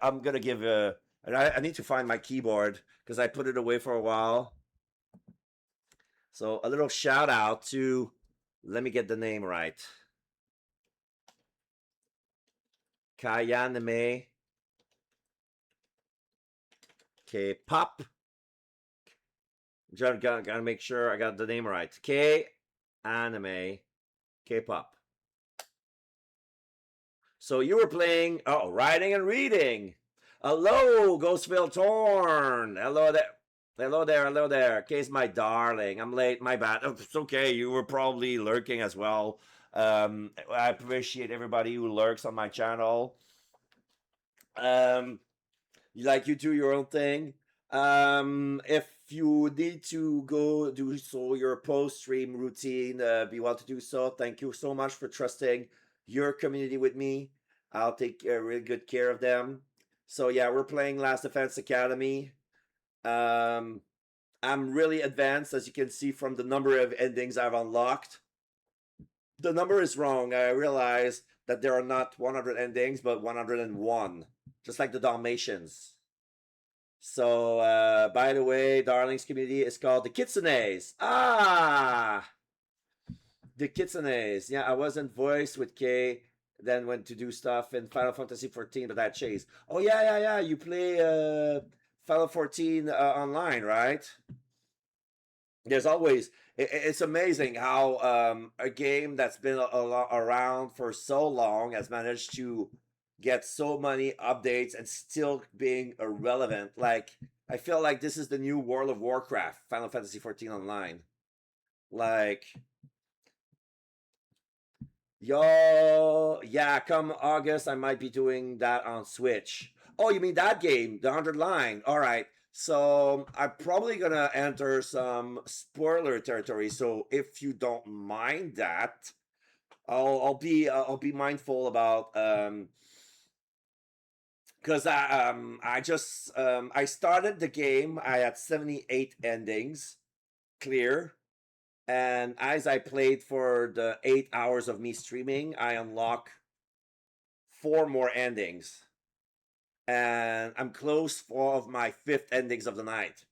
I'm gonna give I need to find my keyboard because I put it away for a while. So a little shout out to, let me get the name right. Kayanime K-pop. Gotta make sure I got the name right. K-anime K-pop. So you were playing, writing and reading. Hello, Ghostville Torn. Hello there. K's my darling. I'm late, my bad. Oh, it's okay, you were probably lurking as well. I appreciate everybody who lurks on my channel. You do your own thing. If you need to go do so your post-stream routine, be well to do so. Thank you so much for trusting your community with me. I'll take really good care of them. So yeah, we're playing Last Defense Academy. I'm really advanced, as you can see from the number of endings I've unlocked. The number is wrong. I realized that there are not 100 endings, but 101, just like the Dalmatians. So, by the way, Darling's community is called the Kitsunes. The Kitsunes. Yeah, I wasn't voiced with K, then went to do stuff in Final Fantasy 14, but that changed. Oh, yeah. You play Final 14 online, right? There's always... It's amazing how a game that's been around for so long has managed to get so many updates and still being irrelevant. Like, I feel like this is the new World of Warcraft, Final Fantasy 14 Online. Like, yeah, come August, I might be doing that on Switch. Oh, you mean that game, the 100 Line? All right. So I'm probably gonna enter some spoiler territory. So if you don't mind that, I'll be mindful about because I started the game. I had 78 endings clear, and as I played for the 8 hours of me streaming, I unlock 4 more endings, and I'm close for of my 5th endings of the night.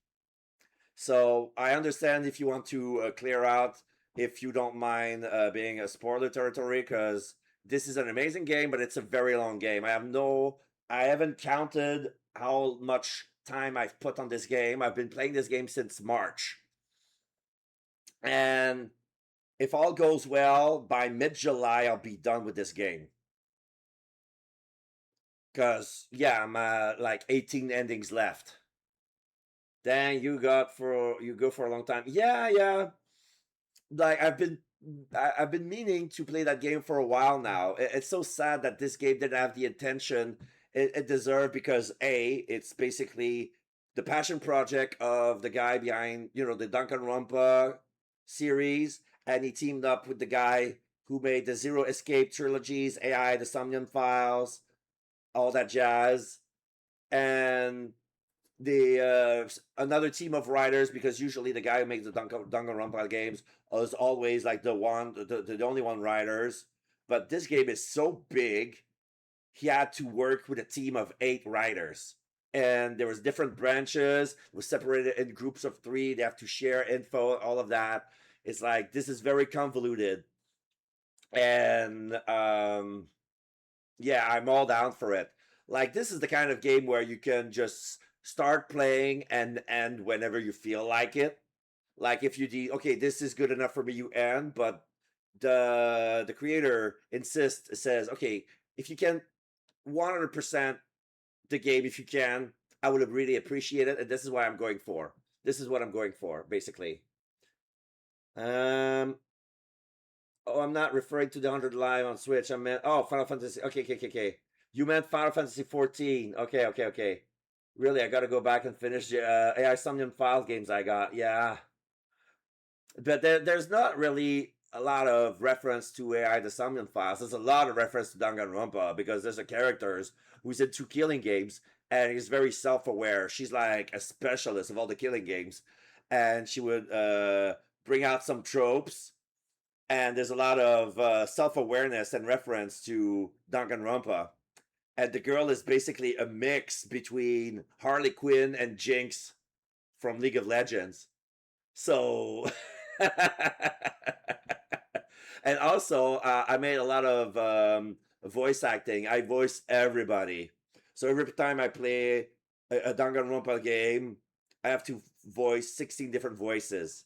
So I understand if you want to clear out, if you don't mind being a spoiler territory, because this is an amazing game, but it's a very long game. I haven't counted how much time I've put on this game. I've been playing this game since March. And if all goes well, by mid-July, I'll be done with this game. Because, yeah, I'm like 18 endings left. Then you go for a long time. Yeah. Like I've been meaning to play that game for a while now. It's so sad that this game didn't have the attention it deserved, because it's basically the passion project of the guy behind, the Danganronpa series, and he teamed up with the guy who made the Zero Escape trilogies, AI, the Somnium Files, all that jazz, and the another team of writers, because usually the guy who makes the Danganronpa games is always like the only one writers, but this game is so big, he had to work with a team of 8 writers, and there was different branches. It was separated in groups of 3. They have to share info, all of that. It's like, this is very convoluted, and yeah, I'm all down for it. Like, this is the kind of game where you can just start playing and end whenever you feel like it. Like, if you okay, this is good enough for me, you end, but the creator says, okay, if you can 100% the game, if you can, I would have really appreciated it, and this is what I'm going for. Basically. Oh, I'm not referring to the 100 Live on Switch. I meant, Final Fantasy. Okay. You meant Final Fantasy 14. Okay. Really, I gotta go back and finish the AI Somnium File games I got. Yeah. But there's not really a lot of reference to AI the Somnium Files. There's a lot of reference to Danganronpa, because there's a character who's into killing games, and he's very self-aware. She's like a specialist of all the killing games, and she would bring out some tropes, and there's a lot of self-awareness and reference to Danganronpa. And the girl is basically a mix between Harley Quinn and Jinx from League of Legends. So... And also, I made a lot of voice acting. I voice everybody. So every time I play a Danganronpa game, I have to voice 16 different voices.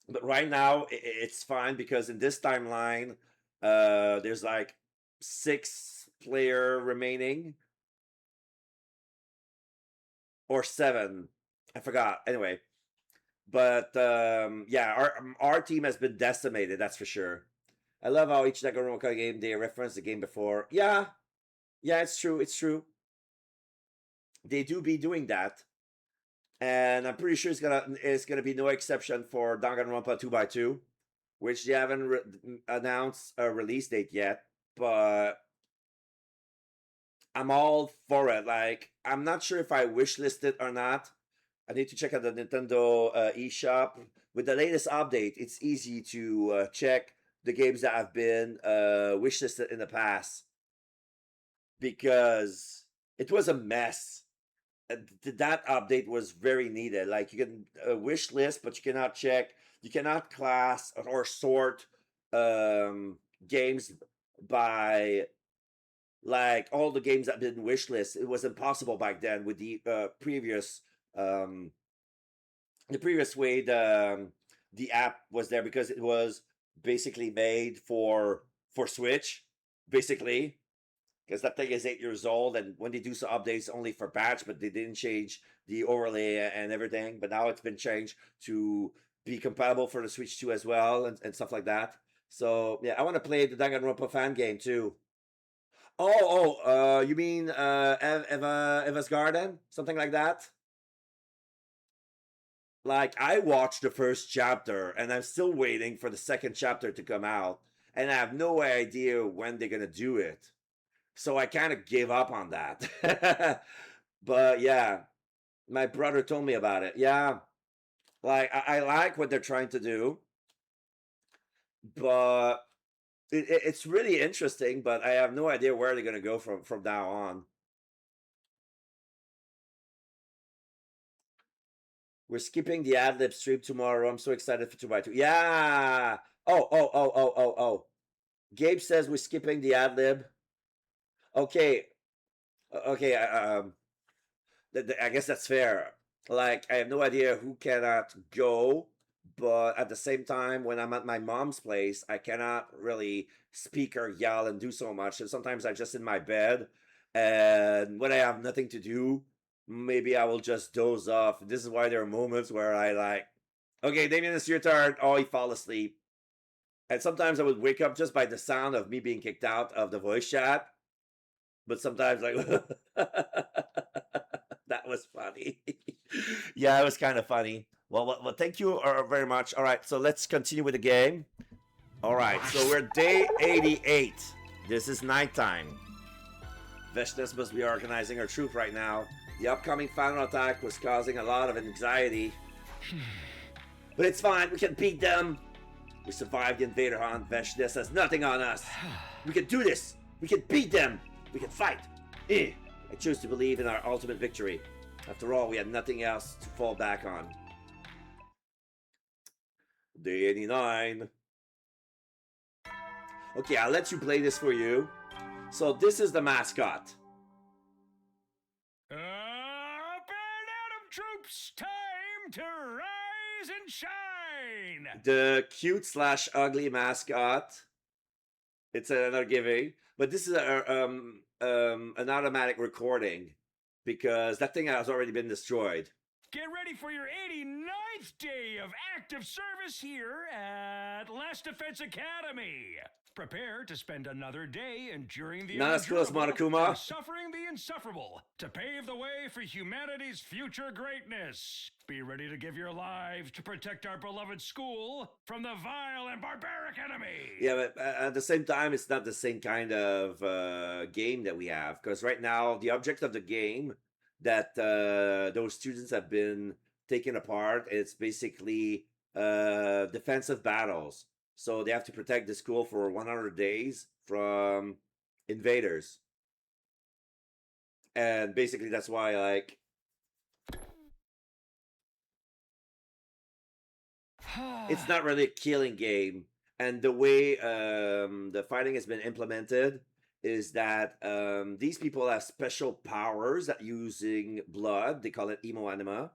But right now, it's fine, because in this timeline, there's like 6 player remaining. Or 7. I forgot. Anyway. But yeah, our team has been decimated, that's for sure. I love how each Danganronpa game, they reference the game before. Yeah, it's true. They do be doing that. And I'm pretty sure it's gonna be no exception for Danganronpa 2x2, which they haven't announced a release date yet, but I'm all for it. Like, I'm not sure if I wishlisted it or not. I need to check out the Nintendo eShop. With the latest update, it's easy to check the games that have been wishlisted in the past, because it was a mess. That update was very needed. Like, you can wish list, but you cannot class or sort games by, like, all the games that have been wish list. It was impossible back then with the previous way the app was there, because it was basically made for Switch, basically, because that thing is 8 years old, and when they do some updates, only for patch, but they didn't change the overlay and everything. But now it's been changed to be compatible for the Switch 2 as well, and stuff like that. So yeah, I want to play the Danganronpa fan game too. You mean Eva's Garden, something like that? Like, I watched the first chapter, and I'm still waiting for the second chapter to come out, and I have no idea when they're gonna do it. So I kind of gave up on that. But yeah, my brother told me about it. Yeah, like I like what they're trying to do, but it's really interesting. But I have no idea where they're gonna go from now on. We're skipping the ad lib stream tomorrow. I'm so excited for 2x2. Yeah. Oh. Gabe says we're skipping the ad lib. Okay. Okay. I guess that's fair. Like, I have no idea who cannot go, but at the same time, when I'm at my mom's place, I cannot really speak or yell and do so much. And sometimes I'm just in my bed, and when I have nothing to do, maybe I will just doze off. This is why there are moments where I like, okay, Damien, it's your turn. Oh, he fall asleep. And sometimes I would wake up just by the sound of me being kicked out of the voice chat. But sometimes like, that was funny. Yeah, it was kind of funny. Well, thank you very much. All right, so let's continue with the game. All right, so we're day 88. This is nighttime. Veshnes must be organizing her troop right now. The upcoming final attack was causing a lot of anxiety. But it's fine, we can beat them. We survived the invader hunt. Veshnes has nothing on us. We can do this. We can beat them. We can fight. I choose to believe in our ultimate victory. After all, we had nothing else to fall back on. Day 89. Okay, I'll let you play this for you. So this is the mascot. Up and Atom troops, time to rise and shine. The cute/ugly mascot. It's another giving, but this is an automatic recording because that thing has already been destroyed. Get ready for your 89th day of active service here at Last Defense Academy. Prepare to spend another day enduring the Not as cool as Monokuma. and suffering the insufferable to pave the way for humanity's future greatness. Be ready to give your lives to protect our beloved school from the vile and barbaric enemy. Yeah, but at the same time, it's not the same kind of game that we have. Because right now, the object of the game that those students have been taken apart, it's basically defensive battles. So they have to protect the school for 100 days from invaders. And basically that's why, like... it's not really a killing game. And the way the fighting has been implemented is that these people have special powers that using blood. They call it emo anima.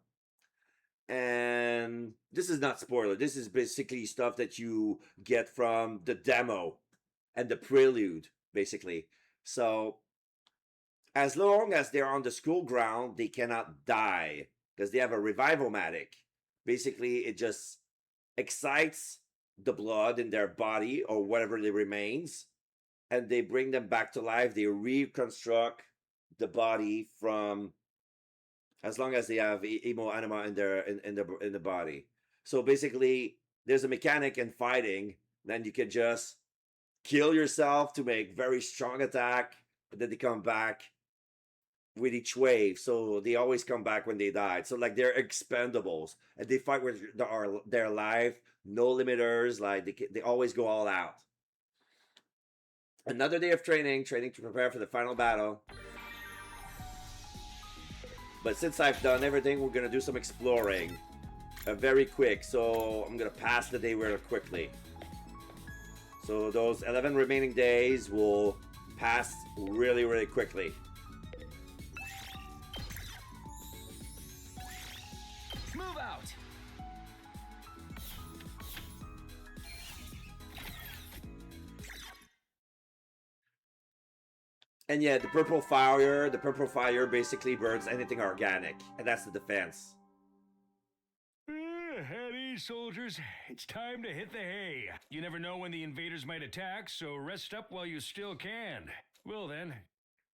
And this is not spoiler. This is basically stuff that you get from the demo and the prelude, basically. So as long as they're on the school ground, they cannot die because they have a revivomatic. Basically, it just excites the blood in their body or whatever it remains, and they bring them back to life. They reconstruct the body from, as long as they have emo anima in the body. So basically, there's a mechanic in fighting. Then you can just kill yourself to make very strong attack, but then they come back with each wave. So they always come back when they died. So like they're expendables, and they fight with their life, no limiters. Like they always go all out. Another day of training to prepare for the final battle. But since I've done everything, we're gonna do some exploring. Very quick, so I'm gonna pass the day really quickly. So those 11 remaining days will pass really, really quickly. Move out. And yeah, the purple fire basically burns anything organic, and that's the defense. Howdy, soldiers. It's time to hit the hay. You never know when the invaders might attack, so rest up while you still can. Well then,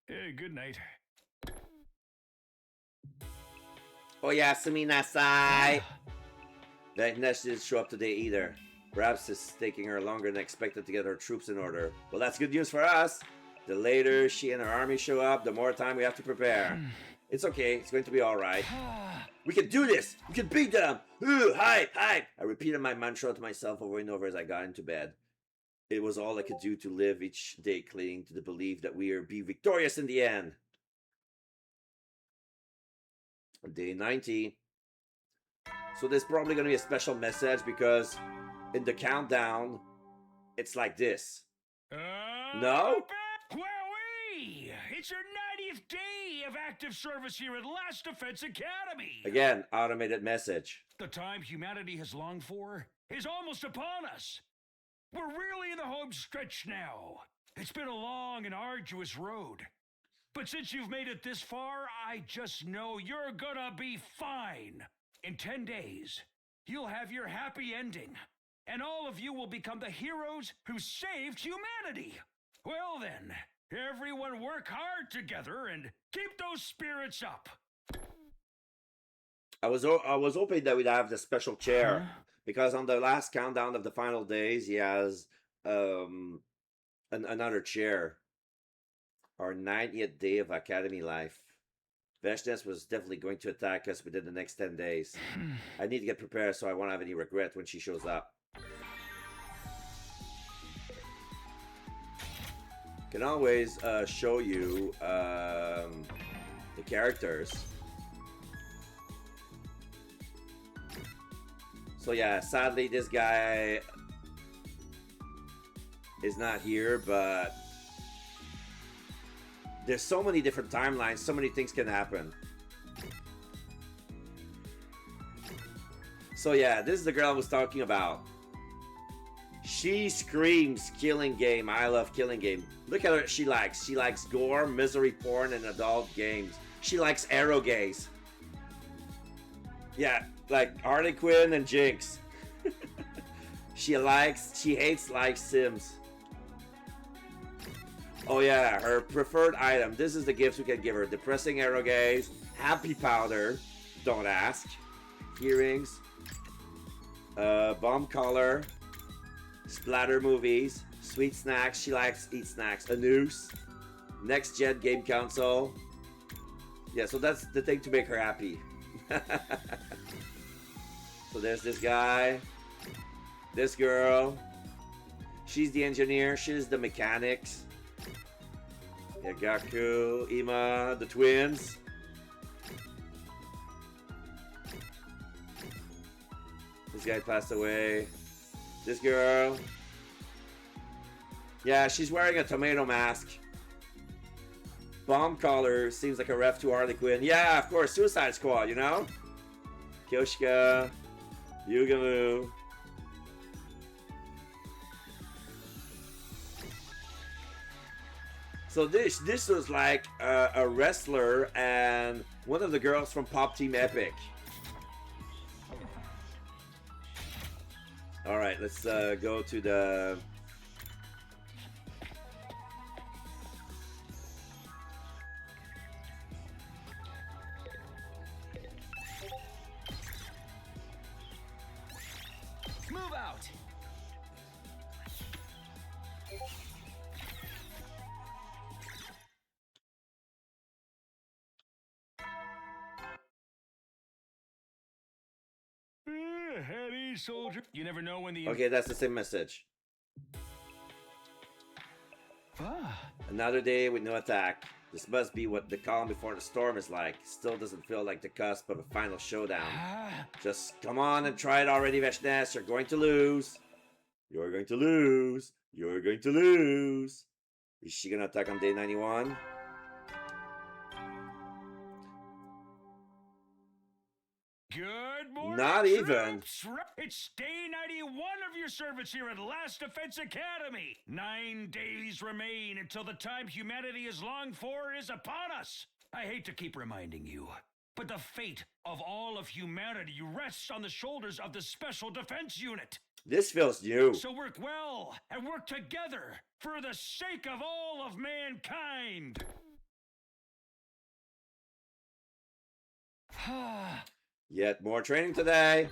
good night. Oyasumi nasai. Vecnes didn't show up today either. Perhaps it's taking her longer than expected to get her troops in order. Well, that's good news for us. The later she and her army show up, the more time we have to prepare. It's okay. It's going to be all right. We can do this. We can beat them. Ooh, hype, hype. I repeated my mantra to myself over and over as I got into bed. It was all I could do to live each day clinging to the belief that we will be victorious in the end. Day 90. So there's probably going to be a special message because in the countdown, it's like this. No? Wowee! It's your 90th day of active service here at Last Defense Academy! Again, automated message. The time humanity has longed for is almost upon us. We're really in the home stretch now. It's been a long and arduous road. But since you've made it this far, I just know you're gonna be fine. In 10 days, you'll have your happy ending. And all of you will become the heroes who saved humanity. Well then, everyone work hard together and keep those spirits up. I was hoping that we'd have the special chair because on the last countdown of the final days, he has another chair. Our 90th day of Academy life. Vecnes was definitely going to attack us within the next 10 days. I need to get prepared so I won't have any regret when she shows up. Can always show you the characters. So yeah, sadly this guy is not here, but there's so many different timelines, so many things can happen. So yeah, this is the girl I was talking about. She screams killing game. I love killing game. Look at her. She likes gore, misery porn, and adult games. She likes arrow gaze. Yeah, like Harley Quinn and Jinx. She hates like Sims. Oh yeah, her preferred item. This is the gifts we can give her. Depressing arrow gaze, happy powder, don't ask, earrings, bomb collar, splatter movies, sweet snacks. She likes eat snacks. A noose, next gen game console. Yeah, so that's the thing to make her happy. So there's this guy, this girl. She's the engineer. She's the mechanics. Yeah, Gaku, Ima, the twins. This guy passed away. This girl. Yeah, she's wearing a tomato mask. Bomb collar seems like a ref to Harley Quinn. Yeah, of course, Suicide Squad, you know? Kyoshika, Yugamu. So this was like a wrestler and one of the girls from Pop Team Epic. All right, let's go to the. Move out. Heady soldier. You never know when the. Okay, that's the same message. Another day with no attack. This must be what the calm before the storm is like. Still doesn't feel like the cusp of a final showdown. Just come on and try it already, Vecnes. You're going to lose. You're going to lose. You're going to lose. Is she gonna attack on day 91? Good morning, Not even. troops. It's day 91 of your service here at Last Defense Academy. 9 days remain until the time humanity has longed for is upon us. I hate to keep reminding you, but the fate of all of humanity rests on the shoulders of the Special Defense Unit. This feels new. So work well and work together for the sake of all of mankind. Yet more training today.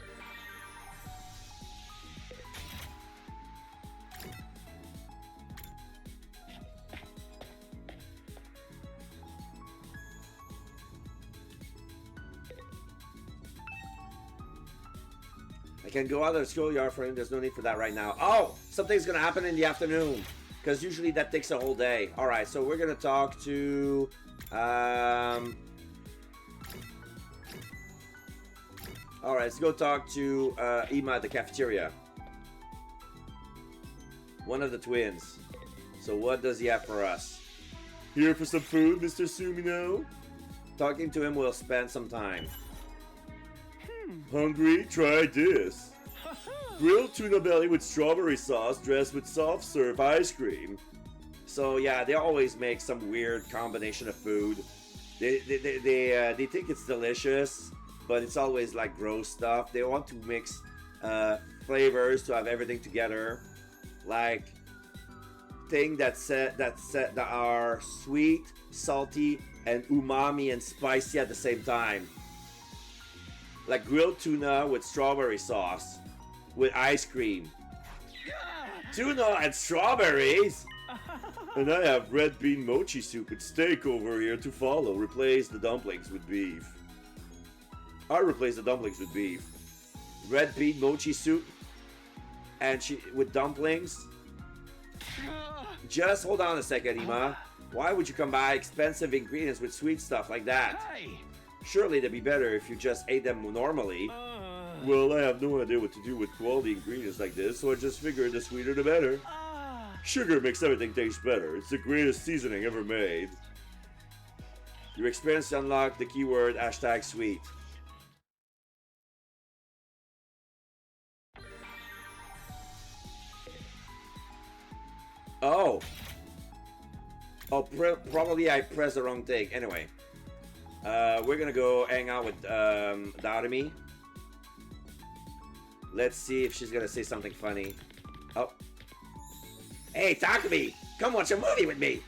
can go out of the schoolyard for him. There's no need for that right now. Oh, something's gonna happen in the afternoon. Because usually that takes a whole day. Alright, so we're gonna talk to... Alright, let's go talk to Ima at the cafeteria. One of the twins. So what does he have for us? Here for some food, Mr. Sumino? Talking to him will spend some time. Hungry? Try this. Grilled tuna belly with strawberry sauce dressed with soft serve ice cream. So yeah, they always make some weird combination of food. They think it's delicious, but it's always like gross stuff. They want to mix flavors to have everything together, like things that are sweet, salty, and umami and spicy at the same time. Like grilled tuna with strawberry sauce, with ice cream. Tuna and strawberries? And I have red bean mochi soup with steak over here to follow. Replace the dumplings with beef. I'll replace the dumplings with beef. Red bean mochi soup and with dumplings? Just hold on a second, Ima. Why would you combine expensive ingredients with sweet stuff like that? Surely it'd be better if you just ate them normally. Well, I have no idea what to do with quality ingredients like this, so I just figured the sweeter the better. Sugar makes everything taste better. It's the greatest seasoning ever made. Your experience unlocked the keyword #sweet. Oh. Oh, probably I pressed the wrong thing. Anyway. We're gonna go hang out with Darumi. Let's see if she's gonna say something funny. Oh. Hey, Takumi! Come watch a movie with me!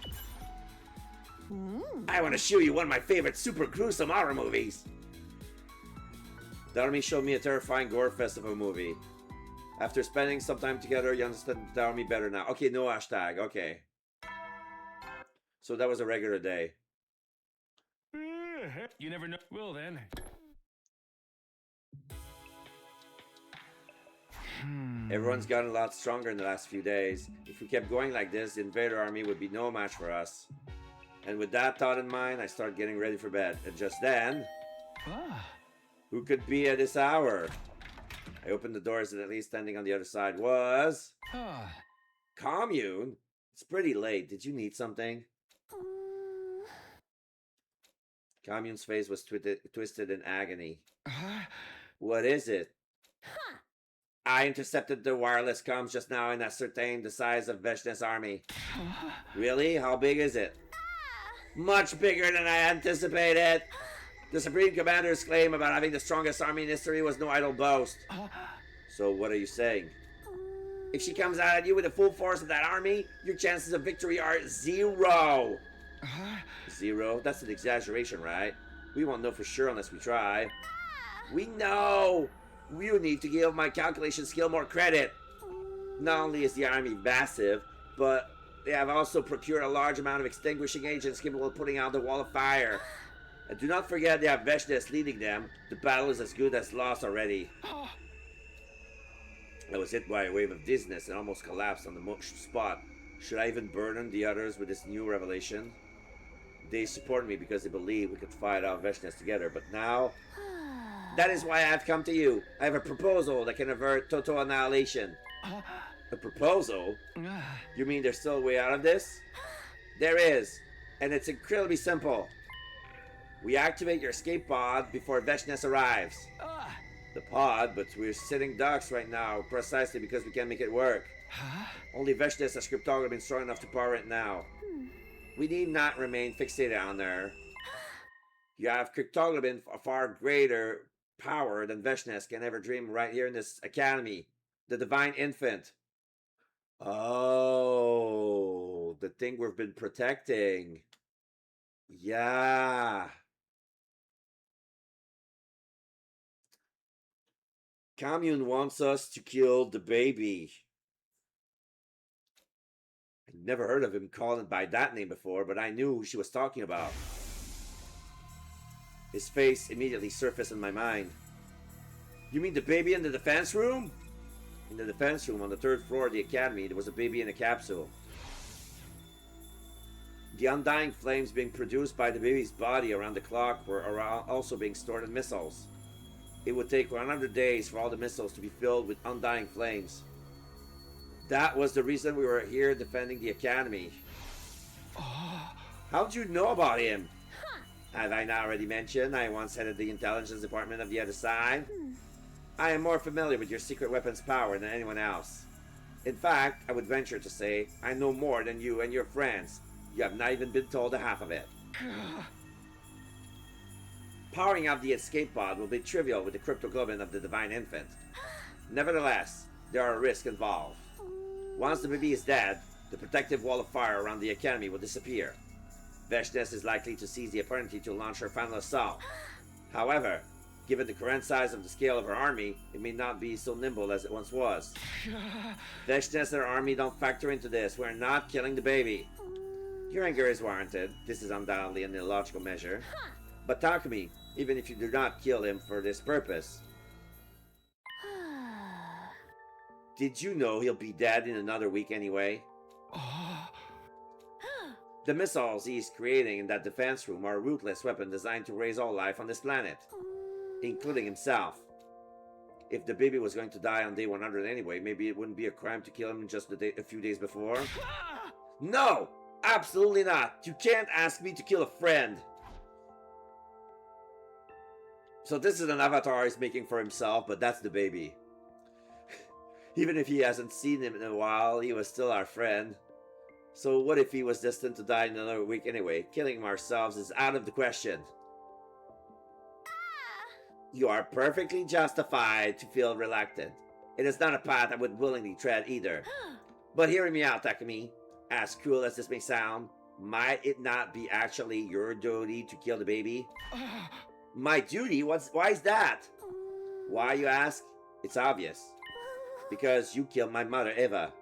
I want to show you one of my favorite super gruesome horror movies! Darumi showed me a terrifying gore fest of a movie. After spending some time together, you understand Darumi better now. Okay, no hashtag. Okay. So that was a regular day. You never know. Well then. Everyone's gotten a lot stronger in the last few days. If we kept going like this, the invader army would be no match for us. And with that thought in mind, I started getting ready for bed. And just then... Who could be at this hour? I opened the doors and at least standing on the other side was... Commune? It's pretty late. Did you need something? Commune's face was twisted in agony. What is it? I intercepted the wireless comms just now and ascertained the size of Veshna's army. Really? How big is it? Much bigger than I anticipated! The Supreme Commander's claim about having the strongest army in history was no idle boast. So what are you saying? If she comes out at you with the full force of that army, your chances of victory are 0! 0? That's an exaggeration, right? We won't know for sure unless we try. We know! You need to give my calculation skill more credit. Not only is the army massive, but they have also procured a large amount of extinguishing agents capable of putting out the wall of fire. And do not forget they have Veshnes leading them. The battle is as good as lost already. I was hit by a wave of dizziness and almost collapsed on the spot. Should I even burden the others with this new revelation? They support me because they believe we could fight out Veshnes together, but now... That is why I have come to you. I have a proposal that can avert total annihilation. A proposal? You mean there's still a way out of this? There is, and it's incredibly simple. We activate your escape pod before Veshnes arrives. The pod, but we're sitting ducks right now, precisely because we can't make it work. Only Veshnes has cryptography strong enough to power it now. We need not remain fixated on her. You have cryptography a far greater power than Veshnes can ever dream right here in this academy. The Divine Infant. Oh, the thing we've been protecting. Yeah. Commune wants us to kill the baby. I never heard of him calling it by that name before, but I knew who she was talking about. His face immediately surfaced in my mind. You mean the baby in the defense room? In the defense room on the 3rd floor of the academy, there was a baby in a capsule. The undying flames being produced by the baby's body around the clock were also being stored in missiles. It would take 100 days for all the missiles to be filled with undying flames. That was the reason we were here defending the academy. How'd you know about him? Have I not already mentioned I once headed the intelligence department of the other side? I am more familiar with your secret weapons power than anyone else. In fact, I would venture to say I know more than you and your friends. You have not even been told the half of it. Powering up the escape pod will be trivial with the cryptoglobin of the Divine Infant. Nevertheless, there are risks involved. Once the baby is dead, the protective wall of fire around the academy will disappear. Veshnes is likely to seize the opportunity to launch her final assault. However, given the current size of the scale of her army, it may not be so nimble as it once was. Veshnes and her army don't factor into this. We're not killing the baby. Your anger is warranted. This is undoubtedly an illogical measure. But Takumi, even if you do not kill him for this purpose, did you know he'll be dead in another week anyway? The missiles he's creating in that defense room are a ruthless weapon designed to raise all life on this planet, including himself. If the baby was going to die on day 100 anyway, maybe it wouldn't be a crime to kill him just a few days before? No! Absolutely not! You can't ask me to kill a friend! So this is an avatar he's making for himself, but that's the baby. Even if he hasn't seen him in a while, he was still our friend. So what if he was destined to die in another week anyway? Killing him ourselves is out of the question. You are perfectly justified to feel reluctant. It is not a path I would willingly tread either. But hearing me out, Takumi, as cruel as this may sound, might it not be actually your duty to kill the baby? My duty? Why is that? Why, you ask? It's obvious. Because you killed my mother, Eva.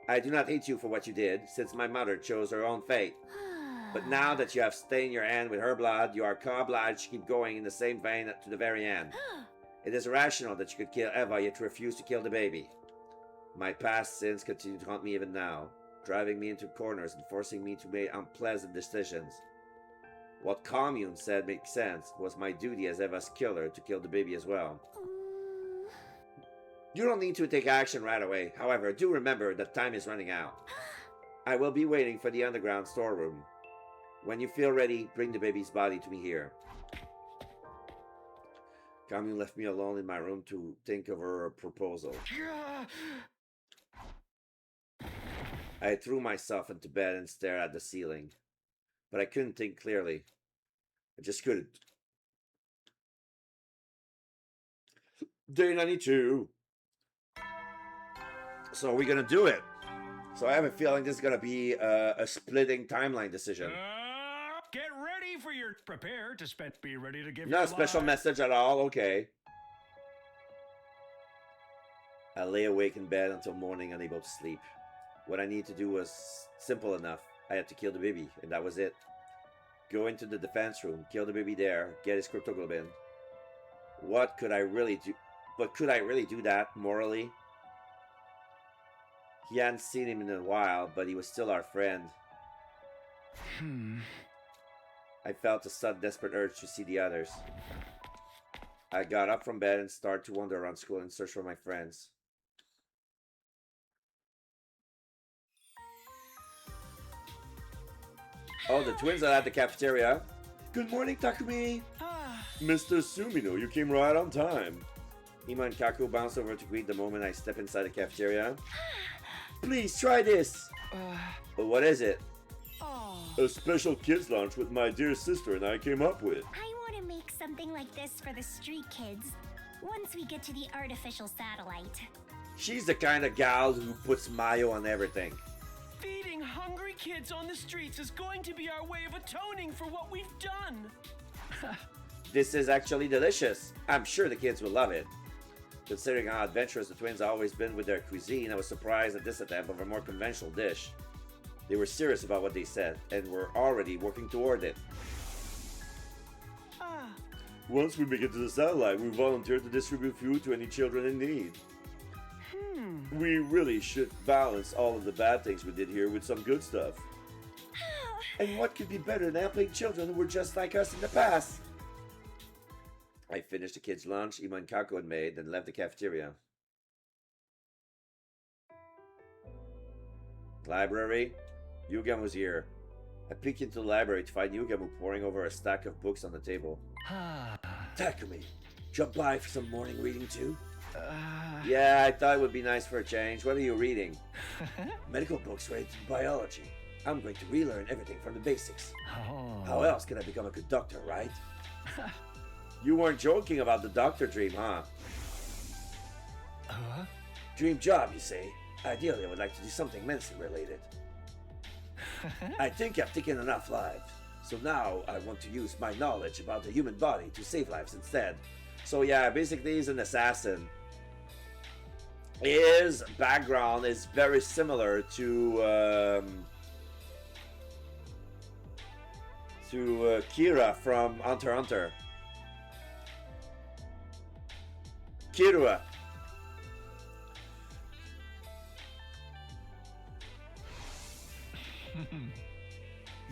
I do not hate you for what you did, since my mother chose her own fate. But now that you have stained your hand with her blood, you are obliged to keep going in the same vein to the very end. It is irrational that you could kill Eva, yet refuse to kill the baby. My past sins continue to haunt me even now, driving me into corners and forcing me to make unpleasant decisions. What Commune said makes sense. It was my duty as Eva's killer to kill the baby as well. You don't need to take action right away. However, do remember that time is running out. I will be waiting for the underground storeroom. When you feel ready, bring the baby's body to me here. Commune left me alone in my room to think of her proposal. I threw myself into bed and stared at the ceiling. But I couldn't think clearly. I just couldn't. Day 92. So we're gonna do it. So I have a feeling this is gonna be a splitting timeline decision. Get ready for your prepare to be ready to give Not a special life. message at all. Okay. I lay awake in bed until morning, unable to sleep. What I needed to do was simple enough. I had to kill the baby, and that was it. Go into the defense room, kill the baby there, get his cryptoglobin. What could I really do? But could I really do that morally? He hadn't seen him in a while, but he was still our friend. I felt a sudden desperate urge to see the others. I got up from bed and started to wander around school in search for my friends. Oh, the twins are at the cafeteria. Good morning, Takumi. Mr. Sumino, you came right on time. Ima and Kaku bounced over to greet the moment I step inside the cafeteria. Please try this. But what is it? A special kids lunch with my dear sister and I came up with. I want to make something like this for the street kids once we get to the artificial satellite. She's the kind of gal who puts mayo on everything. Feeding hungry kids on the streets is going to be our way of atoning for what we've done. This is actually delicious. I'm sure the kids will love it. Considering how adventurous the twins have always been with their cuisine, I was surprised at this attempt of a more conventional dish. They were serious about what they said, and were already working toward it. Once we make it to the satellite, we volunteer to distribute food to any children in need. We really should balance all of the bad things we did here with some good stuff. And what could be better than helping children who were just like us in the past? I finished the kids' lunch Ima and Kako had made, then left the cafeteria. Library? Yugen was here. I peeked into the library to find Yugen poring over a stack of books on the table. Takumi, drop by for some morning reading too? Yeah, I thought it would be nice for a change. What are you reading? Medical books related to biology. I'm going to relearn everything from the basics. How else can I become a good doctor, right? You weren't joking about the doctor dream, huh? Dream job, you say? Ideally, I would like to do something medicine related. I think I've taken enough lives, so now I want to use my knowledge about the human body to save lives instead. So yeah, basically he's an assassin. His background is very similar to Kira from Hunter x Hunter. Kirua.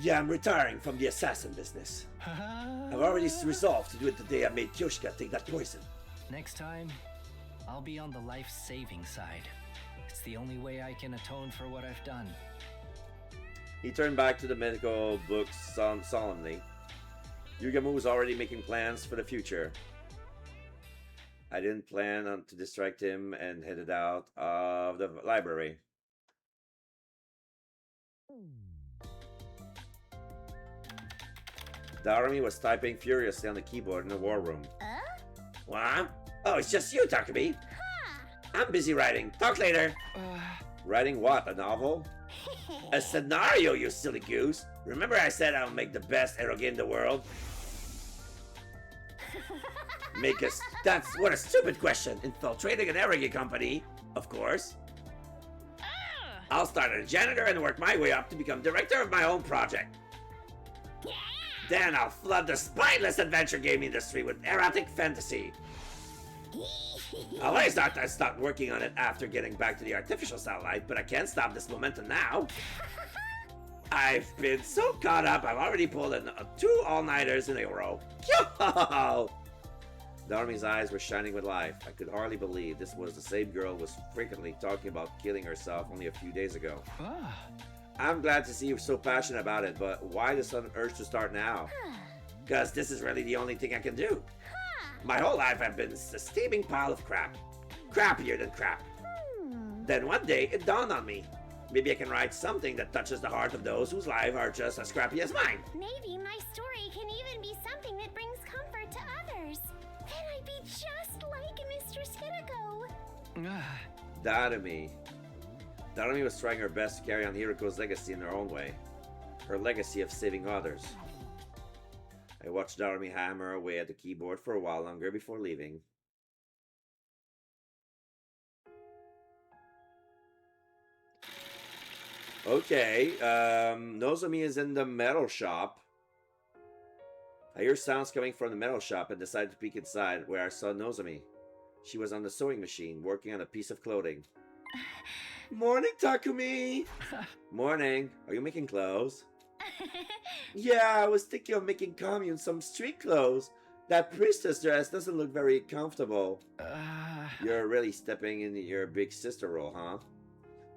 Yeah, I'm retiring from the assassin business. I've already resolved to do it the day I made Kyoshika take that poison. Next time, I'll be on the life-saving side. It's the only way I can atone for what I've done. He turned back to the medical books solemnly. Yugamo was already making plans for the future. I didn't plan on to distract him and headed out of the library. Darumi was typing furiously on the keyboard in the war room. What? Oh, it's just you, Takumi. I'm busy writing. Talk later. Writing what? A novel? A scenario, you silly goose. Remember I said I'll make the best eroge in the world? That's what a stupid question. Infiltrating an eroge company, of course. I'll start as a janitor and work my way up to become director of my own project. Then I'll flood the spineless adventure game industry with erotic fantasy. I'll start working on it after getting back to the artificial satellite, but I can't stop this momentum now. I've been so caught up, I've already pulled in 2 all-nighters in a row. Yo! Darumi's eyes were shining with life. I could hardly believe this was the same girl who was frequently talking about killing herself only a few days ago. I'm glad to see you so passionate about it, but why the sudden urge to start now? Because this is really the only thing I can do. My whole life I've been a steaming pile of crap. Crappier than crap. Then one day it dawned on me. Maybe I can write something that touches the heart of those whose lives are just as crappy as mine. Maybe my story can even be something that brings comfort to others. Then I'd be just like Mistress Hirako. Darumi was trying her best to carry on Hirako's legacy in her own way. Her legacy of saving others. I watched Darumi hammer away at the keyboard for a while longer before leaving. Okay, Nozomi is in the metal shop. I hear sounds coming from the metal shop and decided to peek inside, where I saw Nozomi. She was on the sewing machine, working on a piece of clothing. Morning, Takumi! Morning. Are you making clothes? Yeah, I was thinking of making Commune some street clothes. That priestess dress doesn't look very comfortable. You're really stepping into your big sister role, huh?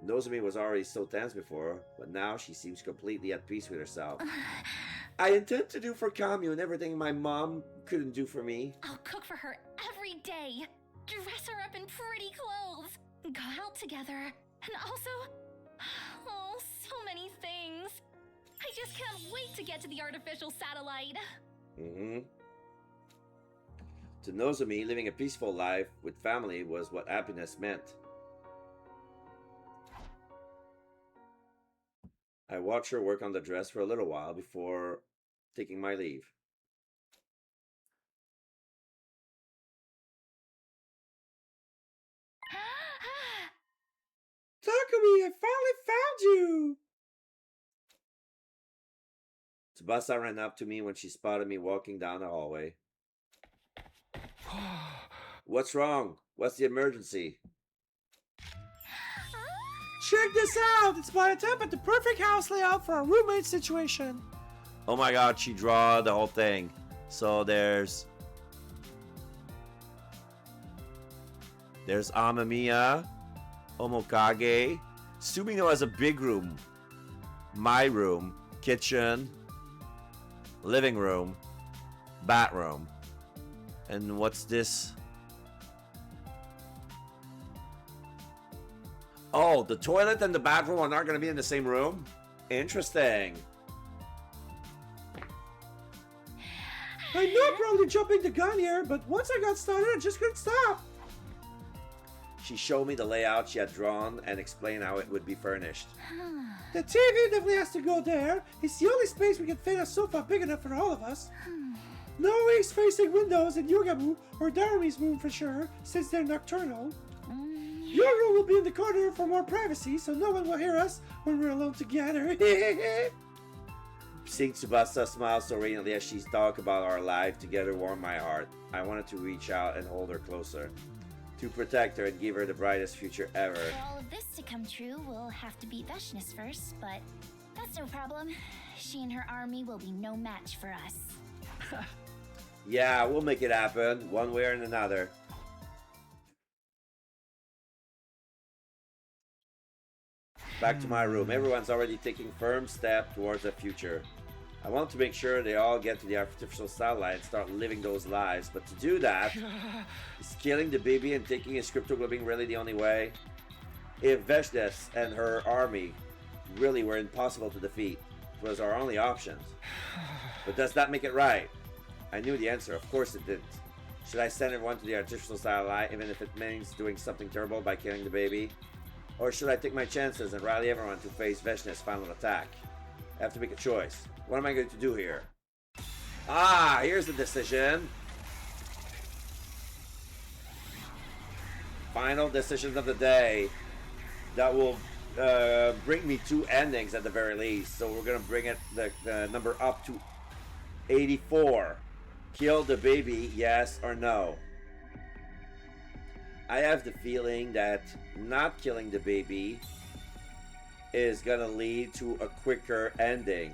Nozomi was already so tense before, but now she seems completely at peace with herself. I intend to do for Commune everything my mom couldn't do for me. I'll cook for her every day, dress her up in pretty clothes, go out together, and also, oh, so many things. I just can't wait to get to the artificial satellite. To Nozomi, living a peaceful life with family was what happiness meant. I watched her work on the dress for a little while before taking my leave. Takumi, I finally found you! Tsubasa ran up to me when she spotted me walking down the hallway. What's wrong? What's the emergency? Check this out! It's my attempt at the perfect house layout for a roommate situation. Oh my god, she draw the whole thing. So there's Amamiya, Omokage. Sumino has a big room. My room, kitchen, living room, bathroom. And what's this? Oh, the toilet and the bathroom are not going to be in the same room? Interesting. I know I'm probably jumping the gun here, but once I got started, I just couldn't stop. She showed me the layout she had drawn and explained how it would be furnished. The TV definitely has to go there. It's the only space we can fit a sofa big enough for all of us. No east-facing windows in Yugamu or Darumi's room for sure, since they're nocturnal. Your room will be in the corner for more privacy, so no one will hear us when we're alone together. Seeing Tsubasa smile so radiantly as she talked about our life together warmed my heart. I wanted to reach out and hold her closer, to protect her and give her the brightest future ever. For all of this to come true, we'll have to beat Veshness first, but that's no problem. She and her army will be no match for us. Yeah, we'll make it happen, one way or another. Back to my room. Everyone's already taking firm step towards the future. I want to make sure they all get to the artificial satellite and start living those lives, but to do that, is killing the baby and taking his cryptoglobbing really the only way? If Veshness and her army really were impossible to defeat, it was our only options. But does that make it right? I knew the answer. Of course it didn't. Should I send everyone to the artificial satellite, even if it means doing something terrible by killing the baby? Or should I take my chances and rally everyone to face Veshness' final attack? I have to make a choice. What am I going to do here? Ah, here's the decision. Final decisions of the day. That will bring me 2 endings at the very least. So we're going to bring it the number up to 84. Kill the baby, yes or no? I have the feeling that not killing the baby is gonna lead to a quicker ending,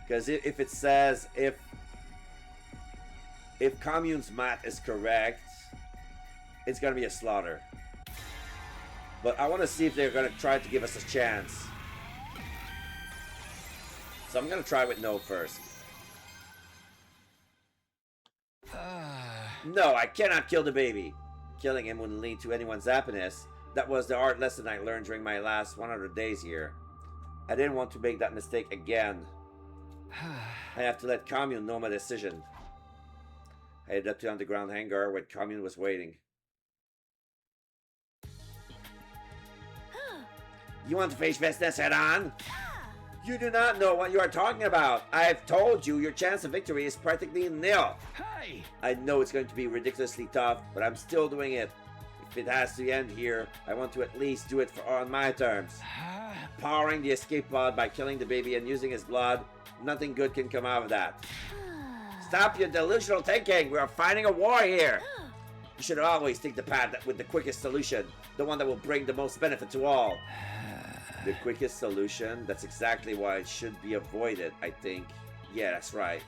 because if it says if Commune's math is correct, it's gonna be a slaughter. But I want to see if they're gonna try to give us a chance, so I'm gonna try with no first. No, I cannot kill the baby. Killing him wouldn't lead to anyone's happiness. That was the art lesson I learned during my last 100 days here. I didn't want to make that mistake again. I have to let Commune know my decision. I headed up to the underground hangar where Commune was waiting. You want to face Veshness head on? You do not know what you are talking about. I have told you your chance of victory is practically nil. Hey! I know it's going to be ridiculously tough, but I'm still doing it. If it has to end here, I want to at least do it on my terms. Powering the escape pod by killing the baby and using his blood, nothing good can come out of that. Stop your delusional thinking. We are fighting a war here. You should always take the path with the quickest solution, the one that will bring the most benefit to all. The quickest solution? That's exactly why it should be avoided, I think. Yeah, that's right.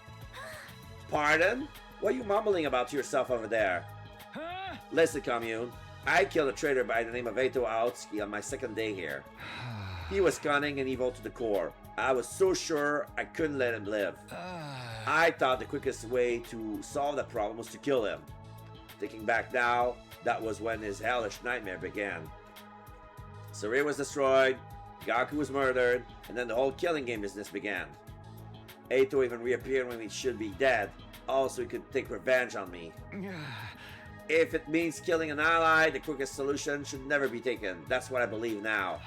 Pardon? What are you mumbling about to yourself over there? Huh? Listen, Commune. I killed a traitor by the name of Eito Aotsuki on my second day here. He was cunning and evil to the core. I was so sure I couldn't let him live. I thought the quickest way to solve that problem was to kill him. Thinking back now, that was when his hellish nightmare began. Saria was destroyed, Gaku was murdered, and then the whole killing game business began. Eito even reappeared when he should be dead, also he could take revenge on me. If it means killing an ally, the quickest solution should never be taken. That's what I believe now.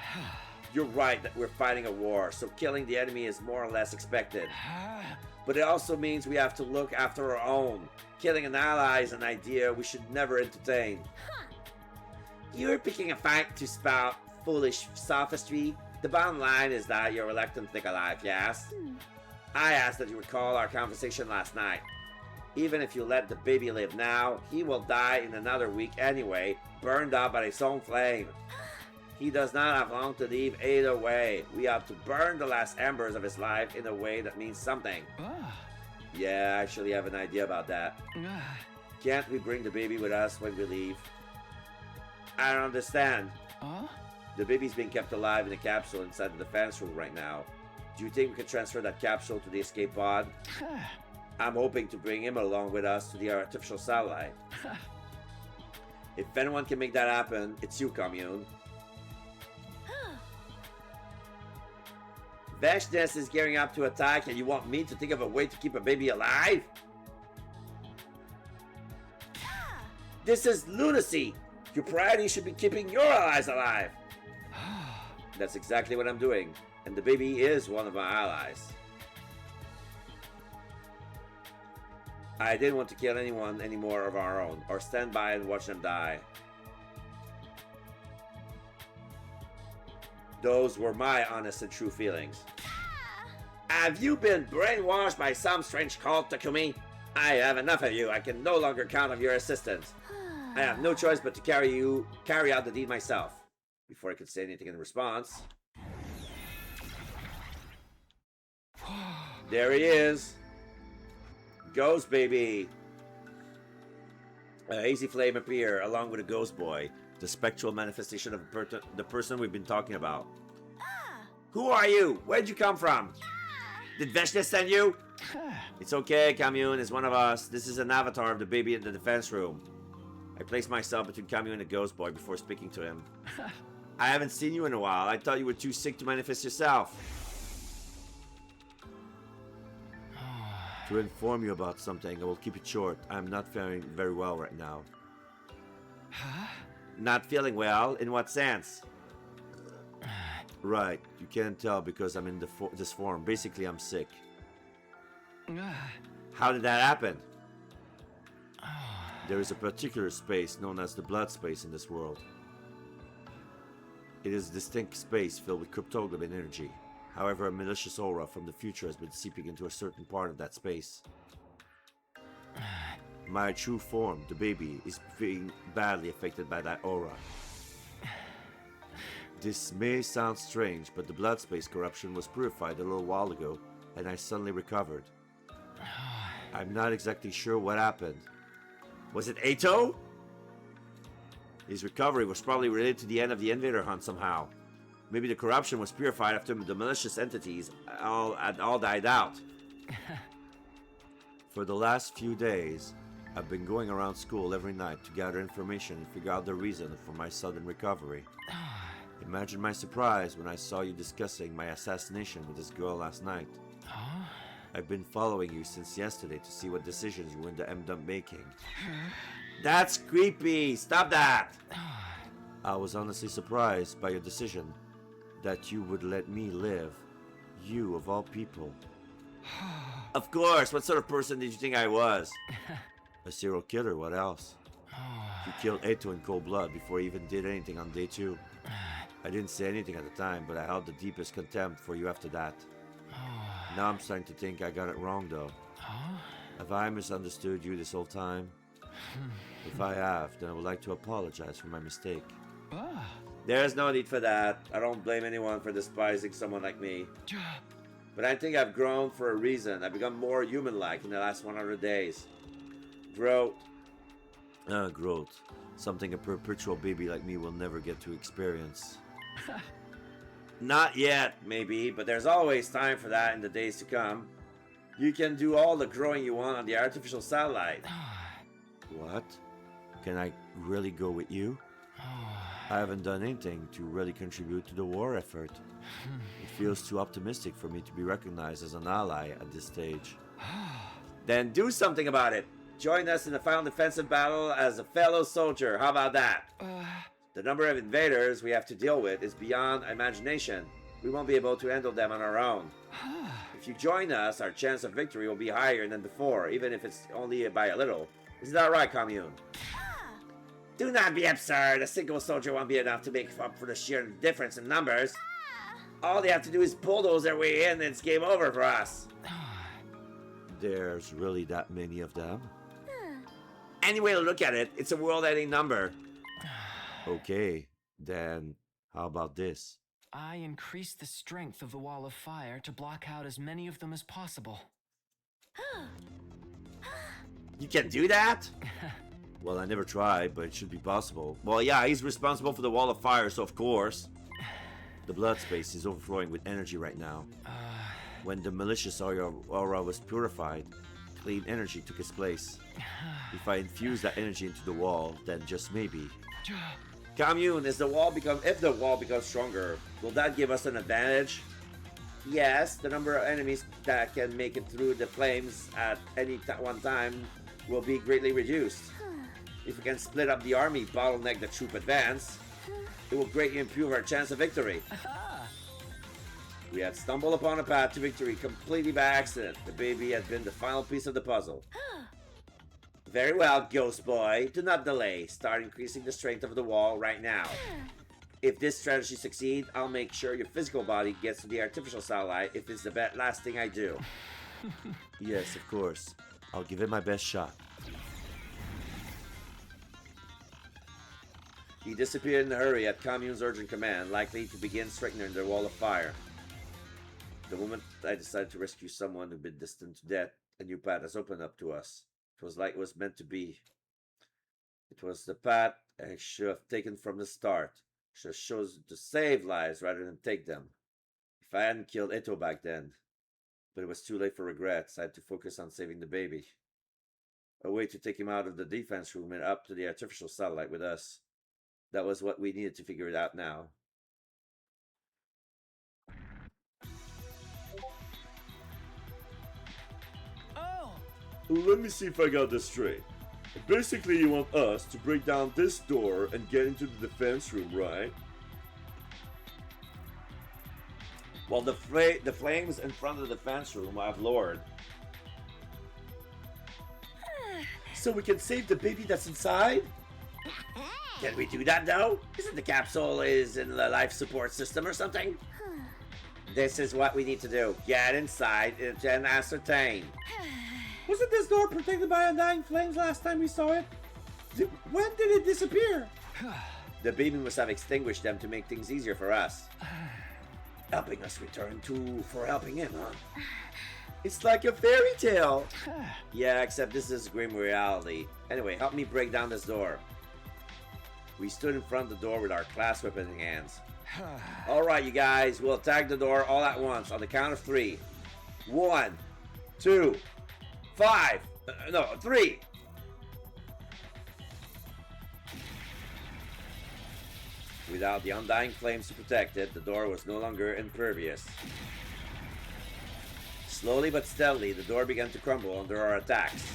You're right that we're fighting a war, so killing the enemy is more or less expected. But it also means we have to look after our own. Killing an ally is an idea we should never entertain. You're picking a fight to spout foolish sophistry. The bottom line is that you're reluctant to take a life, yes? I ask that you recall our conversation last night. Even if you let the baby live now, he will die in another week anyway, burned up by his own flame. He does not have long to live either way. We have to burn the last embers of his life in a way that means something. Yeah, I actually have an idea about that. Can't we bring the baby with us when we leave? I don't understand. The baby's being kept alive in a capsule inside the defense room right now. Do you think we could transfer that capsule to the escape pod? I'm hoping to bring him along with us to the artificial satellite. If anyone can make that happen, it's you, Commune. Veshness is gearing up to attack and you want me to think of a way to keep a baby alive? This is lunacy! Your priority should be keeping your allies alive! That's exactly what I'm doing, and the baby is one of my allies. I didn't want to kill anyone anymore of our own, or stand by and watch them die. Those were my honest and true feelings. Have you been brainwashed by some strange cult, Takumi? I have enough of you. I can no longer count on your assistance. I have no choice but to carry out the deed myself. Before I could say anything in response. There he is. Ghost baby. A hazy flame appear along with a ghost boy, the spectral manifestation of the person we've been talking about. Who are you? Where'd you come from? Did Veshna send you? It's okay, Commune is one of us. This is an avatar of the baby in the defense room. I placed myself between Commune and the ghost boy before speaking to him. I haven't seen you in a while. I thought you were too sick to manifest yourself. To inform you about something, I will keep it short. I'm not faring very well right now. Not feeling well? In what sense? Right, you can't tell because I'm in this form. Basically, I'm sick. How did that happen? There is a particular space known as the blood space in this world. It is a distinct space filled with cryptoglobin energy. However, a malicious aura from the future has been seeping into a certain part of that space. My true form, the baby, is being badly affected by that aura. This may sound strange, but the blood space corruption was purified a little while ago, and I suddenly recovered. I'm not exactly sure what happened. Was it Ato? His recovery was probably related to the end of the Invader Hunt somehow. Maybe the corruption was purified after the malicious entities had all died out. For the last few days, I've been going around school every night to gather information and figure out the reason for my sudden recovery. Imagine my surprise when I saw you discussing my assassination with this girl last night. I've been following you since yesterday to see what decisions you would end up making. That's creepy! Stop that! I was honestly surprised by your decision that you would let me live. You, of all people. Of course! What sort of person did you think I was? A serial killer, what else? You killed Eto in cold blood before he even did anything on day 2. I didn't say anything at the time, but I held the deepest contempt for you after that. Now I'm starting to think I got it wrong, though. Have I misunderstood you this whole time? If I have, then I would like to apologize for my mistake. There's no need for that. I don't blame anyone for despising someone like me. But I think I've grown for a reason. I've become more human-like in the last 100 days. Growth. Growth. Something a perpetual baby like me will never get to experience. Not yet, maybe, but there's always time for that in the days to come. You can do all the growing you want on the artificial satellite. What? Can I really go with you? I haven't done anything to really contribute to the war effort. It feels too optimistic for me to be recognized as an ally at this stage. Then do something about it. Join us in the final defensive battle as a fellow soldier. How about that? The number of invaders we have to deal with is beyond imagination. We won't be able to handle them on our own. If you join us, our chance of victory will be higher than before, even if it's only by a little. Isn't that right, Commune? Do not be absurd. A single soldier won't be enough to make up for the sheer difference in numbers. All they have to do is bulldoze their way in and it's game over for us. There's really that many of them? Any way to look at it, it's a world-ending number. Okay, then how about this? I increased the strength of the wall of fire to block out as many of them as possible. You can do that? Well, I never tried, but it should be possible. Well, yeah, he's responsible for the wall of fire, so of course. The blood space is overflowing with energy right now. When the malicious aura was purified, clean energy took its place. If I infuse that energy into the wall, then just maybe. Commune, if the wall becomes stronger, will that give us an advantage? Yes, the number of enemies that can make it through the flames at any one time will be greatly reduced. If we can split up the army, bottleneck the troop advance, it will greatly improve our chance of victory. We had stumbled upon a path to victory completely by accident. The baby had been the final piece of the puzzle. Very well, Ghost Boy. Do not delay. Start increasing the strength of the wall right now. If this strategy succeeds, I'll make sure your physical body gets to the artificial satellite if it's the last thing I do. Yes, of course. I'll give it my best shot. He disappeared in a hurry at Commune's urgent command, likely to begin strengthening their wall of fire. The moment I decided to rescue someone who'd been destined to death, a new path has opened up to us. It was like it was meant to be. It was the path I should have taken from the start. I should have chosen to save lives rather than take them. If I hadn't killed Ito back then. But it was too late for regrets. I had to focus on saving the baby. A way to take him out of the defense room and up to the artificial satellite with us. That was what we needed to figure it out now. Let me see if I got this straight. Basically, you want us to break down this door and get into the defense room, right? Well, the flames in front of the defense room I've lowered. So we can save the baby that's inside? Can we do that though? Isn't the capsule in the life support system or something? This is what we need to do. Get inside and ascertain. Wasn't this door protected by undying flames last time we saw it? When did it disappear? The baby must have extinguished them to make things easier for us. Helping us return for helping him, huh? It's like a fairy tale. Yeah, except this is grim reality. Anyway, help me break down this door. We stood in front of the door with our class weapon in hands. Alright, you guys, we'll attack the door all at once on the count of 3. 1, 2, 5. No, 3. Without the undying flames to protect it, the door was no longer impervious. Slowly but steadily, the door began to crumble under our attacks.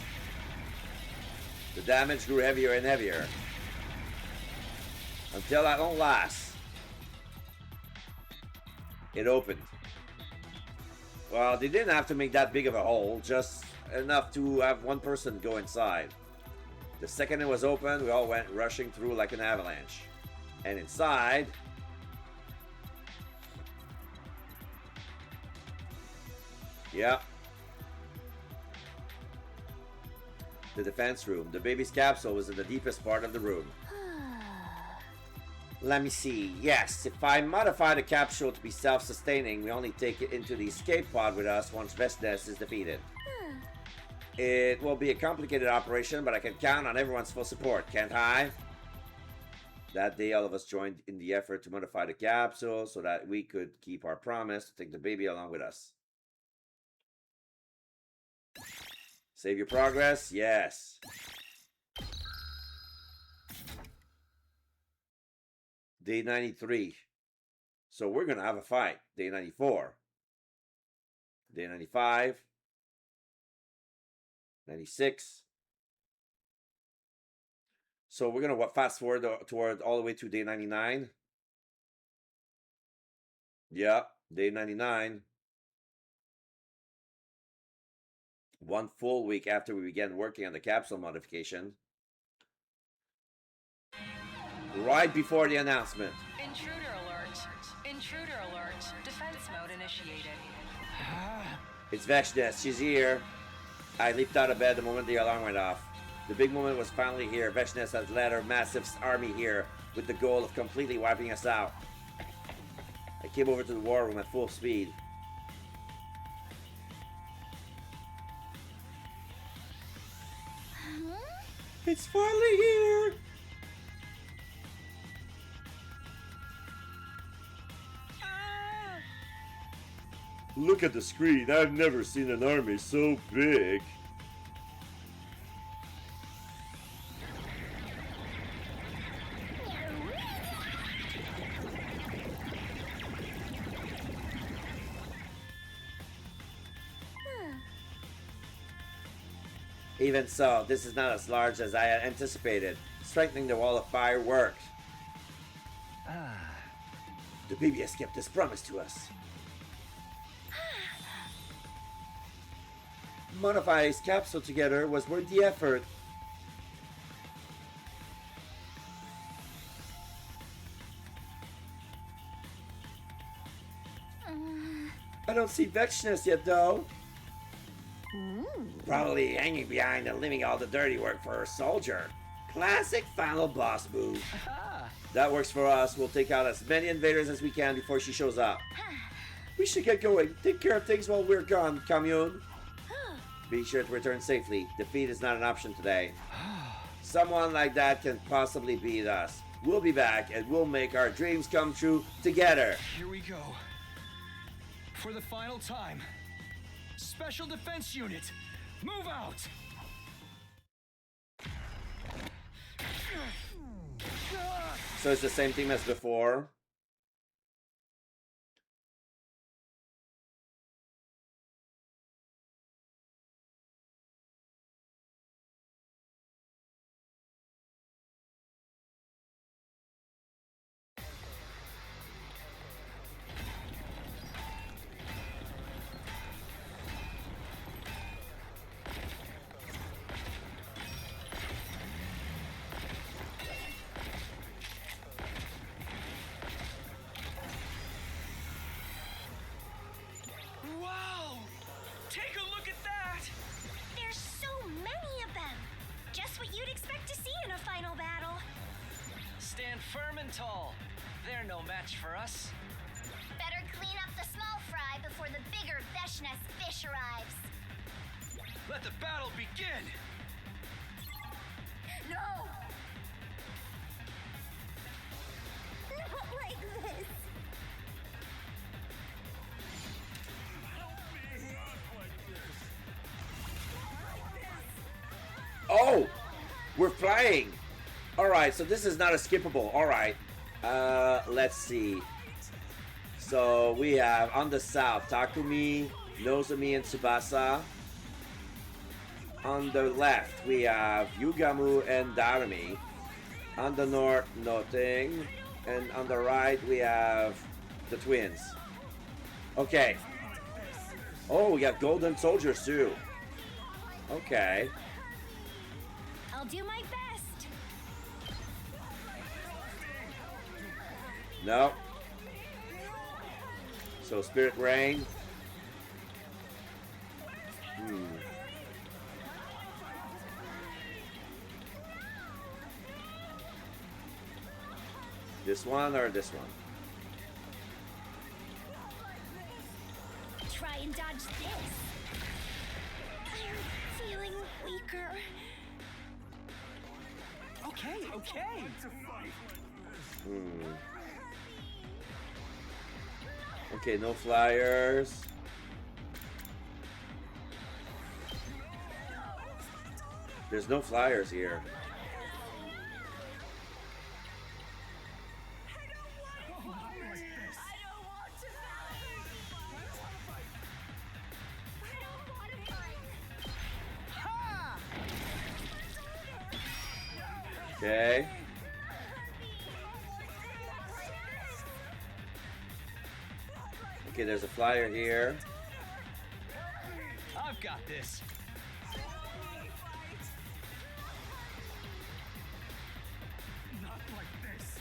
The damage grew heavier and heavier. Until at last, it opened. Well, they didn't have to make that big of a hole, just enough to have one person go inside. The second it was open, we all went rushing through like an avalanche. And inside, yeah, the defense room. The baby's capsule was in the deepest part of the room. Let me see. Yes, if I modify the capsule to be self-sustaining, we only take it into the escape pod with us once Vesnes is defeated. It will be a complicated operation, but I can count on everyone's full support, can't I? That day, all of us joined in the effort to modify the capsule so that we could keep our promise to take the baby along with us. Save your progress? Yes. Day 93. So we're going to have a fight. Day 94. Day 95. 96. So we're going to fast forward toward all the way to day 99. Yeah, day 99. 1 full week after we began working on the capsule modification. Right before the announcement. Intruder alert. Intruder alert. Defense mode initiated. It's Vexness. She's here. I leaped out of bed the moment the alarm went off. The big moment was finally here. Vechness has led her massive army here with the goal of completely wiping us out. I came over to the war room at full speed. It's finally here! Look at the screen. I've never seen an army so big. Even so, this is not as large as I had anticipated. Strengthening the wall of fire worked. The BBS kept his promise to us. Modify his capsule together was worth the effort. I don't see Vechness yet, though. Probably hanging behind and leaving all the dirty work for her soldier. Classic final boss move. That works for us. We'll take out as many invaders as we can before she shows up. We should get going. Take care of things while we're gone, Commune. Be sure to return safely. Defeat is not an option today. Someone like that can possibly beat us. We'll be back and we'll make our dreams come true together. Here we go. For the final time. Special Defense Unit, move out! So it's the same thing as before. Wow! Take a look at that! There's so many of them! Just what you'd expect to see in a final battle. Stand firm and tall. They're no match for us. Better clean up the small fry before the bigger Vechness fish arrives. Let the battle begin! No! Not like this! Oh! We're flying! Alright, so this is not a skippable. Alright. Let's see. So we have on the south Takumi, Nozomi, and Tsubasa. On the left we have Yugamu and Darumi. On the north, nothing. And on the right we have the twins. Okay. Oh, we got golden soldiers too. Okay. I'll do my best. No. So Spirit Rain. This one or this one? Try and dodge this. I'm feeling weaker. Okay. Okay, no flyers. There's no flyers here. Okay. Okay, there's a flyer here. I've got this. Not like this.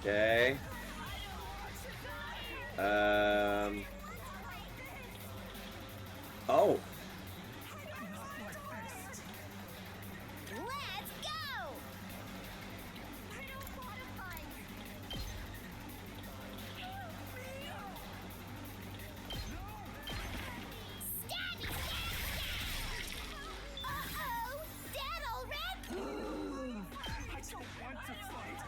Okay. Oh. Let's go! Stabby, stab, stab! Uh-oh! Dead already? I don't want to fight.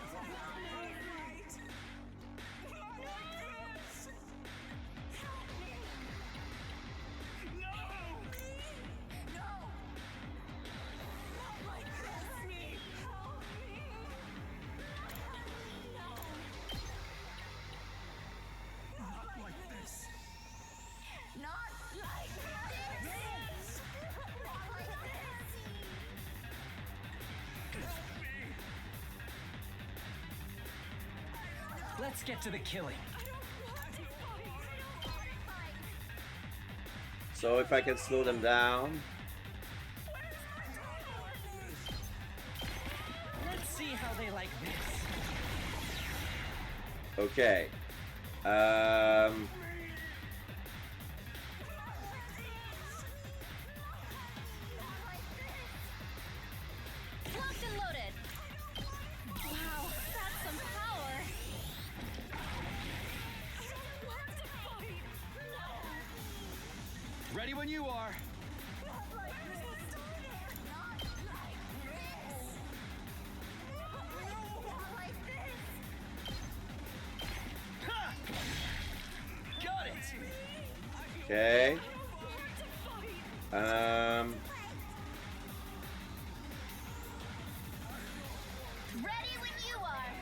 Let's get to the killing. So if I can slow them down. Let's see how they like this. Okay. Locked and loaded. Wow, that's some power. Ready when you are. Ha! Got it. Okay. Ready when you are.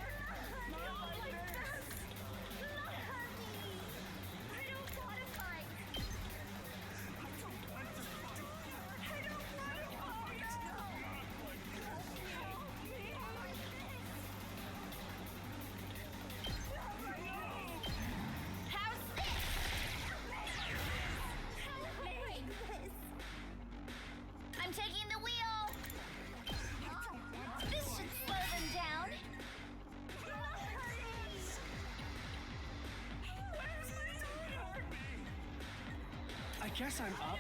How's this? I'm taking the wheel. This should slow them down. I guess I'm up.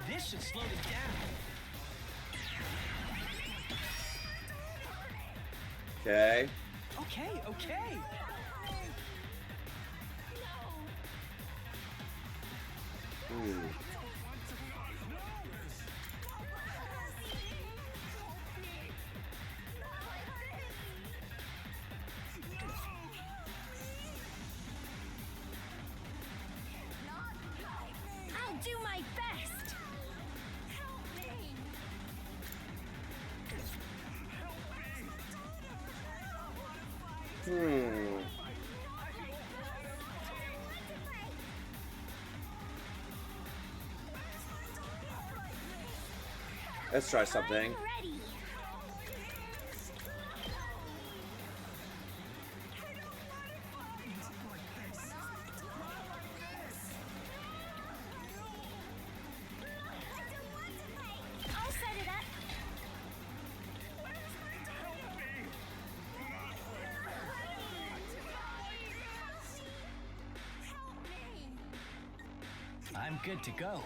This should slow it down. Okay. Okay. I'll do my best. Let's try something. Ready. I'll set it up. I'm good to go.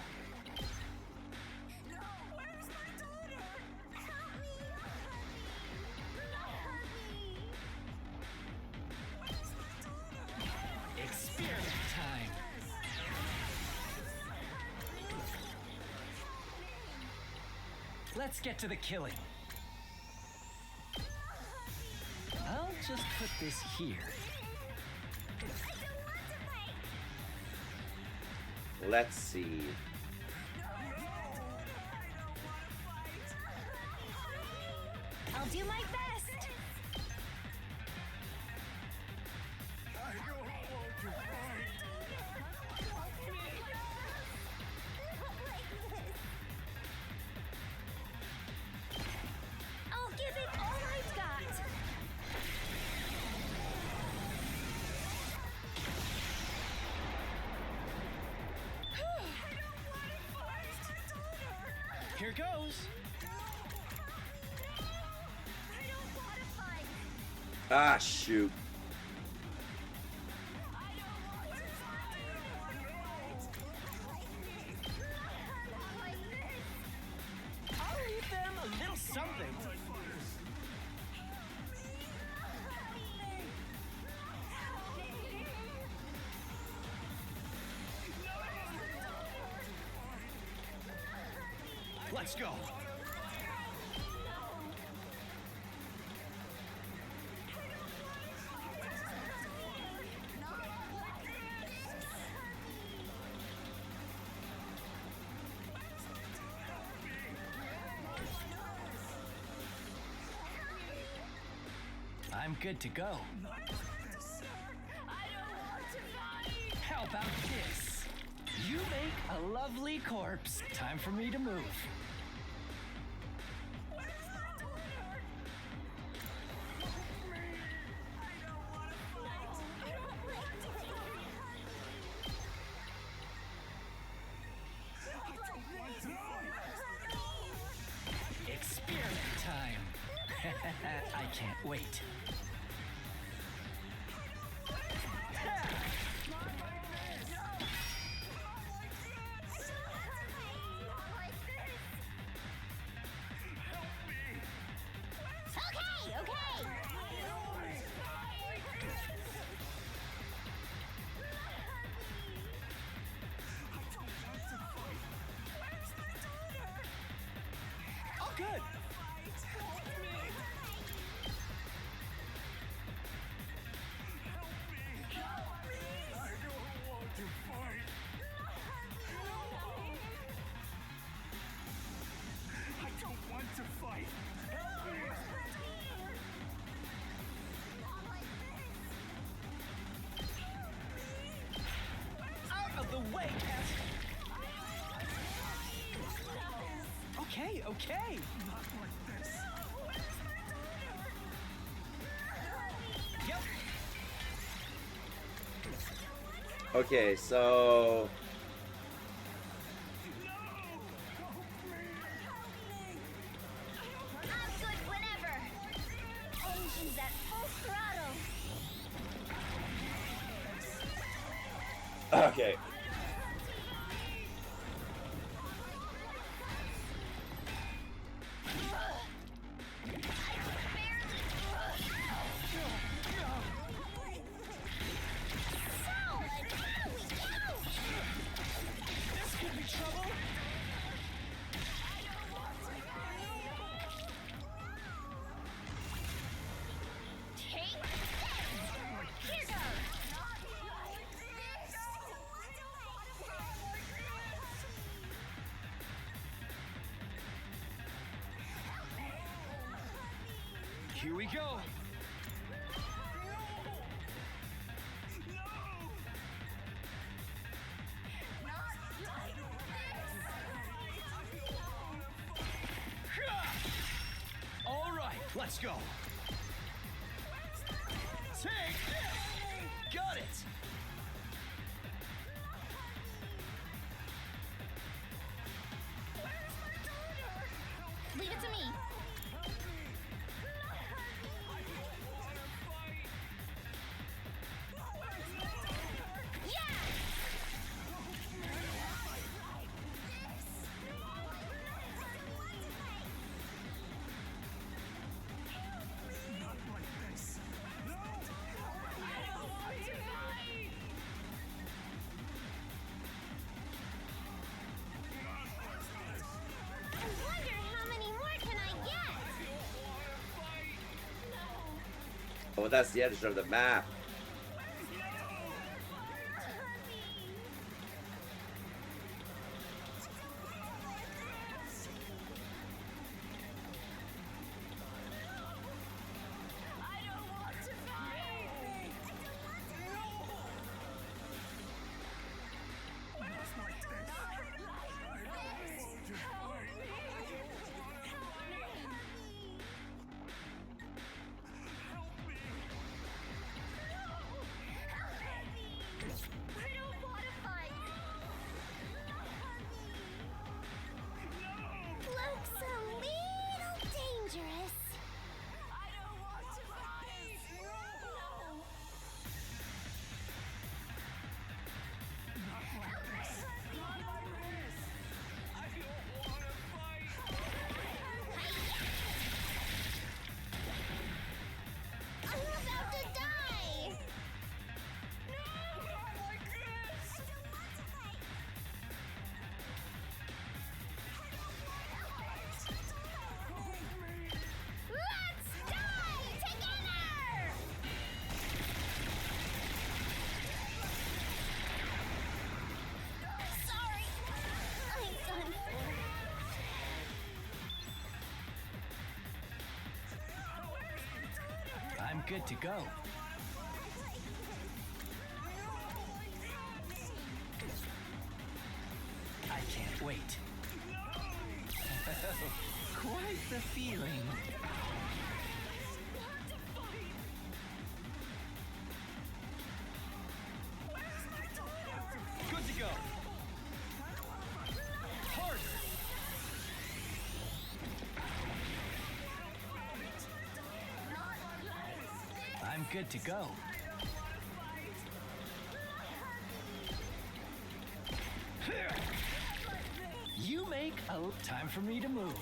Experiment time. Let's get to the killing. I'll just put this here. Let's see. I'll do my best. Here goes. Ah, shoot. I'll leave them a little something. Let's go. I'm good to go. How about this? You make a lovely corpse. Time for me to move. Experiment time. I can't wait. Okay, okay. Oh, good. Out of the way, Cat. Okay, okay. Yep. Okay, so I'm good whenever. Engines at full throttle. okay. This could be trouble. Take this. Here goes. Here we go. All right, let's go. Take this. Got it. Leave it to me. I wonder how many more can I get? Oh, that's the edge of the map. I'm good to go. I can't wait. Quite the feeling. Good to go. Harder. I'm good to go. You make a time for me to move.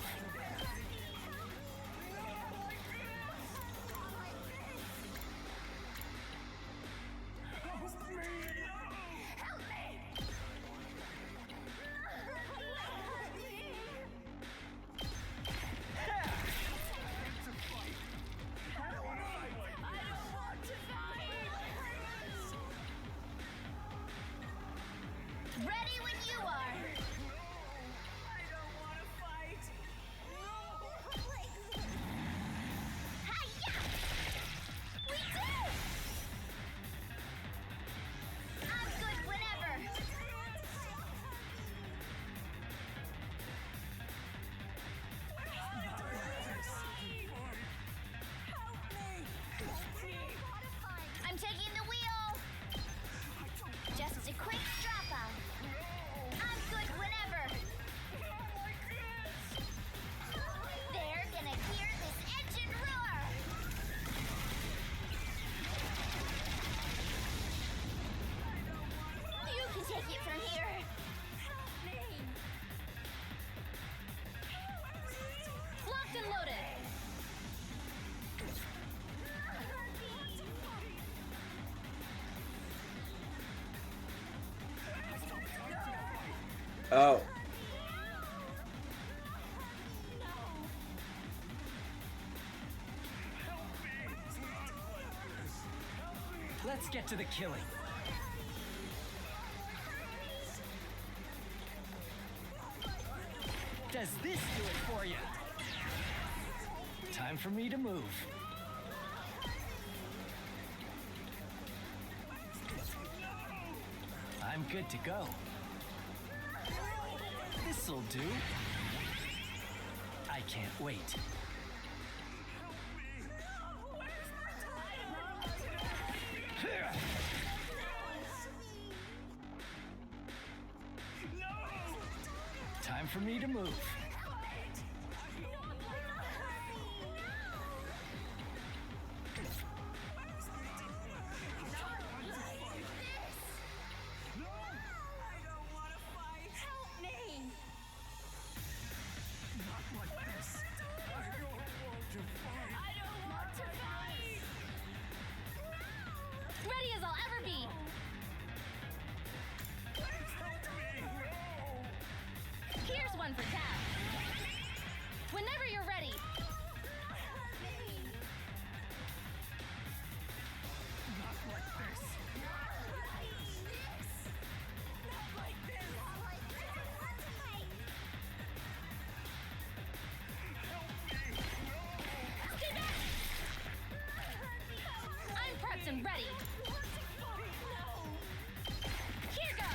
Ready when you are. Hi-ya! We did! I'm good whenever. I'm taking the wheel. Just a quick drop out. I'm good whenever. They're gonna hear this engine roar. You can take it from here. Locked and loaded. Oh. Let's get to the killing. Does this do it for you? Time for me to move. I'm good to go. This'll do. I can't wait. Time for me to move. Ready as I'll ever be. Here's one for Tab. Whenever you're ready. Stay back! I'm prepped and ready. Here goes!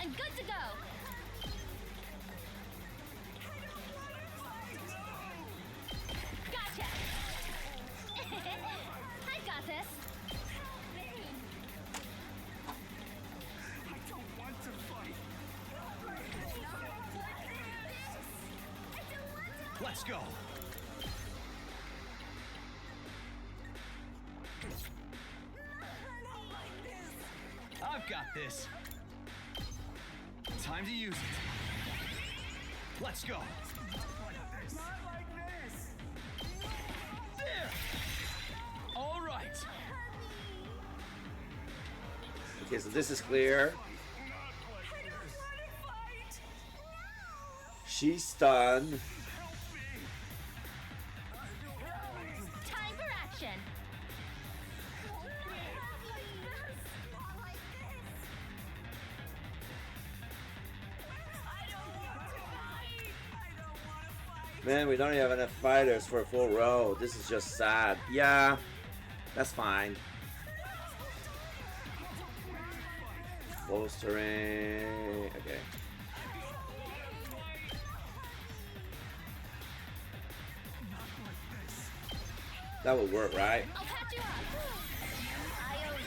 And good to go! Gotcha! I got this! I don't want to fight. Let's go. I've got this. Time to use it. Let's go. There. All right. Okay, so this is clear. She's stunned. Time for action. Man, we don't even have enough fighters for a full row. This is just sad. Yeah, that's fine. Close terrain. Okay. That will work, right? I'll patch you up. I owe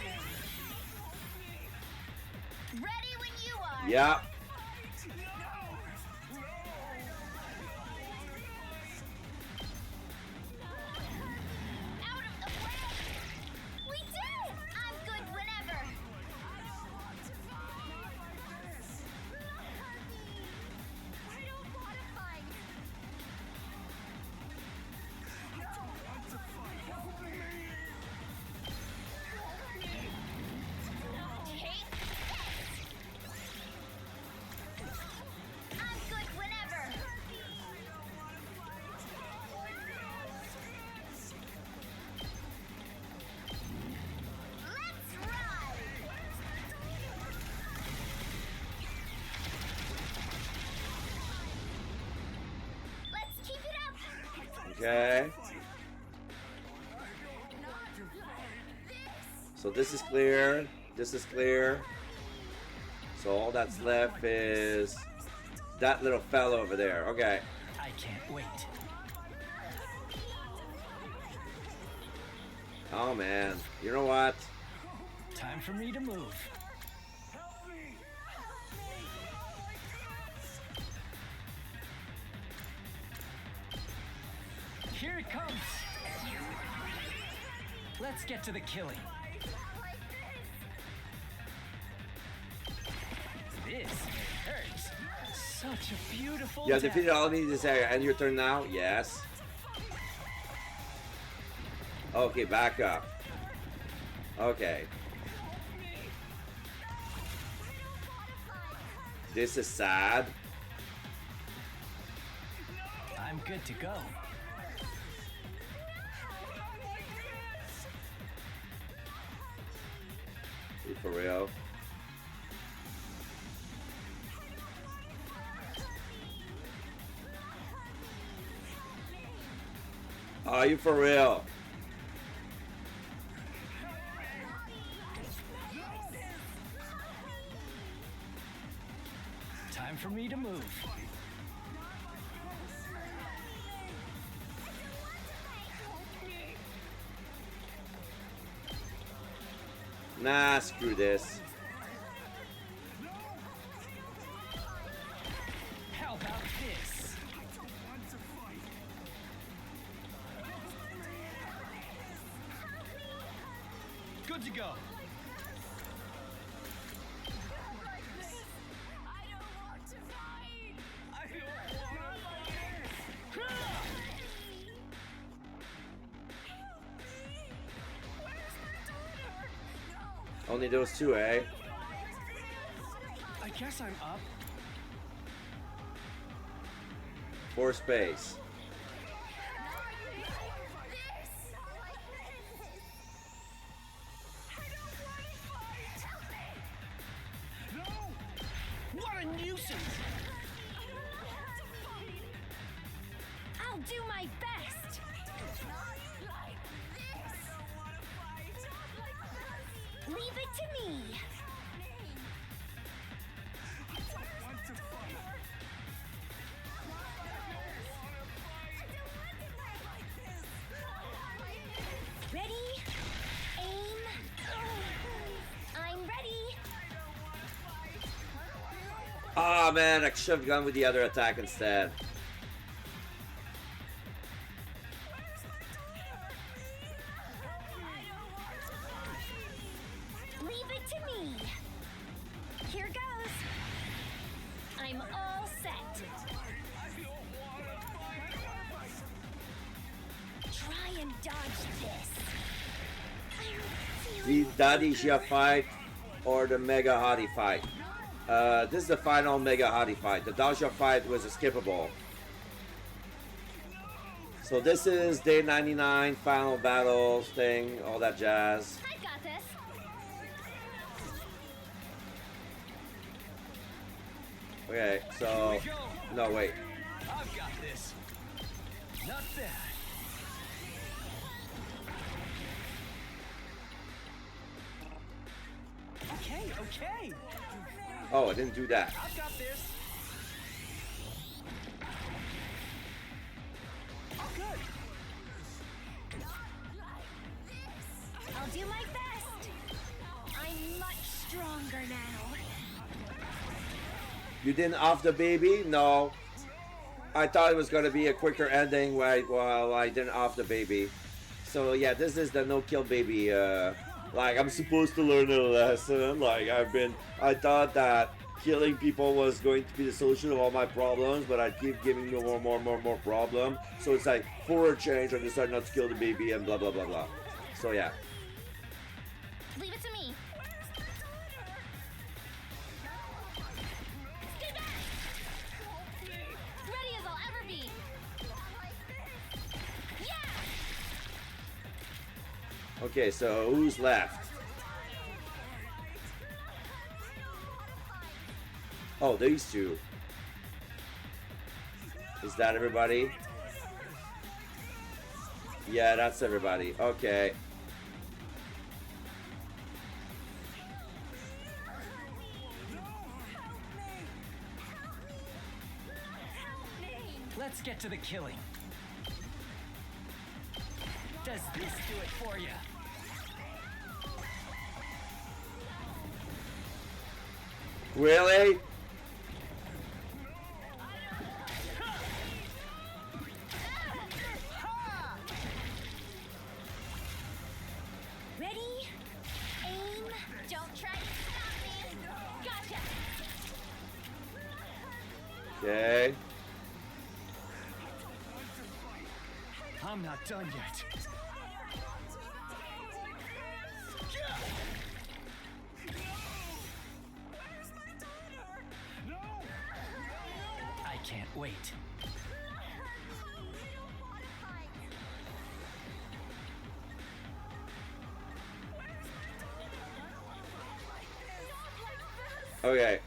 you. Ready when you are. Yeah. Out of the way. We did it. I'm good whenever. I don't want to fight. Take this. I'm good whenever. Let's ride. Let's keep it up. Okay. So this is clear. This is clear. So all that's left is that little fellow over there. Okay. I can't wait. Oh man. You know what? Time for me to move. Here it comes. Let's get to the killing. This hurts. Such a beautiful You have death. defeated all enemies in this area. End your turn now? Yes. Okay, back up. Okay. This is sad. I'm good to go. You for real? Are you for real? Time for me to move. Nah, screw this. How about this? Good to go. Only those two, eh? I guess I'm up. For space. What a nuisance! I'll do my best. Leave it to me. Ready? Aim. I'm ready. Ah man, I should have gone with the other attack instead. Leave it to me. Here goes. I'm all set. Try and dodge this. The Daddy Xia fight or the Mega Hottie fight? This is the final Mega Hottie fight. The Dojo fight was a skippable. So this is day 99, final battles thing, all that jazz. I got this. Okay, so no wait. I've got this. Not bad. Okay. Oh, I didn't do that. I've got this. Good. I'll do my best. I'm much stronger now. You didn't off the baby? No. I thought it was gonna be a quicker ending while I didn't off the baby. So yeah, this is the no kill baby. Like I'm supposed to learn a lesson. Like I thought that killing people was going to be the solution of all my problems, but I keep giving me more problem. So it's like for a change, I decided not to kill the baby and blah blah blah blah. So yeah. Leave it to me. Stay back! Ready as I'll ever be. Yeah! Okay, so who's left? Oh, these two. Is that everybody? Yeah, that's everybody. Okay. Let's get to the killing. Does this do it for you? Really? Ready? Aim. Don't try to stop me. Gotcha. Okay. I'm not done yet. I can't wait. Okay.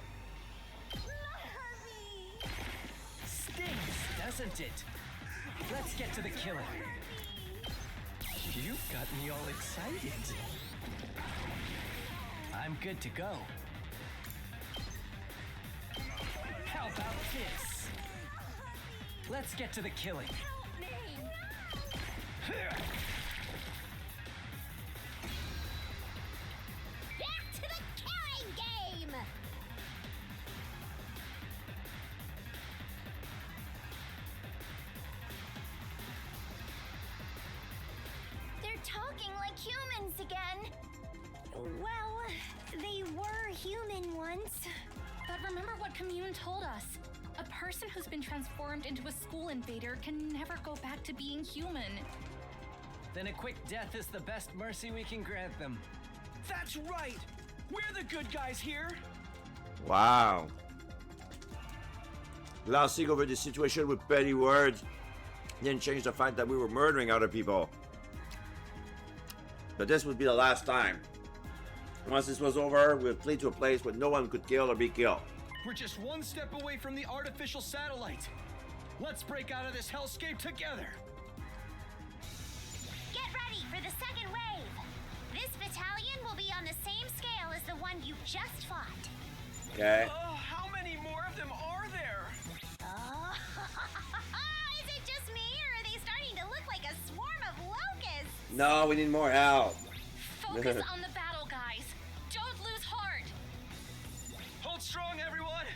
Stings, doesn't it? Let's get to the killing. You got me all excited. I'm good to go. How about this? Let's get to the killing. Back to the killing game! They're talking like humans again. Well, they were human once. But remember what Commune told us. A person who's been transformed into a school invader can never go back to being human. Then a quick death is the best mercy we can grant them. That's right! We're the good guys here! Wow. Glossing over the situation with petty words didn't change the fact that we were murdering other people. But this would be the last time. Once this was over, we'd flee to a place where no one could kill or be killed. We're just one step away from the artificial satellite. Let's break out of this hellscape together. Get ready for the second wave. This battalion will be on the same scale as the one you just fought. Okay. How many more of them are there? Oh, is it just me, or are they starting to look like a swarm of locusts? No, we need more help. Focus on the battle, guys. Don't lose heart. Hold strong, everyone!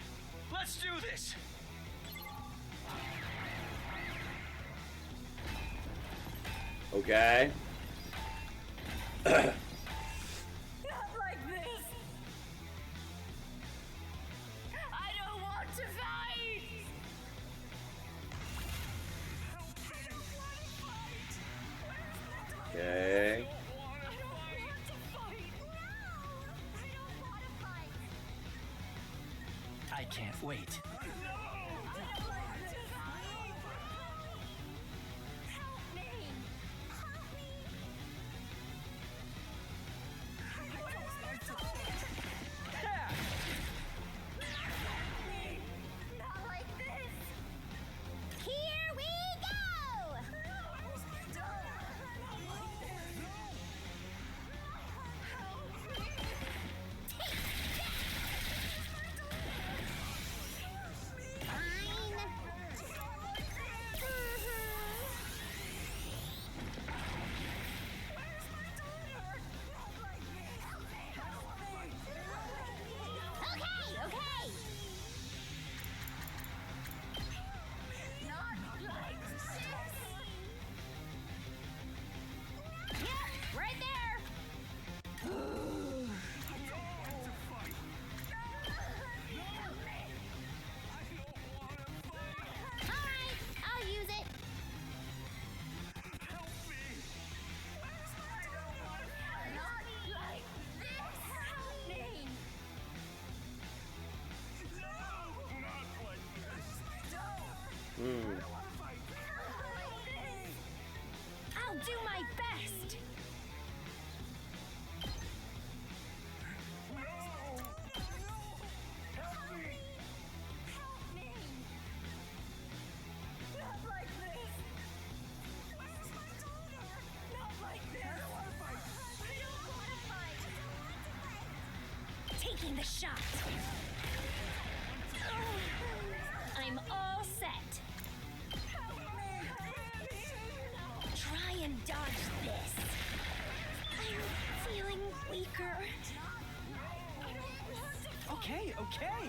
Let's do this! Okay. Not like this! I don't want to fight! Okay. can't wait. Not like this! Here we go! Okay, okay! Not like this! Yep, right there! Alright, I'll use it. Not like this! Help me! Hmm. I'll do my best. Not like this! Where's my daughter? Not like this! I don't want to fight! I don't want to fight! Taking the shot. I'm all set. Try and dodge this. I'm feeling weaker. Okay, okay.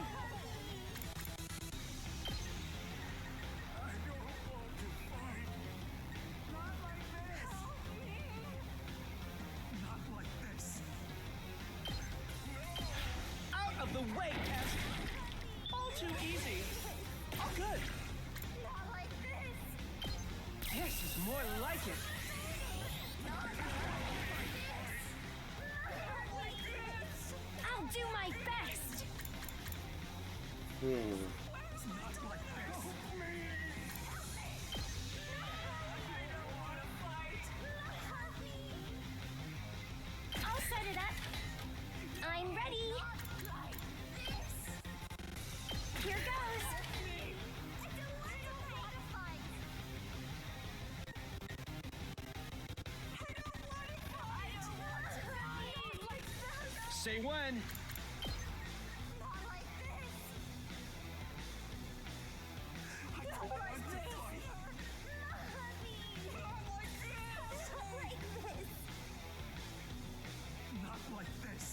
Out of the way, Tess. All too easy. All good. Not like this! This is more like it. I'll do my best. Hmm. I'll set it up. I'm ready. Here goes. Say when. Not like this.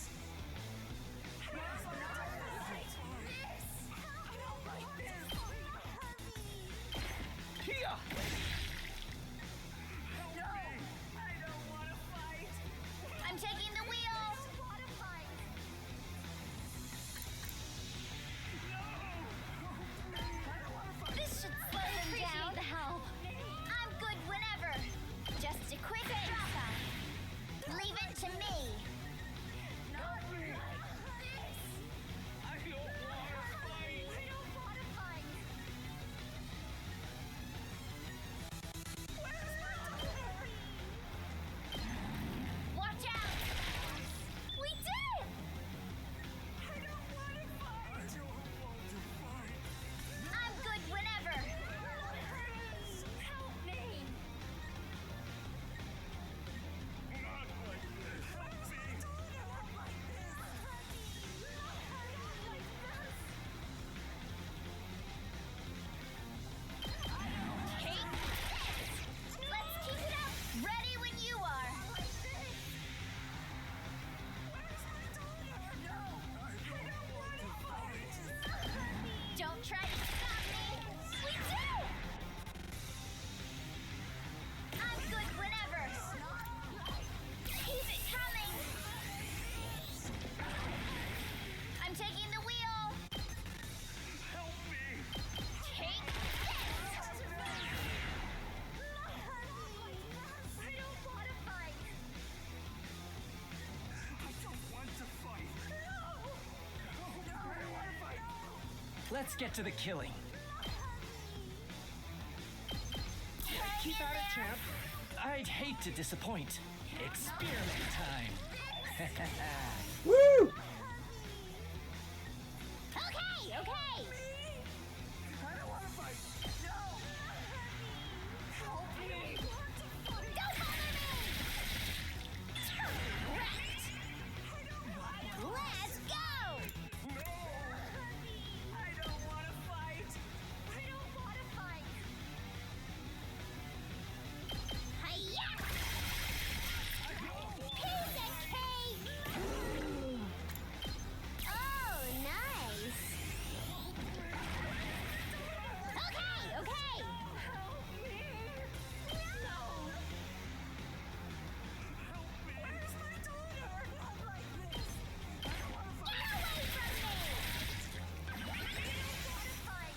Kia! I'm taking the wheel. Let's get to the killing. Keep at it, champ. I'd hate to disappoint. Experiment time. Woo! Okay, okay. I don't want to fight. No. Help me. Don't bother me! Correct! Let's go! No. I don't want to fight. I don't want to fight. Hiya! Piece of cake! Oh, nice! Okay, okay! Help me. No. Where's my daughter? Not like this. I don't want to Get away from me!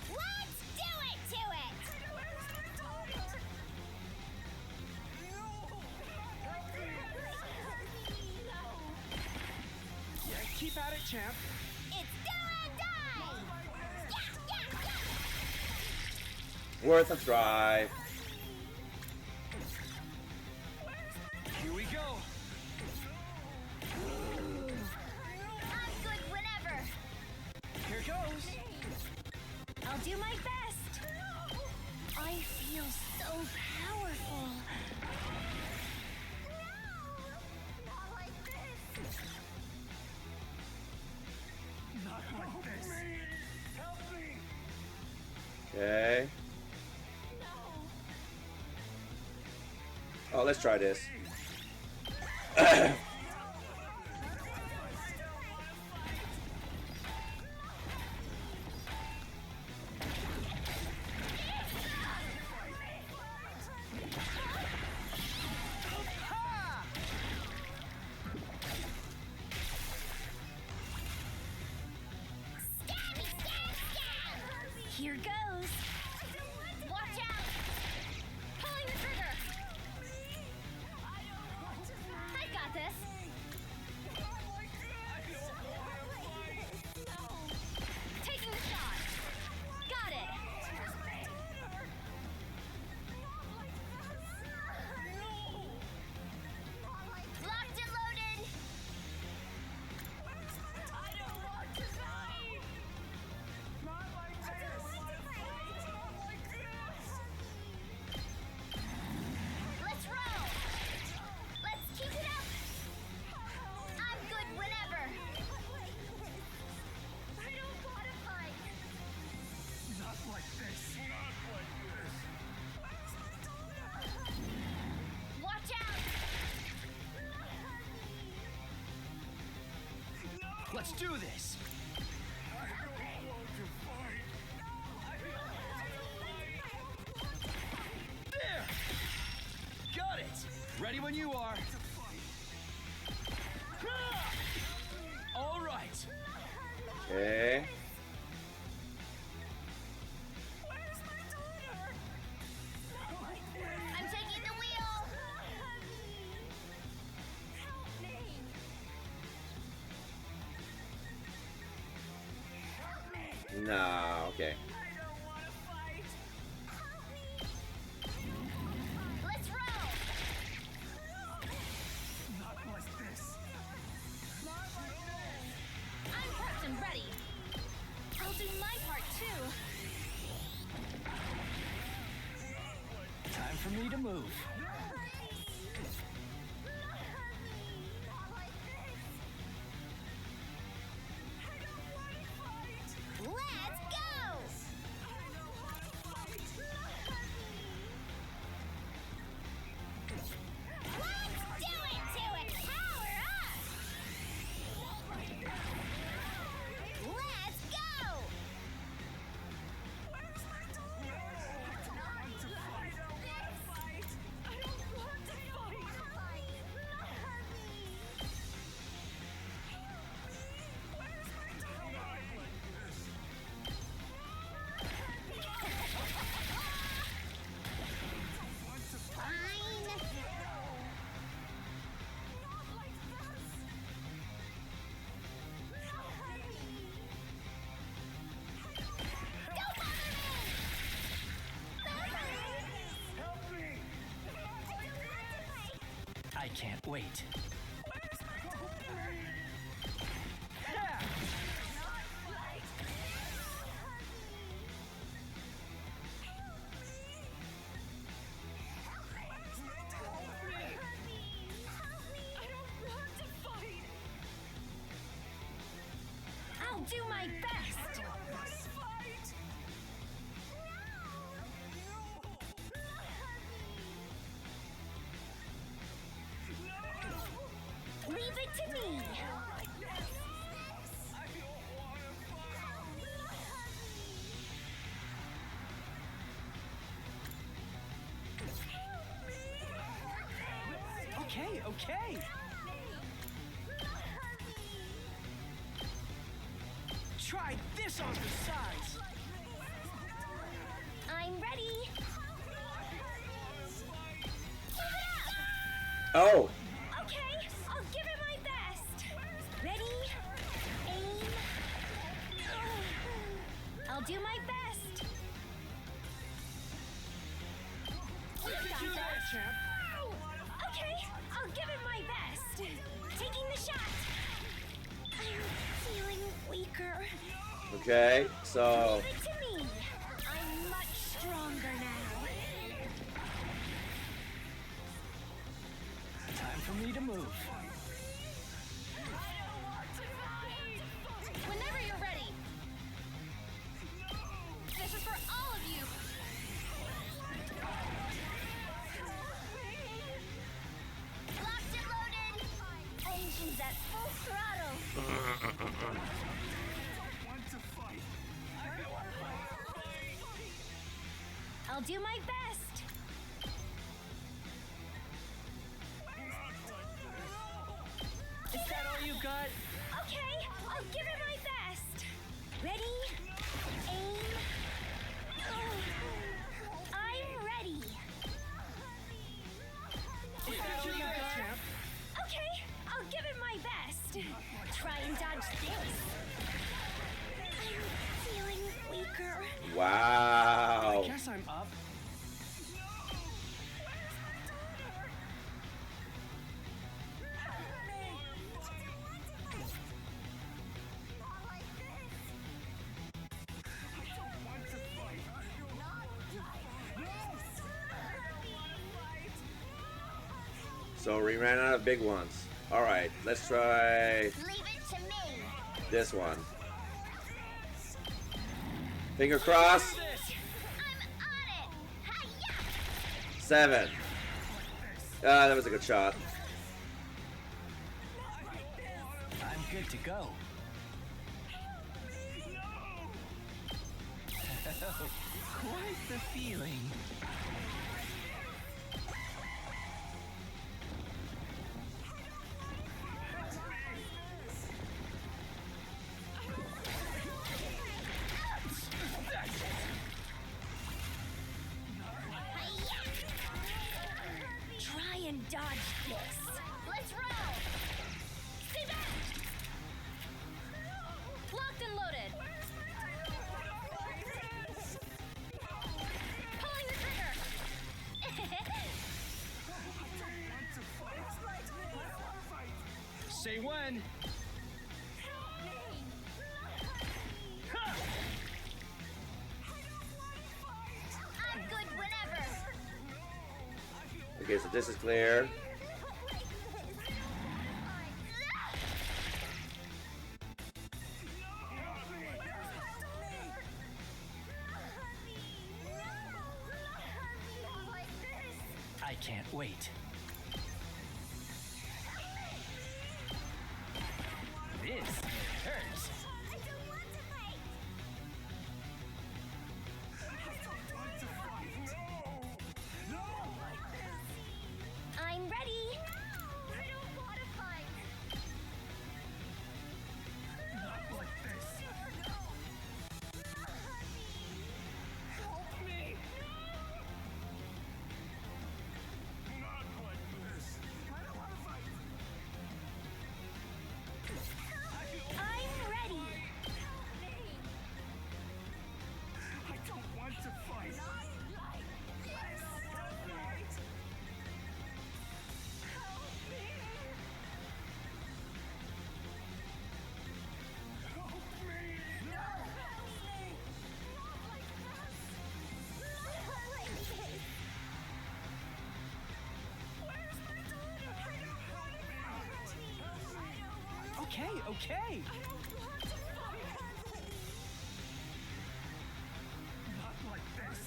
Let's do it to it! Where's my daughter? Yeah, keep at it, champ. It's do and die! Yeah, yeah, yeah! Worth a try. Here we go. I'm good whenever! Here goes. I'll do my best! I feel so powerful! Not like this. Not like this. Help me. Okay. Oh, let's try this. Stabby, stab, stab! Here goes! Watch out! Pulling the trigger! I got this! Taking the shot! Got it! Locked and loaded! I don't want to die. Not like this. Not like this. Let's roll! Let's keep it up! I'm good whenever! I don't want to fight. Not like this. Not like this. Where's my daughter? Watch out! Let's do this. I don't want to fight. There. Got it. Ready when you are. All right. Okay. Where's my daughter? I'm taking the wheel! Help me. Help me. No, okay. I don't want to fight. Let's roll! Not like this. Not like this. I'm prepped and ready! I'll do my part too! Time for me to move. Let's go! Let's do it to it! Power up! Let's go! Where's my daughter? I don't want to fight. I can't wait. I'll do my best. Leave it to me. Okay. Try this on the sides. I'm ready. Oh! Okay, I'll give it my best. Ready? Aim. I'll do my best. Do that, champ. Okay, I'll give it my best. Taking the shot. I'm feeling weaker. Okay, so... Leave it to me. I'm much stronger now. Time for me to move. Whenever you're ready. This is for all of you. Locked and loaded. Engines at full throttle. I'll do my best. Is that all you got? Okay, I'll give it my best. Ready? Aim. I'm ready. Is that all you got, champ? Okay, I'll give it my best. Try and dodge this. I'm feeling weaker. Wow! I guess I'm up. So we ran out of big ones. Alright, let's try Leave it to me. this one. Finger crossed. I'm on it. Hi-ya! 7. Ah, that was a good shot. I'm good to go. Quite the feeling. Try and dodge this. Let's roll. Stay back. Locked and loaded. Pulling the trigger. Say when. I'm good whenever. Okay, so this is clear. I can't wait. This hurts. I'm ready. I don't want to fight. Help me. Okay, okay. Not like this.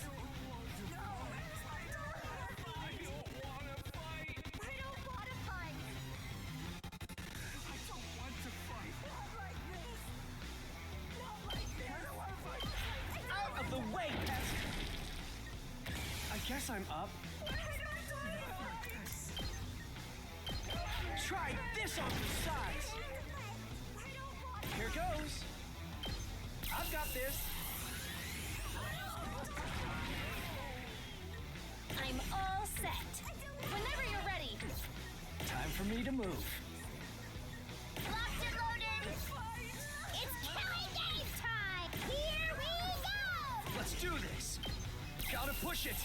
Out of the way, pest! I guess I'm up. Try this on the sides. Here goes. I've got this. I'm all set. Whenever you're ready. Time for me to move. Locked and loaded. It's killing game time. Here we go. Let's do this. Gotta push it.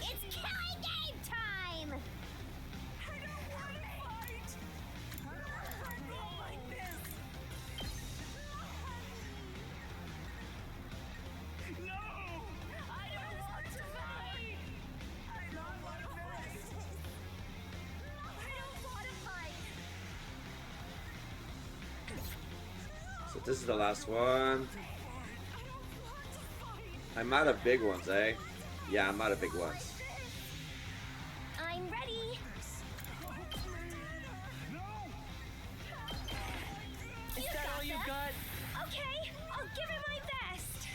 It's killing game time. So this is the last one. I'm out of big ones, eh? Yeah, I'm out of big ones. I'm ready. Is that all you got? Okay, I'll give it my best.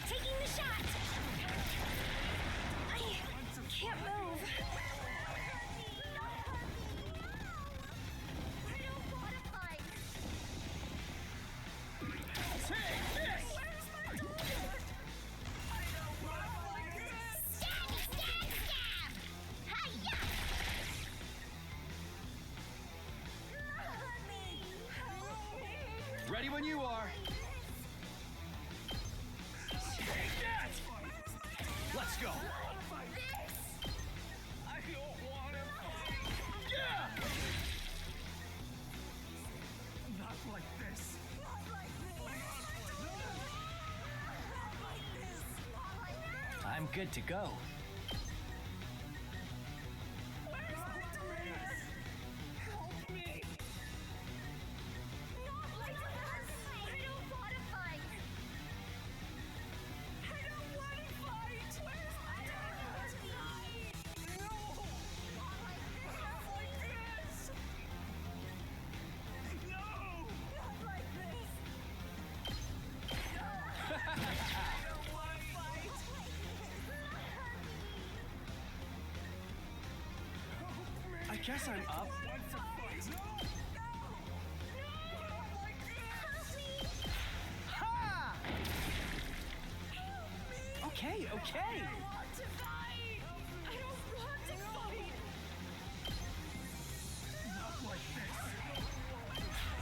Taking the shot. I can't move. Ready when you are. Let's go. Not like this. I'm good to go. I guess I'm up. Ha! Okay, okay.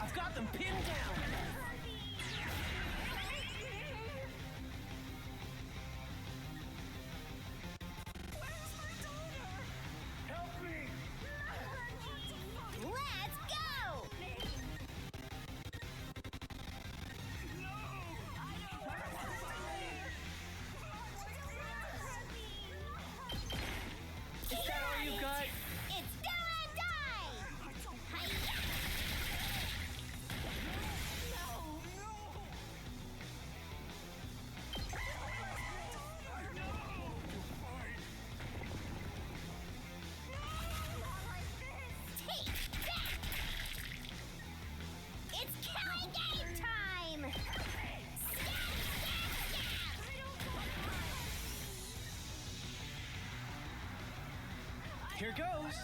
I've got them pinned down. Let's go. Is that all you got? It's do or die. Hi-ya. Take that. It's killing game time. Here goes.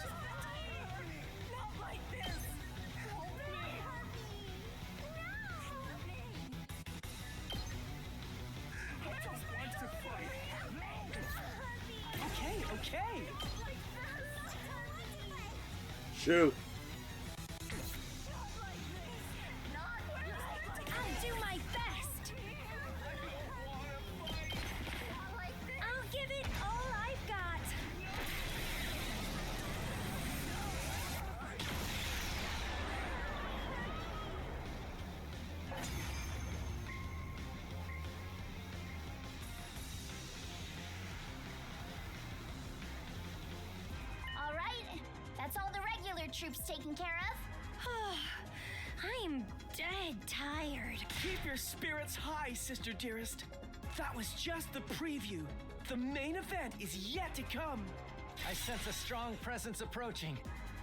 Okay, okay. Shoot. I'll do my best. I'll give it all I've got. troops taken care of? I'm dead tired. Keep your spirits high, sister dearest. That was just the preview. The main event is yet to come. I sense a strong presence approaching.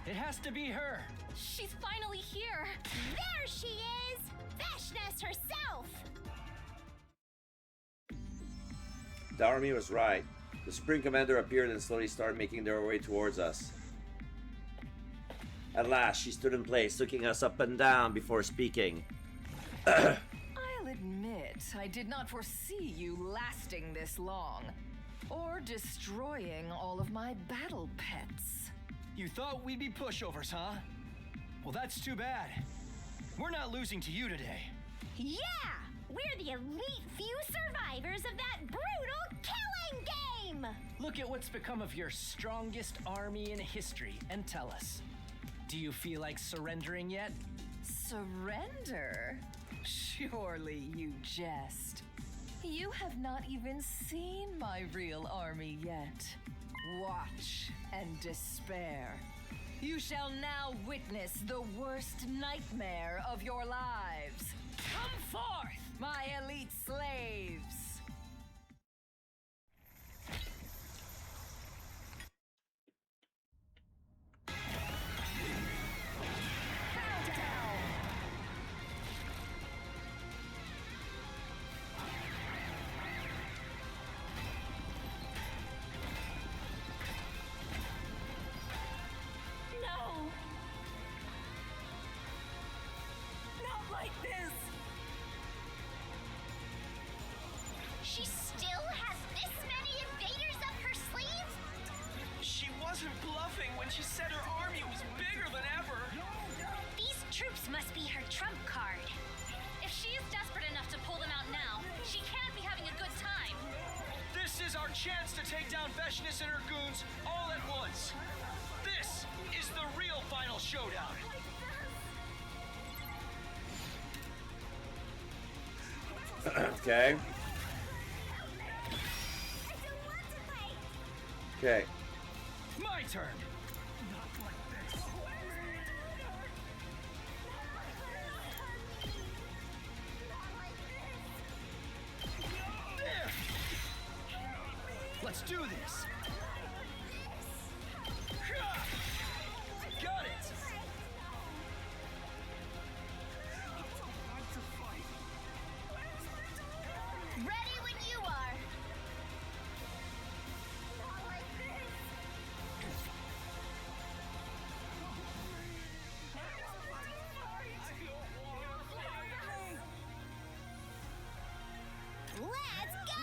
It has to be her. She's finally here. There she is! Vashnis herself! Darmy was right. The Supreme Commander appeared and slowly started making their way towards us. At last, she stood in place, looking us up and down before speaking. I'll admit, I did not foresee you lasting this long. Or destroying all of my battle pets. You thought we'd be pushovers, huh? Well, that's too bad. We're not losing to you today. Yeah! We're the elite few survivors of that brutal killing game! Look at what's become of your strongest army in history and tell us. Do you feel like surrendering yet? Surrender? Surely you jest. You have not even seen my real army yet. Watch and despair. You shall now witness the worst nightmare of your lives. Come forth, my elite slaves! She still has this many invaders up her sleeve? She wasn't bluffing when she said her army was bigger than ever. These troops must be her trump card. If she is desperate enough to pull them out now, she can't be having a good time. This is our chance to take down Vashnis and her goons all at once. This is the real final showdown. Okay. Okay. My turn. Let's do this. Got it. Ready when you are. Let's go!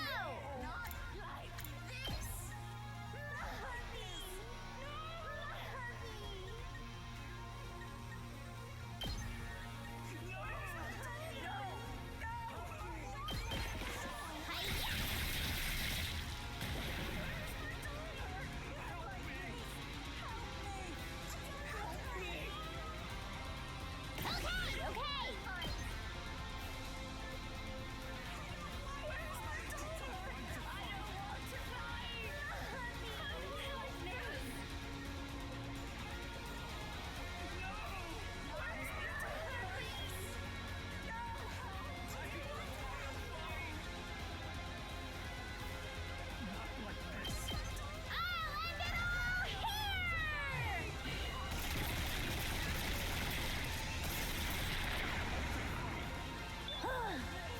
Not like this! Okay, okay!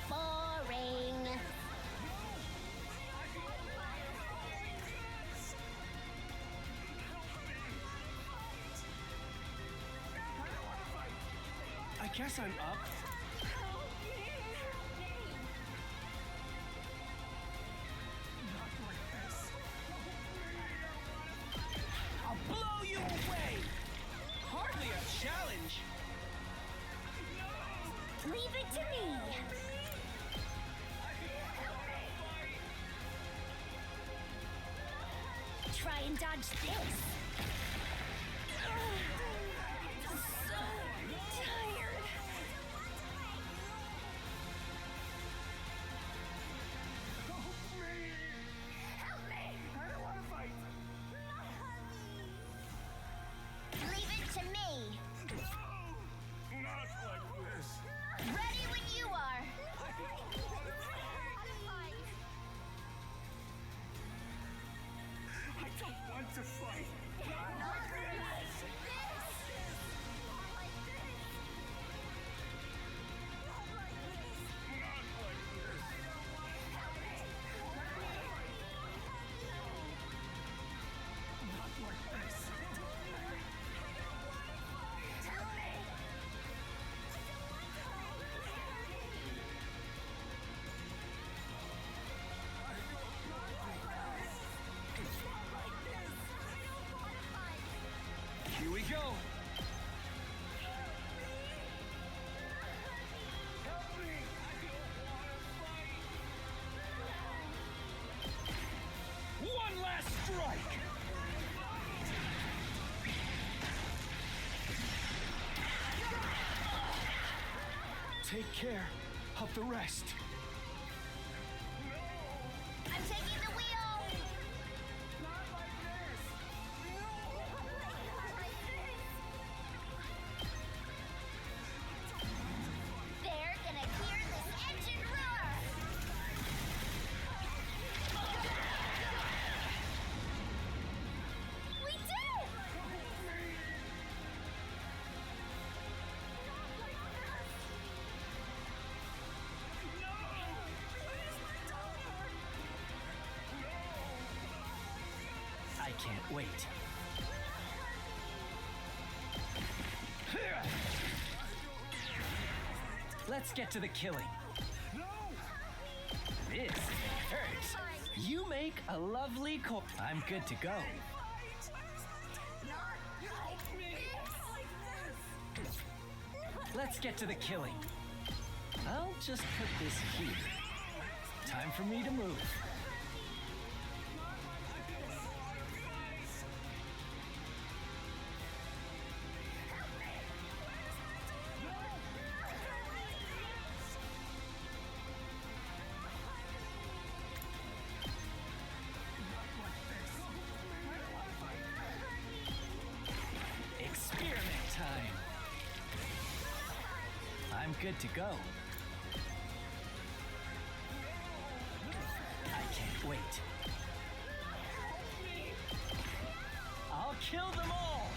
Boring. I guess I'm up. I'll blow you away. Hardly a challenge. Leave it to me. Try and dodge this. So tired. Leave it to me. Not like this. Ready when you are. I don't want to fight. Here we go. One last strike. Take care of the rest. I'm taking the wheel. They're gonna hear this engine roar. We did it! I can't wait. Let's get to the killing. This hurts. You make a lovely I'm good to go. Let's get to the killing. I'll just put this here. Time for me to move. Experiment time. I'm good to go. I can't wait. I'll kill them all.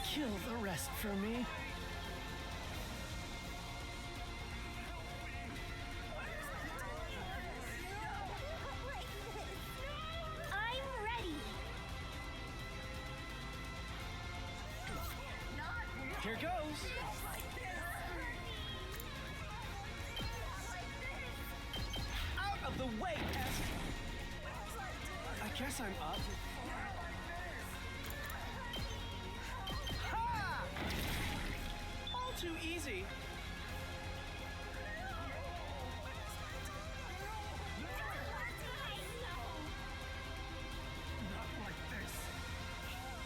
Kill the rest for me. I'm ready. Here goes. Out of the way, Pest. I guess I'm up. Ha! All too easy.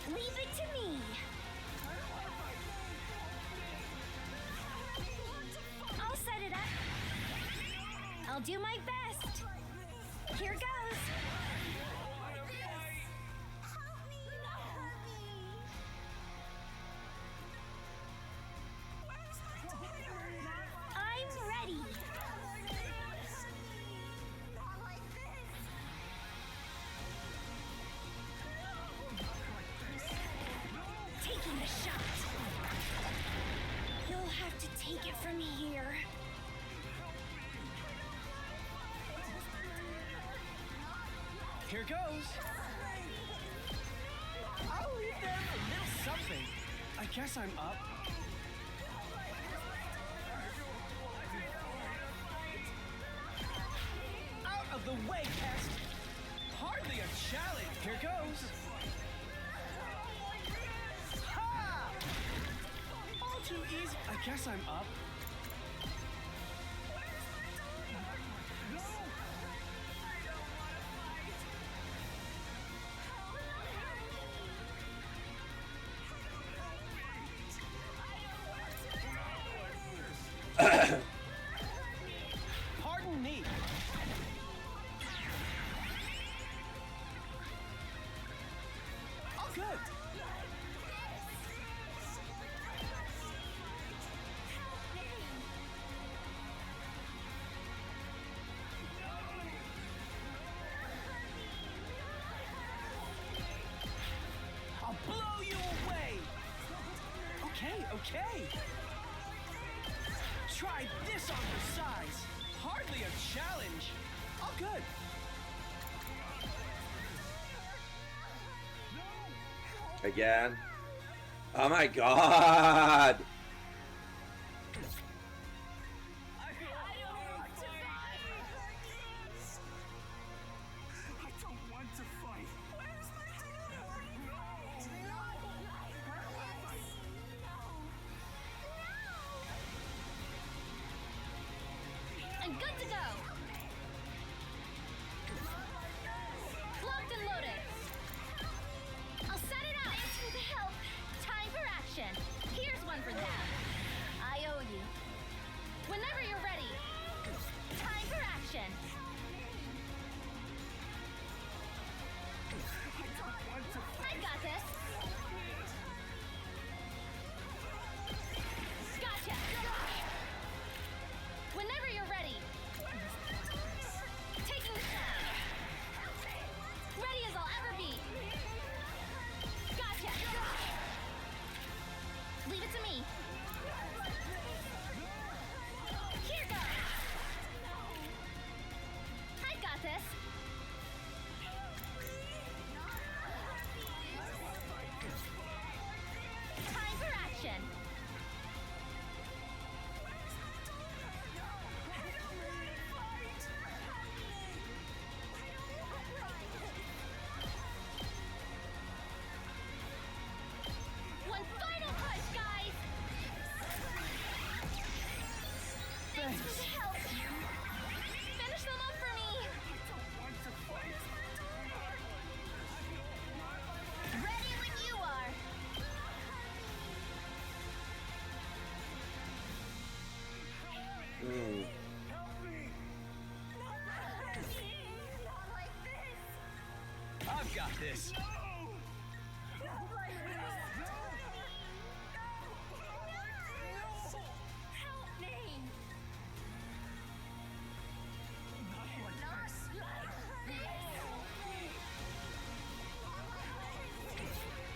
Leave it to me. I'll set it up. I'll do my best. Here goes. I'm ready. Taking the shot. You'll have to take it from here. Here goes. I'll leave them a little something. I guess I'm up. Out of the way, Pest. Hardly a challenge. Here goes. Ha! All too easy. I guess I'm up. Pardon me. Good. I'll blow you away. Okay. Try this on your size. Hardly a challenge. All good. Again? Oh my god! I'm good to go. Locked and loaded. I'll set it out. Thanks for the help. Time for action. Here's one for that. I owe you. Whenever you're ready. Time for action. I got this. Gotcha. Whenever you're ready. Taking the sound. Ready as I'll ever be. Gotcha. Leave it to me. Here goes. I got this. Time for action. One final push, guys! Thanks for the help. Finish them up for me. Ready when you are. Hmm. I've got this.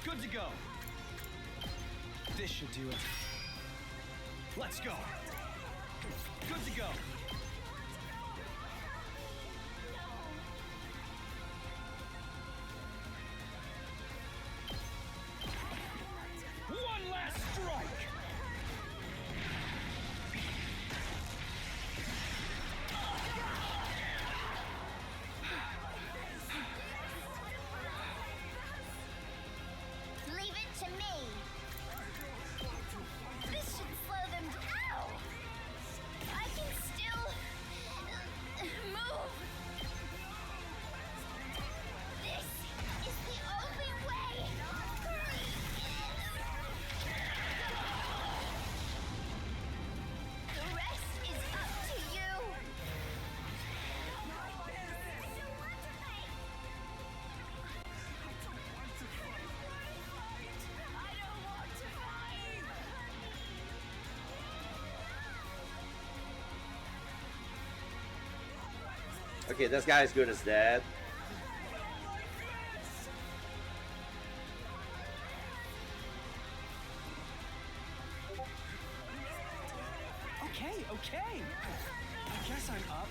Good to go. This should do it. Let's go. Good to go. One last strike. Leave it to me. This should slow them down. I can still move. This is the only way. The rest is up to you. I don't want to fight. Okay, this guy's good as dead. Okay. I guess I'm up.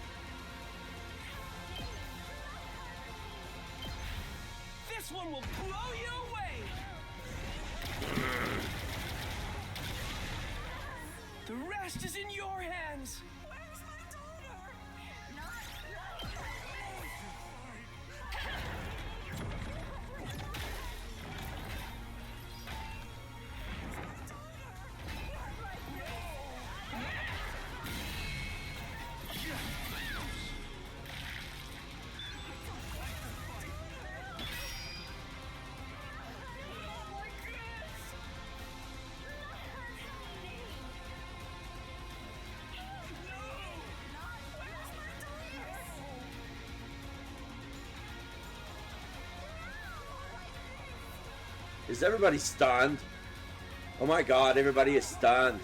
This one will blow you away! The rest is in your hands! Is everybody stunned? Oh my god, everybody is stunned.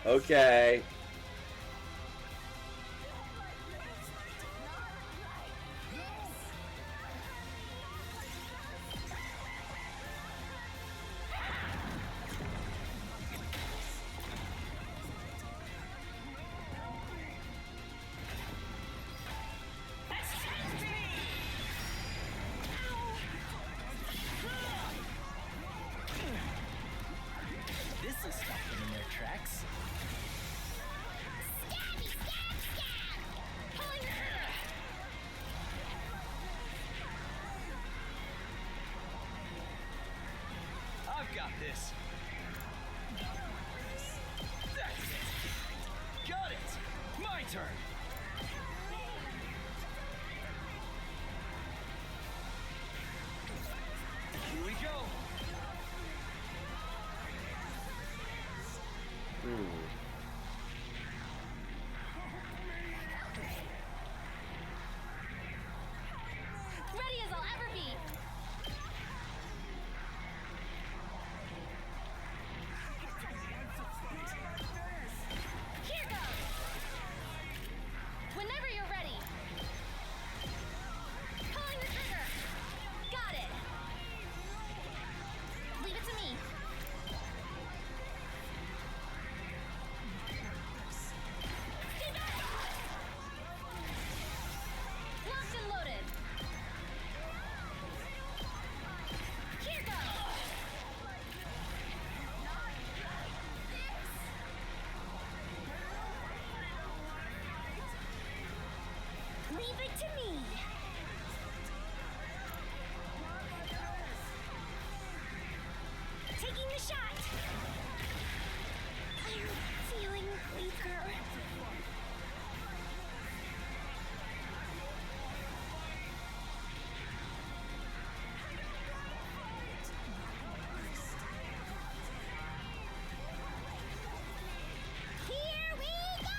Okay. This is stopping in their tracks. I've got this. That's it. Got it. My turn. Here we go. Ready as I'll ever be. Here goes. Whenever you're ready. Pulling the trigger. Got it. Leave it to me. Stay back. Locked and loaded. Here goes. Leave it to me. Taking the shot. I'm feeling weaker. Here we go!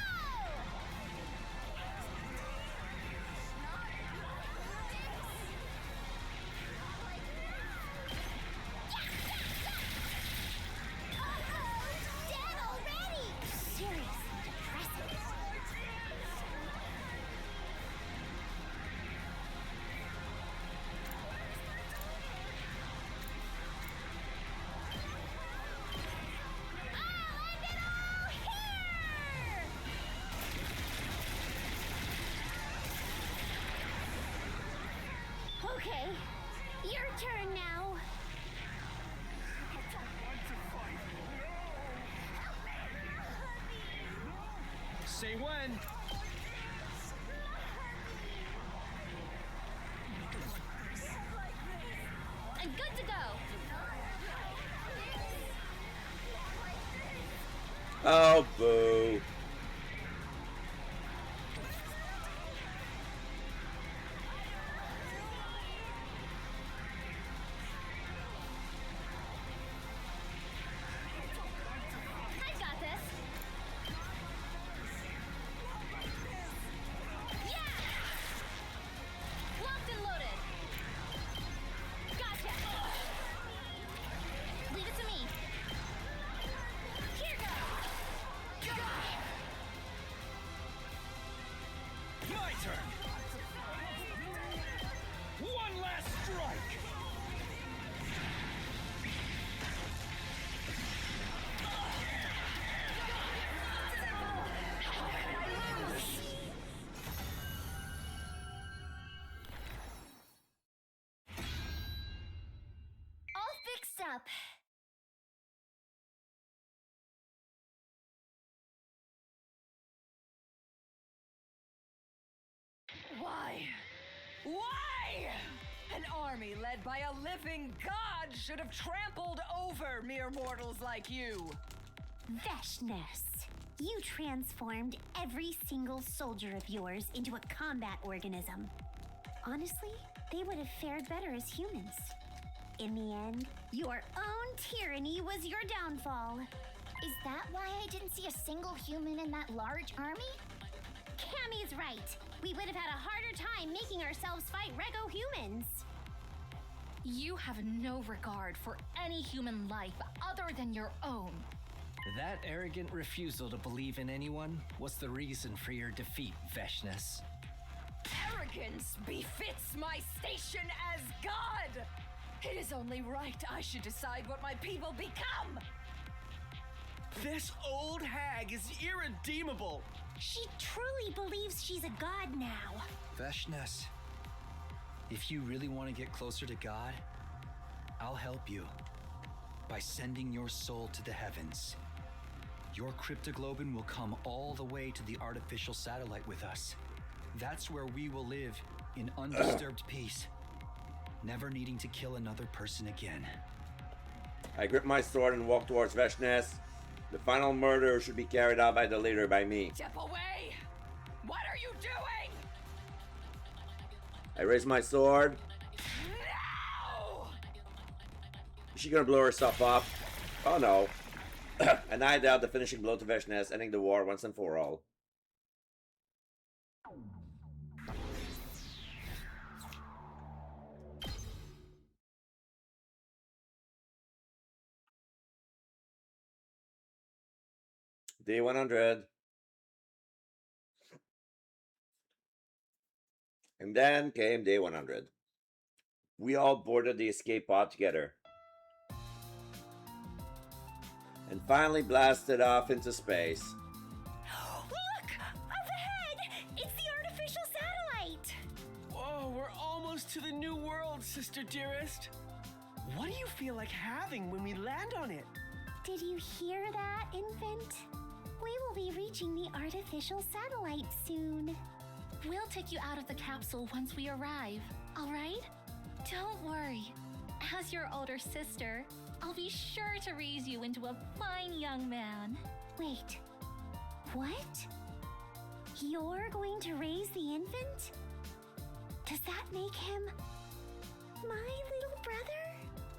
Dead already! Seriously depressing. I'll end it all here! Okay, your turn now. Say when. I'm good to go. Oh, boo. I got this. Yeah! Locked and loaded. Gotcha. Leave it to me. Here goes. My turn. One last strike. All fixed up. Why? Why? An army led by a living god should have trampled over mere mortals like you. Veshness, you transformed every single soldier of yours into a combat organism. Honestly, they would have fared better as humans. In the end, your own tyranny was your downfall. Is that why I didn't see a single human in that large army? Cammy's right. We would have had a harder time making ourselves fight Rego humans. You have no regard for any human life other than your own. That arrogant refusal to believe in anyone was the reason for your defeat, Veshness. Arrogance befits my station as God! It is only right I should decide what my people become! This old hag is irredeemable. She truly believes she's a god now. Veshness, if you really want to get closer to God, I'll help you by sending your soul to the heavens. Your cryptoglobin will come all the way to the artificial satellite with us. That's where we will live in undisturbed peace, never needing to kill another person again. I grip my sword and walk towards Veshness. The final murder should be carried out by the leader, by me. Step away! What are you doing? I raise my sword. No! Is she gonna blow herself up? Oh no. And I dealt the finishing blow to Veshness, ending the war once and for all. Day 100. And then came day 100. We all boarded the escape pod together. And finally blasted off into space. Look! Up ahead! It's the artificial satellite! Oh, we're almost to the new world, sister dearest. What do you feel like having when we land on it? Did you hear that, infant? We will be reaching the artificial satellite soon. We'll take you out of the capsule once we arrive, all right? Don't worry. As your older sister, I'll be sure to raise you into a fine young man. Wait, what? You're going to raise the infant? Does that make him my little brother?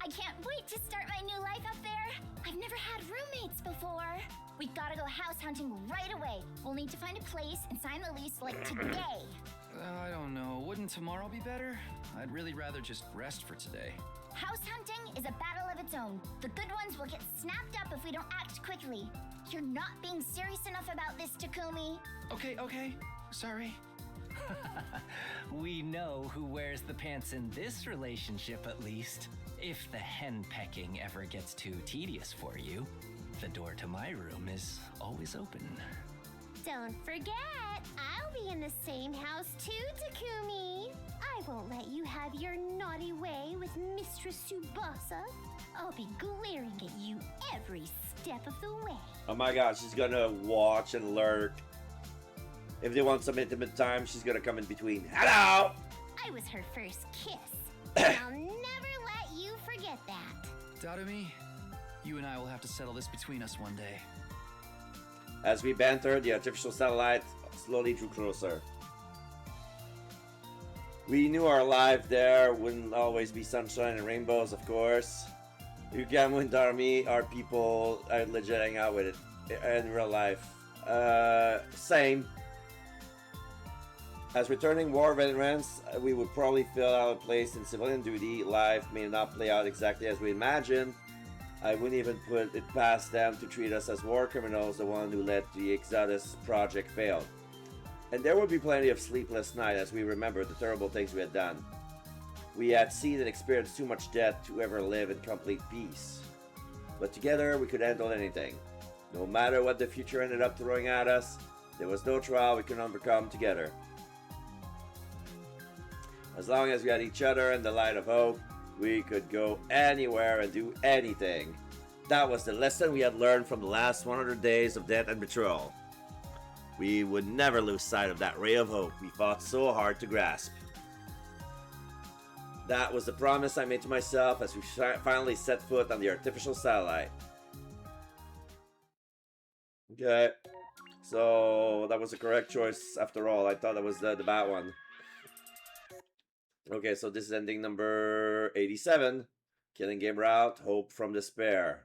I can't wait to start my new life up there. I've never had roommates before. We gotta go house hunting right away. We'll need to find a place and sign the lease like today. I don't know. Wouldn't tomorrow be better? I'd really rather just rest for today. House hunting is a battle of its own. The good ones will get snapped up if we don't act quickly. You're not being serious enough about this, Takumi. Okay. Sorry. We know who wears the pants in this relationship, at least. If the henpecking ever gets too tedious for you, the door to my room is always open. Don't forget, I'll be in the same house too, Takumi. I won't let you have your naughty way with Mistress Tsubasa. I'll be glaring at you every step of the way. Oh my god, she's gonna watch and lurk. If they want some intimate time, she's gonna come in between. Hello! I was her first kiss. And I'll never let you forget that. Darumi, you and I will have to settle this between us one day. As we banter, the artificial satellite slowly drew closer. We knew our life there wouldn't always be sunshine and rainbows, of course. Ugamu and Darumi are people I legit hang out with in real life. Same. As returning war veterans, we would probably fill out a place in civilian duty. Life may not play out exactly as we imagined. I wouldn't even put it past them to treat us as war criminals, the one who let the Exodus project fail. And there would be plenty of sleepless nights as we remembered the terrible things we had done. We had seen and experienced too much death to ever live in complete peace. But together we could handle anything. No matter what the future ended up throwing at us, there was no trial we couldn't overcome together. As long as we had each other and the light of hope, we could go anywhere and do anything. That was the lesson we had learned from the last 100 days of death and betrayal. We would never lose sight of that ray of hope we fought so hard to grasp. That was the promise I made to myself as we finally set foot on the artificial satellite. Okay, so that was the correct choice after all. I thought that was the bad one. Okay, so this is ending number 87. Killing Game Route, Hope from Despair.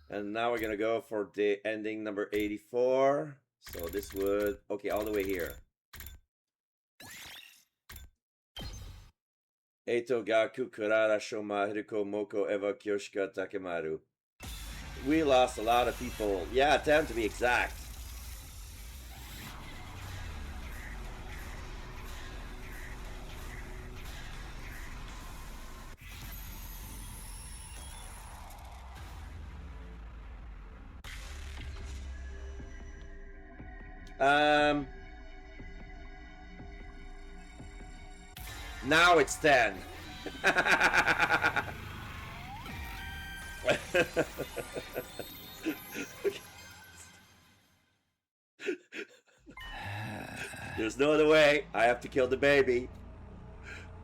And now we're gonna go for the ending number 84. So this would, okay, all the way here. Eito Gaku Kurara Shoma Hiriko Moko Eva Kyoshika Takemaru. We lost a lot of people. Yeah, 10 to be exact. Now it's 10. There's no other way. I have to kill the baby.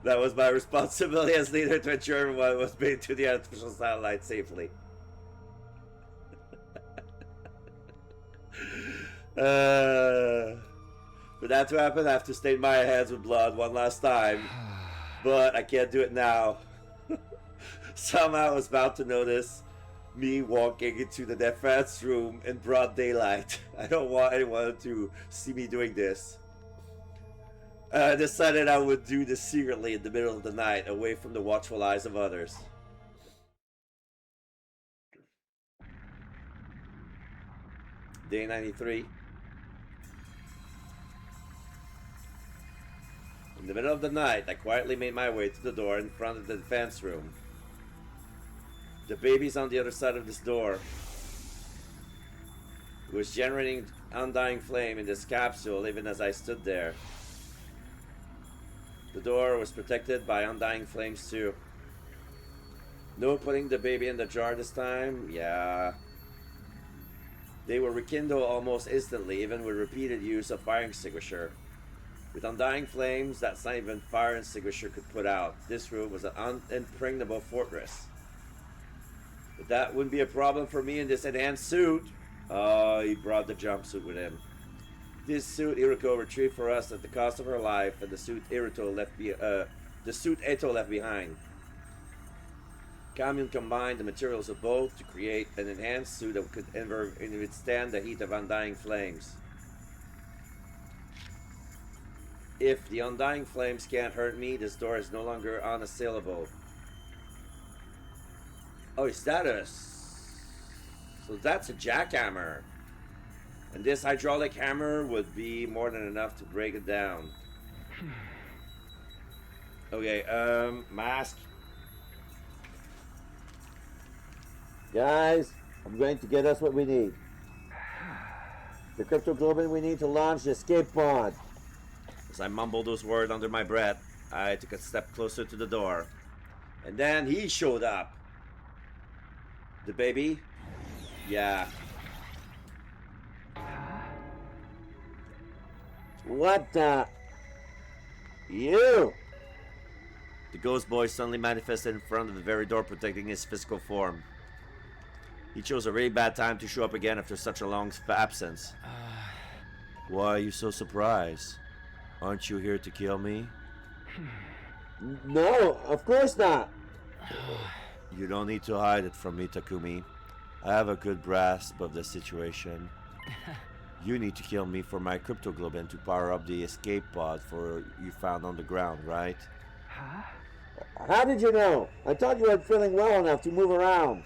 That was my responsibility as leader to ensure everyone was made to the artificial satellite safely. For that to happen, I have to stain my hands with blood one last time. But I can't do it now. Somehow I was about to notice me walking into the defense room in broad daylight. I don't want anyone to see me doing this. I decided I would do this secretly in the middle of the night, away from the watchful eyes of others. Day 93. In the middle of the night, I quietly made my way to the door in front of the defense room. The baby's on the other side of this door. It was generating undying flame in this capsule even as I stood there. The door was protected by undying flames too. No putting the baby in the jar this time? Yeah. They will rekindle almost instantly, even with repeated use of fire extinguisher. With undying flames, that's not even fire extinguisher could put out. This room was an impregnable fortress. But that wouldn't be a problem for me in this enhanced suit. Oh, he brought the jumpsuit with him. This suit Iriko retrieved for us at the cost of her life, and the suit Eto left behind. Kamyon combined the materials of both to create an enhanced suit that could withstand the heat of undying flames. If the undying flames can't hurt me, this door is no longer unassailable. Oh, is that a... So that's a jackhammer. And this hydraulic hammer would be more than enough to break it down. Okay, mask. Guys, I'm going to get us what we need. The cryptoglobin we need to launch the escape pod. As I mumbled those words under my breath, I took a step closer to the door. And then he showed up. The baby? Yeah. What the? You! The ghost boy suddenly manifested in front of the very door protecting his physical form. He chose a really bad time to show up again after such a long absence. Why are you so surprised? Aren't you here to kill me? No, of course not. You don't need to hide it from me, Takumi. I have a good grasp of the situation. You need to kill me for my cryptoglobin to power up the escape pod you found on the ground, right? Huh? How did you know? I thought you weren't feeling well enough to move around.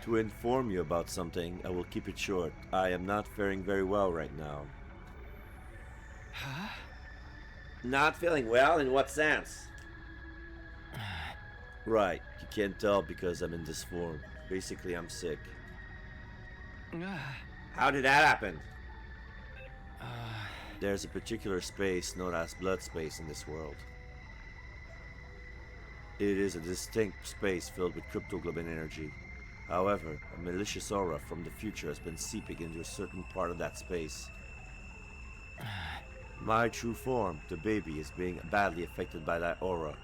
To inform you about something, I will keep it short. I am not faring very well right now. Huh? Not feeling well? In what sense? Right, you can't tell because I'm in this form. Basically, I'm sick. How did that happen? There's a particular space known as blood space in this world. It is a distinct space filled with cryptoglobin energy. However, a malicious aura from the future has been seeping into a certain part of that space. My true form, the baby, is being badly affected by that aura.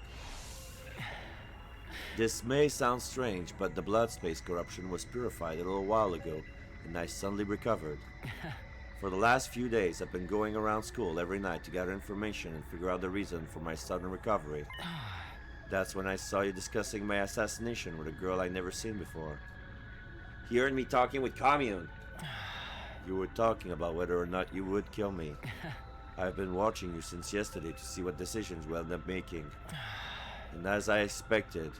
This may sound strange, but the blood space corruption was purified a little while ago, and I suddenly recovered. For the last few days, I've been going around school every night to gather information and figure out the reason for my sudden recovery. That's when I saw you discussing my assassination with a girl I'd never seen before. He heard me talking with Kamyon. You were talking about whether or not you would kill me. I've been watching you since yesterday to see what decisions we'll end up making. And as I expected,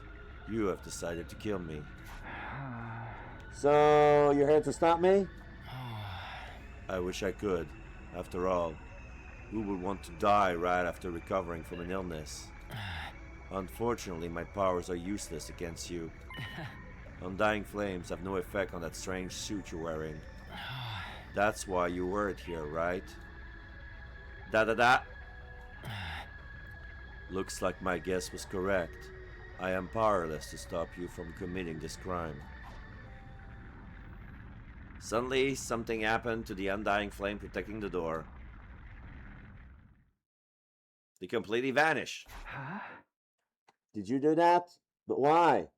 you have decided to kill me. So, you're here to stop me? I wish I could. After all, who would want to die right after recovering from an illness? Unfortunately, my powers are useless against you. Undying flames have no effect on that strange suit you're wearing. That's why you wear it here, right? Da. Looks like my guess was correct. I am powerless to stop you from committing this crime. Suddenly, something happened to the undying flame protecting the door. They completely vanished. Huh? Did you do that? But why?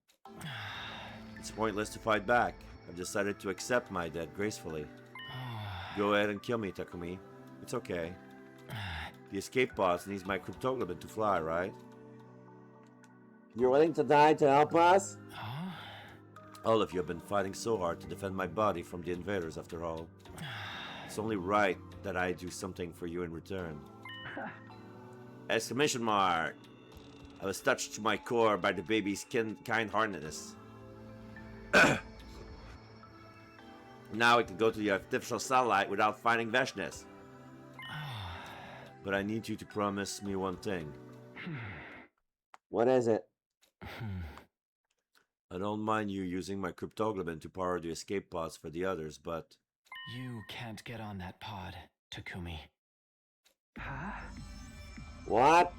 It's pointless to fight back. I've decided to accept my death gracefully. Go ahead and kill me, Takumi. It's okay. The escape pods needs my cryptoglobin to fly, right? You're willing to die to help us? All of you have been fighting so hard to defend my body from the invaders, after all. It's only right that I do something for you in return. Exclamation mark! I was touched to my core by the baby's kind-heartedness. Now we can go to the artificial satellite without finding Veshness. But I need you to promise me one thing. What is it? I don't mind you using my cryptoglobin to power the escape pods for the others, but... You can't get on that pod, Takumi. Huh? What?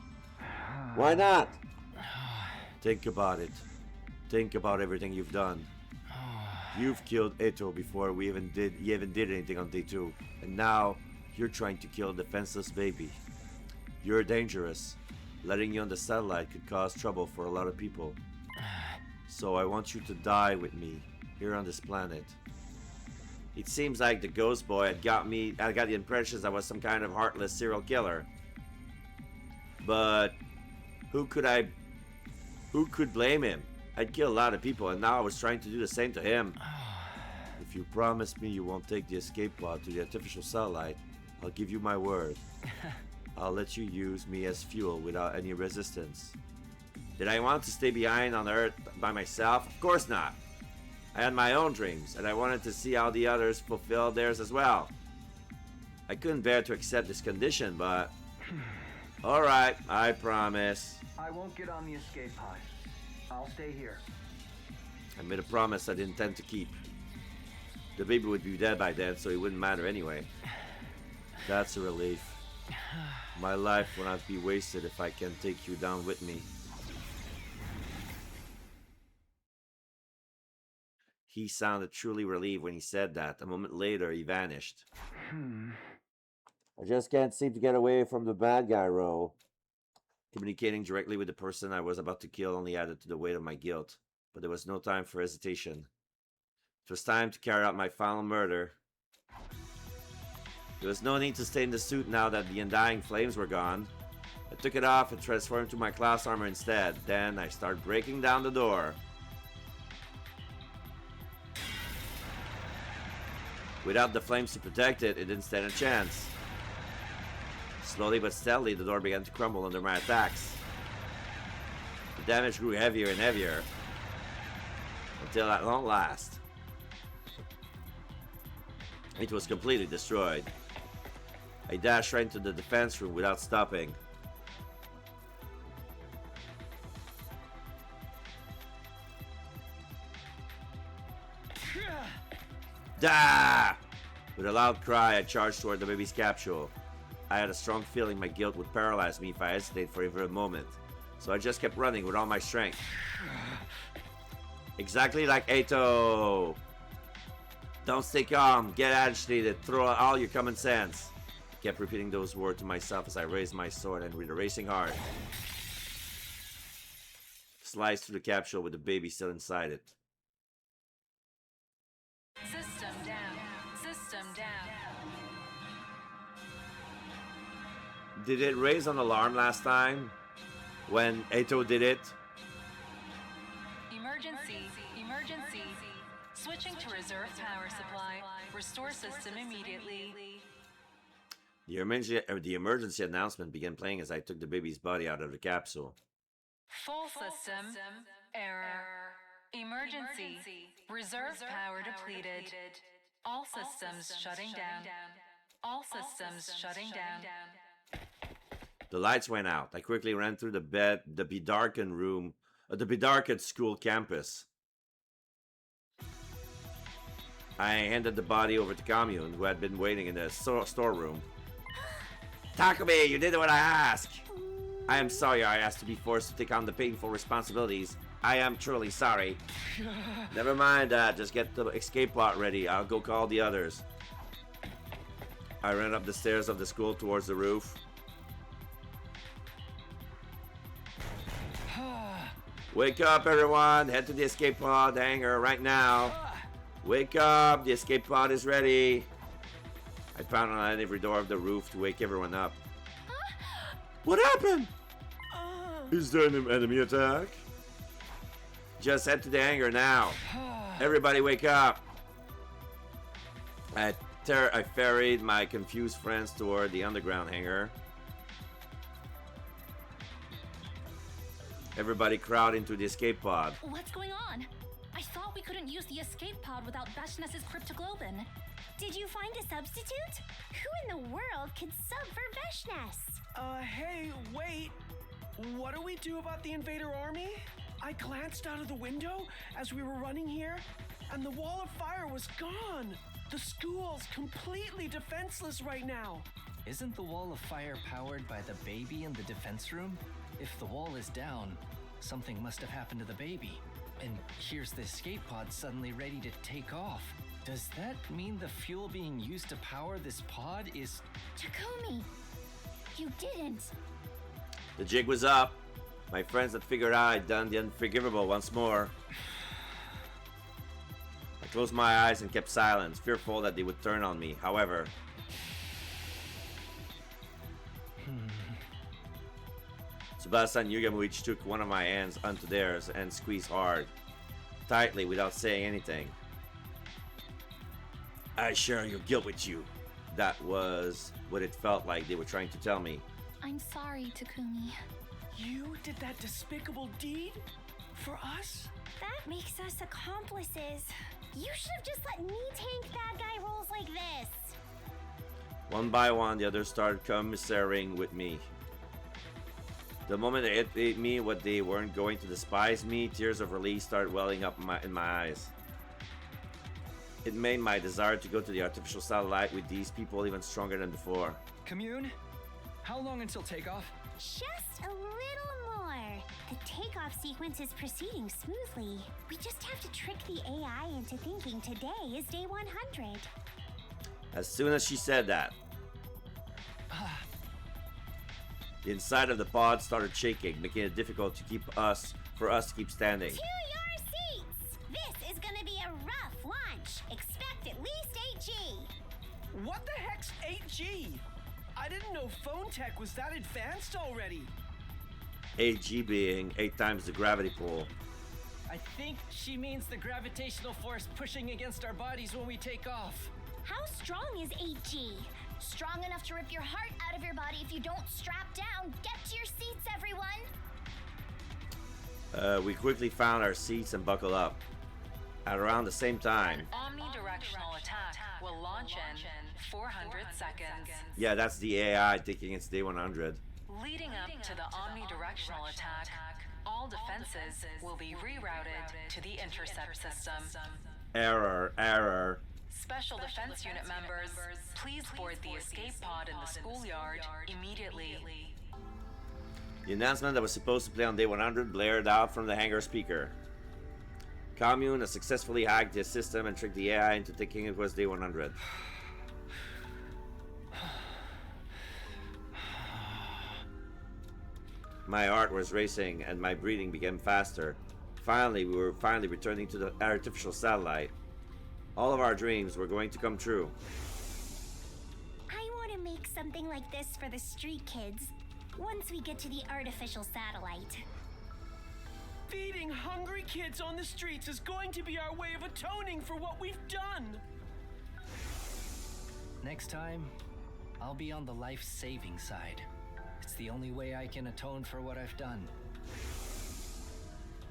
Why not? Think about it. Think about everything you've done. You've killed Eto before he even did anything on day 2, and now you're trying to kill a defenseless baby. You're dangerous. Letting you on the satellite could cause trouble for a lot of people. So I want you to die with me here on this planet. It seems like the ghost boy had got the impressions I was some kind of heartless serial killer. But who could blame him? I'd killed a lot of people, and now I was trying to do the same to him. If you promise me you won't take the escape pod to the artificial satellite, I'll give you my word. I'll let you use me as fuel without any resistance. Did I want to stay behind on Earth by myself? Of course not. I had my own dreams, and I wanted to see how the others fulfilled theirs as well. I couldn't bear to accept this condition, but... Alright, I promise. I won't get on the escape pod. I'll stay here. I made a promise I didn't intend to keep. The baby would be dead by then, so it wouldn't matter anyway. That's a relief. My life will not be wasted if I can take you down with me. He sounded truly relieved when he said that. A moment later, he vanished. I just can't seem to get away from the bad guy role. Communicating directly with the person I was about to kill only added to the weight of my guilt, but there was no time for hesitation. It was time to carry out my final murder. There was no need to stay in the suit now that the undying flames were gone. I took it off and transformed to my class armor instead. Then I started breaking down the door. Without the flames to protect it, it didn't stand a chance. Slowly but steadily, the door began to crumble under my attacks. The damage grew heavier and heavier, until at long last, it was completely destroyed. I dashed right into the defense room without stopping. Da! With a loud cry, I charged toward the baby's capsule. I had a strong feeling my guilt would paralyze me if I hesitated for even a moment, so I just kept running with all my strength. Exactly like Eto! Don't stay calm, get agitated, throw out all your common sense. I kept repeating those words to myself as I raised my sword and with a racing heart, sliced through the capsule with the baby still inside it. System down. System down. Did it raise an alarm last time? When Eto did it? Emergency. Emergency. Switching to reserve power supply. Restore system immediately. The emergency announcement began playing as I took the baby's body out of the capsule. Full system error. Emergency. Reserve power depleted. All systems shutting down. All systems shutting down. The lights went out. I quickly ran through the bedarkened room, the bedarkened school campus. I handed the body over to Commune, who had been waiting in the storeroom. Takumi, you did what I asked. I am sorry I asked to be forced to take on the painful responsibilities. I am truly sorry. Never mind that. Just get the escape pod ready. I'll go call the others. I ran up the stairs of the school towards the roof. Wake up, everyone. Head to the escape pod hangar right now. Wake up. The escape pod is ready. I pounded on every door of the roof to wake everyone up. What happened? Is there an enemy attack? Just head to the hangar now. Everybody wake up. I ferried my confused friends toward the underground hangar. Everybody crowd into the escape pod. What's going on? I thought we couldn't use the escape pod without Veshness's cryptoglobin. Did you find a substitute? Who in the world could sub for Veshness? Hey, wait. What do we do about the invader army? I glanced out of the window as we were running here, and the wall of fire was gone. The school's completely defenseless right now. Isn't the wall of fire powered by the baby in the defense room? If the wall is down, something must have happened to the baby. And here's the escape pod suddenly ready to take off. Does that mean the fuel being used to power this pod is... Takumi! You didn't! The jig was up. My friends had figured out I'd done the unforgivable once more. I closed my eyes and kept silence, fearful that they would turn on me. However... Tsubasa and Yugamu each took one of my hands onto theirs and squeezed hard, tightly without saying anything. I share your guilt with you. That was what it felt like they were trying to tell me. I'm sorry, Takumi. You did that despicable deed? For us? That makes us accomplices. You should have just let me tank bad guy roles like this. One by one, the others started commiserating with me. The moment it hit me what they weren't going to despise me, tears of relief started welling up in my eyes. It made my desire to go to the artificial satellite with these people even stronger than before. Commune? How long until takeoff? Just a little more. The takeoff sequence is proceeding smoothly. We just have to trick the AI into thinking today is day 100. As soon as she said that, the inside of the pod started shaking, making it difficult for us to keep standing. To your seats! This is gonna be a rough launch. Expect at least 8G. What the heck's 8G? I didn't know phone tech was that advanced already. 8G being 8 times the gravity pull. I think she means the gravitational force pushing against our bodies when we take off. How strong is 8G? Strong enough to rip your heart out of your body if you don't strap down. Get to your seats, everyone! We quickly found our seats and buckled up. At around the same time... Omnidirectional attack will launch in 400 seconds. Yeah, that's the AI thinking it's day 100. Leading up to the omnidirectional attack, all defenses will be rerouted to the intercept system. Error. Special Defense Unit members, please board the escape pod in the schoolyard immediately. The announcement that was supposed to play on day 100 blared out from the hangar speaker. Commune has successfully hacked the system and tricked the AI into thinking it was day 100. My heart was racing and my breathing became faster. Finally, we were returning to the artificial satellite. All of our dreams were going to come true. I want to make something like this for the street kids once we get to the artificial satellite. Feeding hungry kids on the streets is going to be our way of atoning for what we've done. Next time, I'll be on the life-saving side. It's the only way I can atone for what I've done.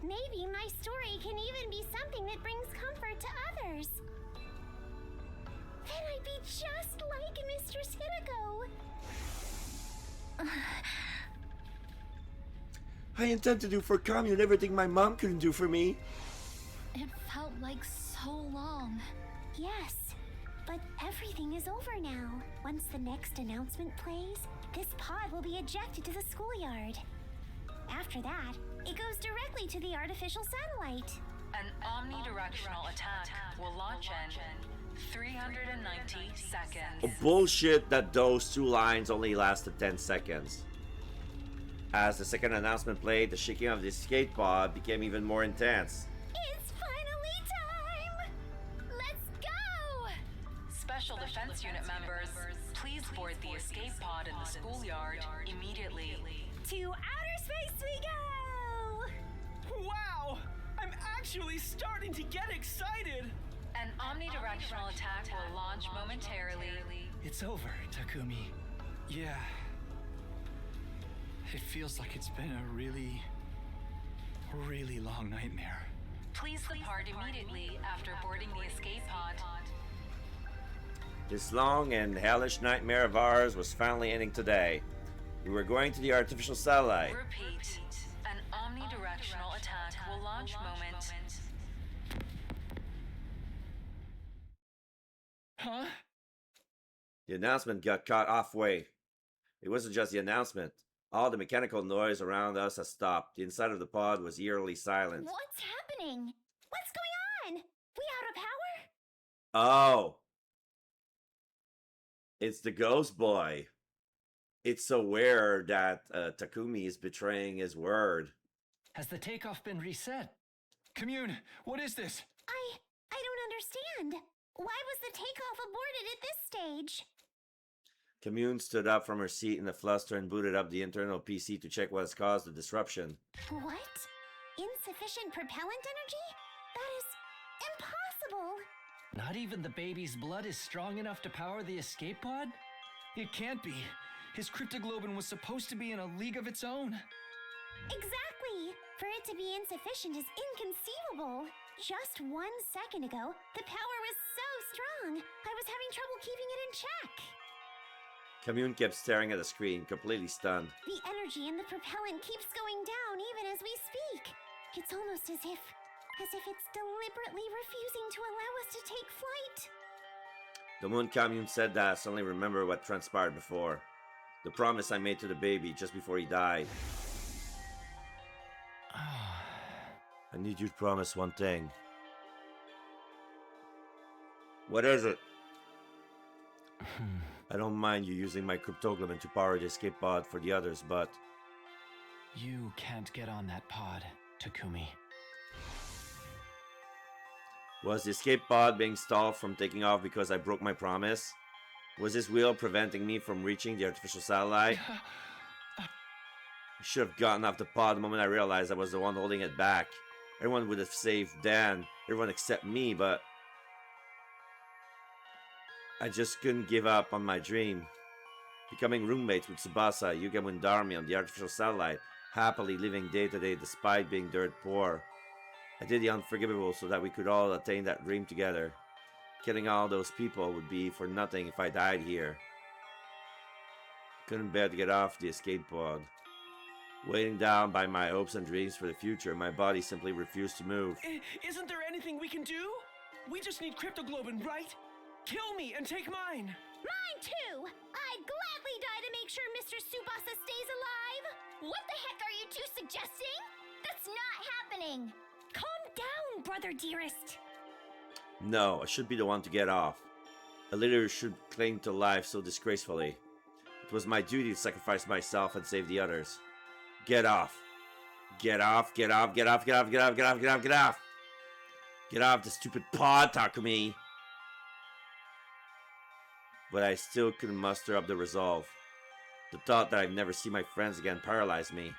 Maybe my story can even be something that brings comfort to others. Then I'd be just like Mistress Hideko. I intend to do for Commune everything my mom couldn't do for me. It felt like so long. Yes, but everything is over now. Once the next announcement plays, this pod will be ejected to the schoolyard. After that, it goes directly to the artificial satellite. An omnidirectional attack will launch in 390 seconds. Bullshit that those two lines only lasted 10 seconds. As the second announcement played, the shaking of the escape pod became even more intense. It's finally time! Let's go! Special Defense Unit members, please board the escape pod in the schoolyard immediately. To outer space we go! Wow! I'm actually starting to get excited! An omnidirectional attack will launch momentarily. It's over, Takumi. Yeah. It feels like it's been a really, really long nightmare. Please depart immediately after boarding the escape pod. This long and hellish nightmare of ours was finally ending today. We were going to the artificial satellite. Repeat. An omnidirectional attack will launch moment. Huh? The announcement got cut halfway. It wasn't just the announcement. All the mechanical noise around us has stopped. The inside of the pod was eerily silent. What's happening? What's going on? We out of power? Oh! It's the ghost boy. It's so weird that Takumi is betraying his word. Has the takeoff been reset? Commune, what is this? I don't understand. Why was the takeoff aborted at this stage? Commune stood up from her seat in a fluster and booted up the internal PC to check what has caused the disruption. What? Insufficient propellant energy? That is impossible! Not even the baby's blood is strong enough to power the escape pod? It can't be. His cryptoglobin was supposed to be in a league of its own. Exactly! For it to be insufficient is inconceivable. Just 1 second ago, the power was so strong, I was having trouble keeping it in check. Commune kept staring at the screen, completely stunned. The energy in the propellant keeps going down even as we speak. It's almost as if it's deliberately refusing to allow us to take flight. The moment Commune said that, I suddenly remembered what transpired before. The promise I made to the baby just before he died. I need you to promise one thing. What is it? I don't mind you using my cryptoglobin to power the escape pod for the others, but... You can't get on that pod, Takumi. Was the escape pod being stalled from taking off because I broke my promise? Was this wheel preventing me from reaching the artificial satellite? I should have gotten off the pod the moment I realized I was the one holding it back. Everyone would have saved Dan, everyone except me, but... I just couldn't give up on my dream. Becoming roommates with Tsubasa, Yugamu and Darumi on the artificial satellite, happily living day to day despite being dirt poor. I did the unforgivable so that we could all attain that dream together. Killing all those people would be for nothing if I died here. Couldn't bear to get off the escape pod. Weighing down by my hopes and dreams for the future, my body simply refused to move. Isn't there anything we can do? We just need cryptoglobin, right? Kill me and take mine! Mine too! I'd gladly die to make sure Mr. Tsubasa stays alive! What the heck are you two suggesting? That's not happening! Calm down, brother dearest! No, I should be the one to get off. A leader should cling to life so disgracefully. It was my duty to sacrifice myself and save the others. Get off. Get off, get off, get off, get off, get off, get off, get off, get off! Get off the stupid pod, Takumi! But I still couldn't muster up the resolve. The thought that I'd never see my friends again paralyzed me.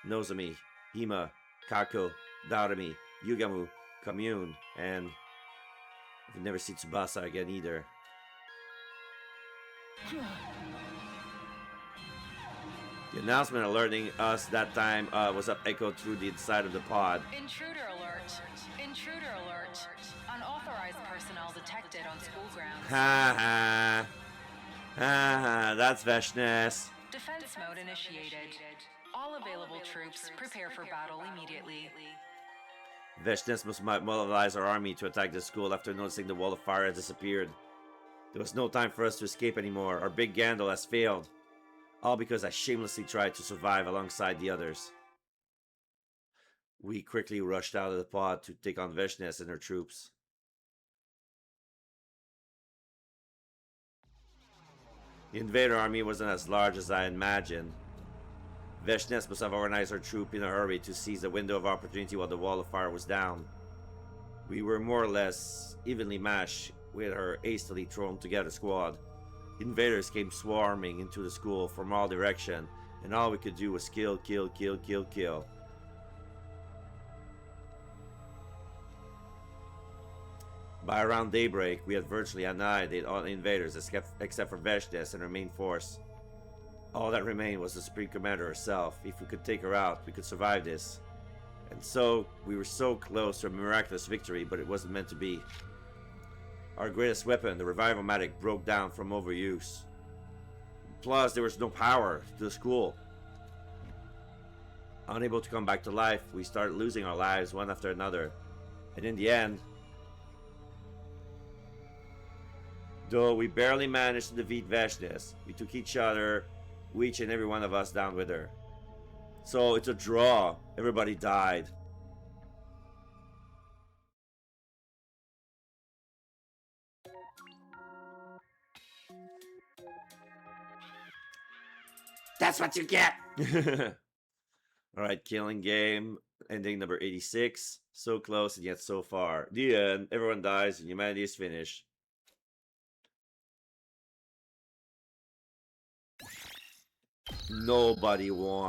Nozomi, Hima, Kako, Darumi, Yugamu, Commune, and... I've never seen Tsubasa again either. The announcement alerting us that time was up echoed through the inside of the pod. Intruder alert. Intruder alert. Unauthorized personnel detected on school grounds. Ha ha. Ha ha, that's Veshness. Defense mode initiated. All available troops prepare for battle immediately. Veshness must mobilize our army to attack the school after noticing the wall of fire had disappeared. There was no time for us to escape anymore. Our big Gandalf has failed. All because I shamelessly tried to survive alongside the others. We quickly rushed out of the pod to take on Veshness and her troops. The invader army wasn't as large as I imagined. Veshness must have organized her troop in a hurry to seize the window of opportunity while the wall of fire was down. We were more or less evenly matched with her hastily thrown together squad. Invaders came swarming into the school from all directions, and all we could do was kill, kill, kill, kill, kill. By around daybreak, we had virtually annihilated all the invaders except for Veshness and her main force. All that remained was the Supreme Commander herself. If we could take her out, we could survive this. And so, we were so close to a miraculous victory, but it wasn't meant to be. Our greatest weapon, the Revival-Matic, broke down from overuse. Plus, there was no power to the school. Unable to come back to life, we started losing our lives one after another. And in the end, though we barely managed to defeat Veshness, we took each and every one of us down with her. So it's a draw. Everybody died. That's what you get! Alright, Killing Game, ending number 86. So close and yet so far. The end. Everyone dies and humanity is finished. Nobody won.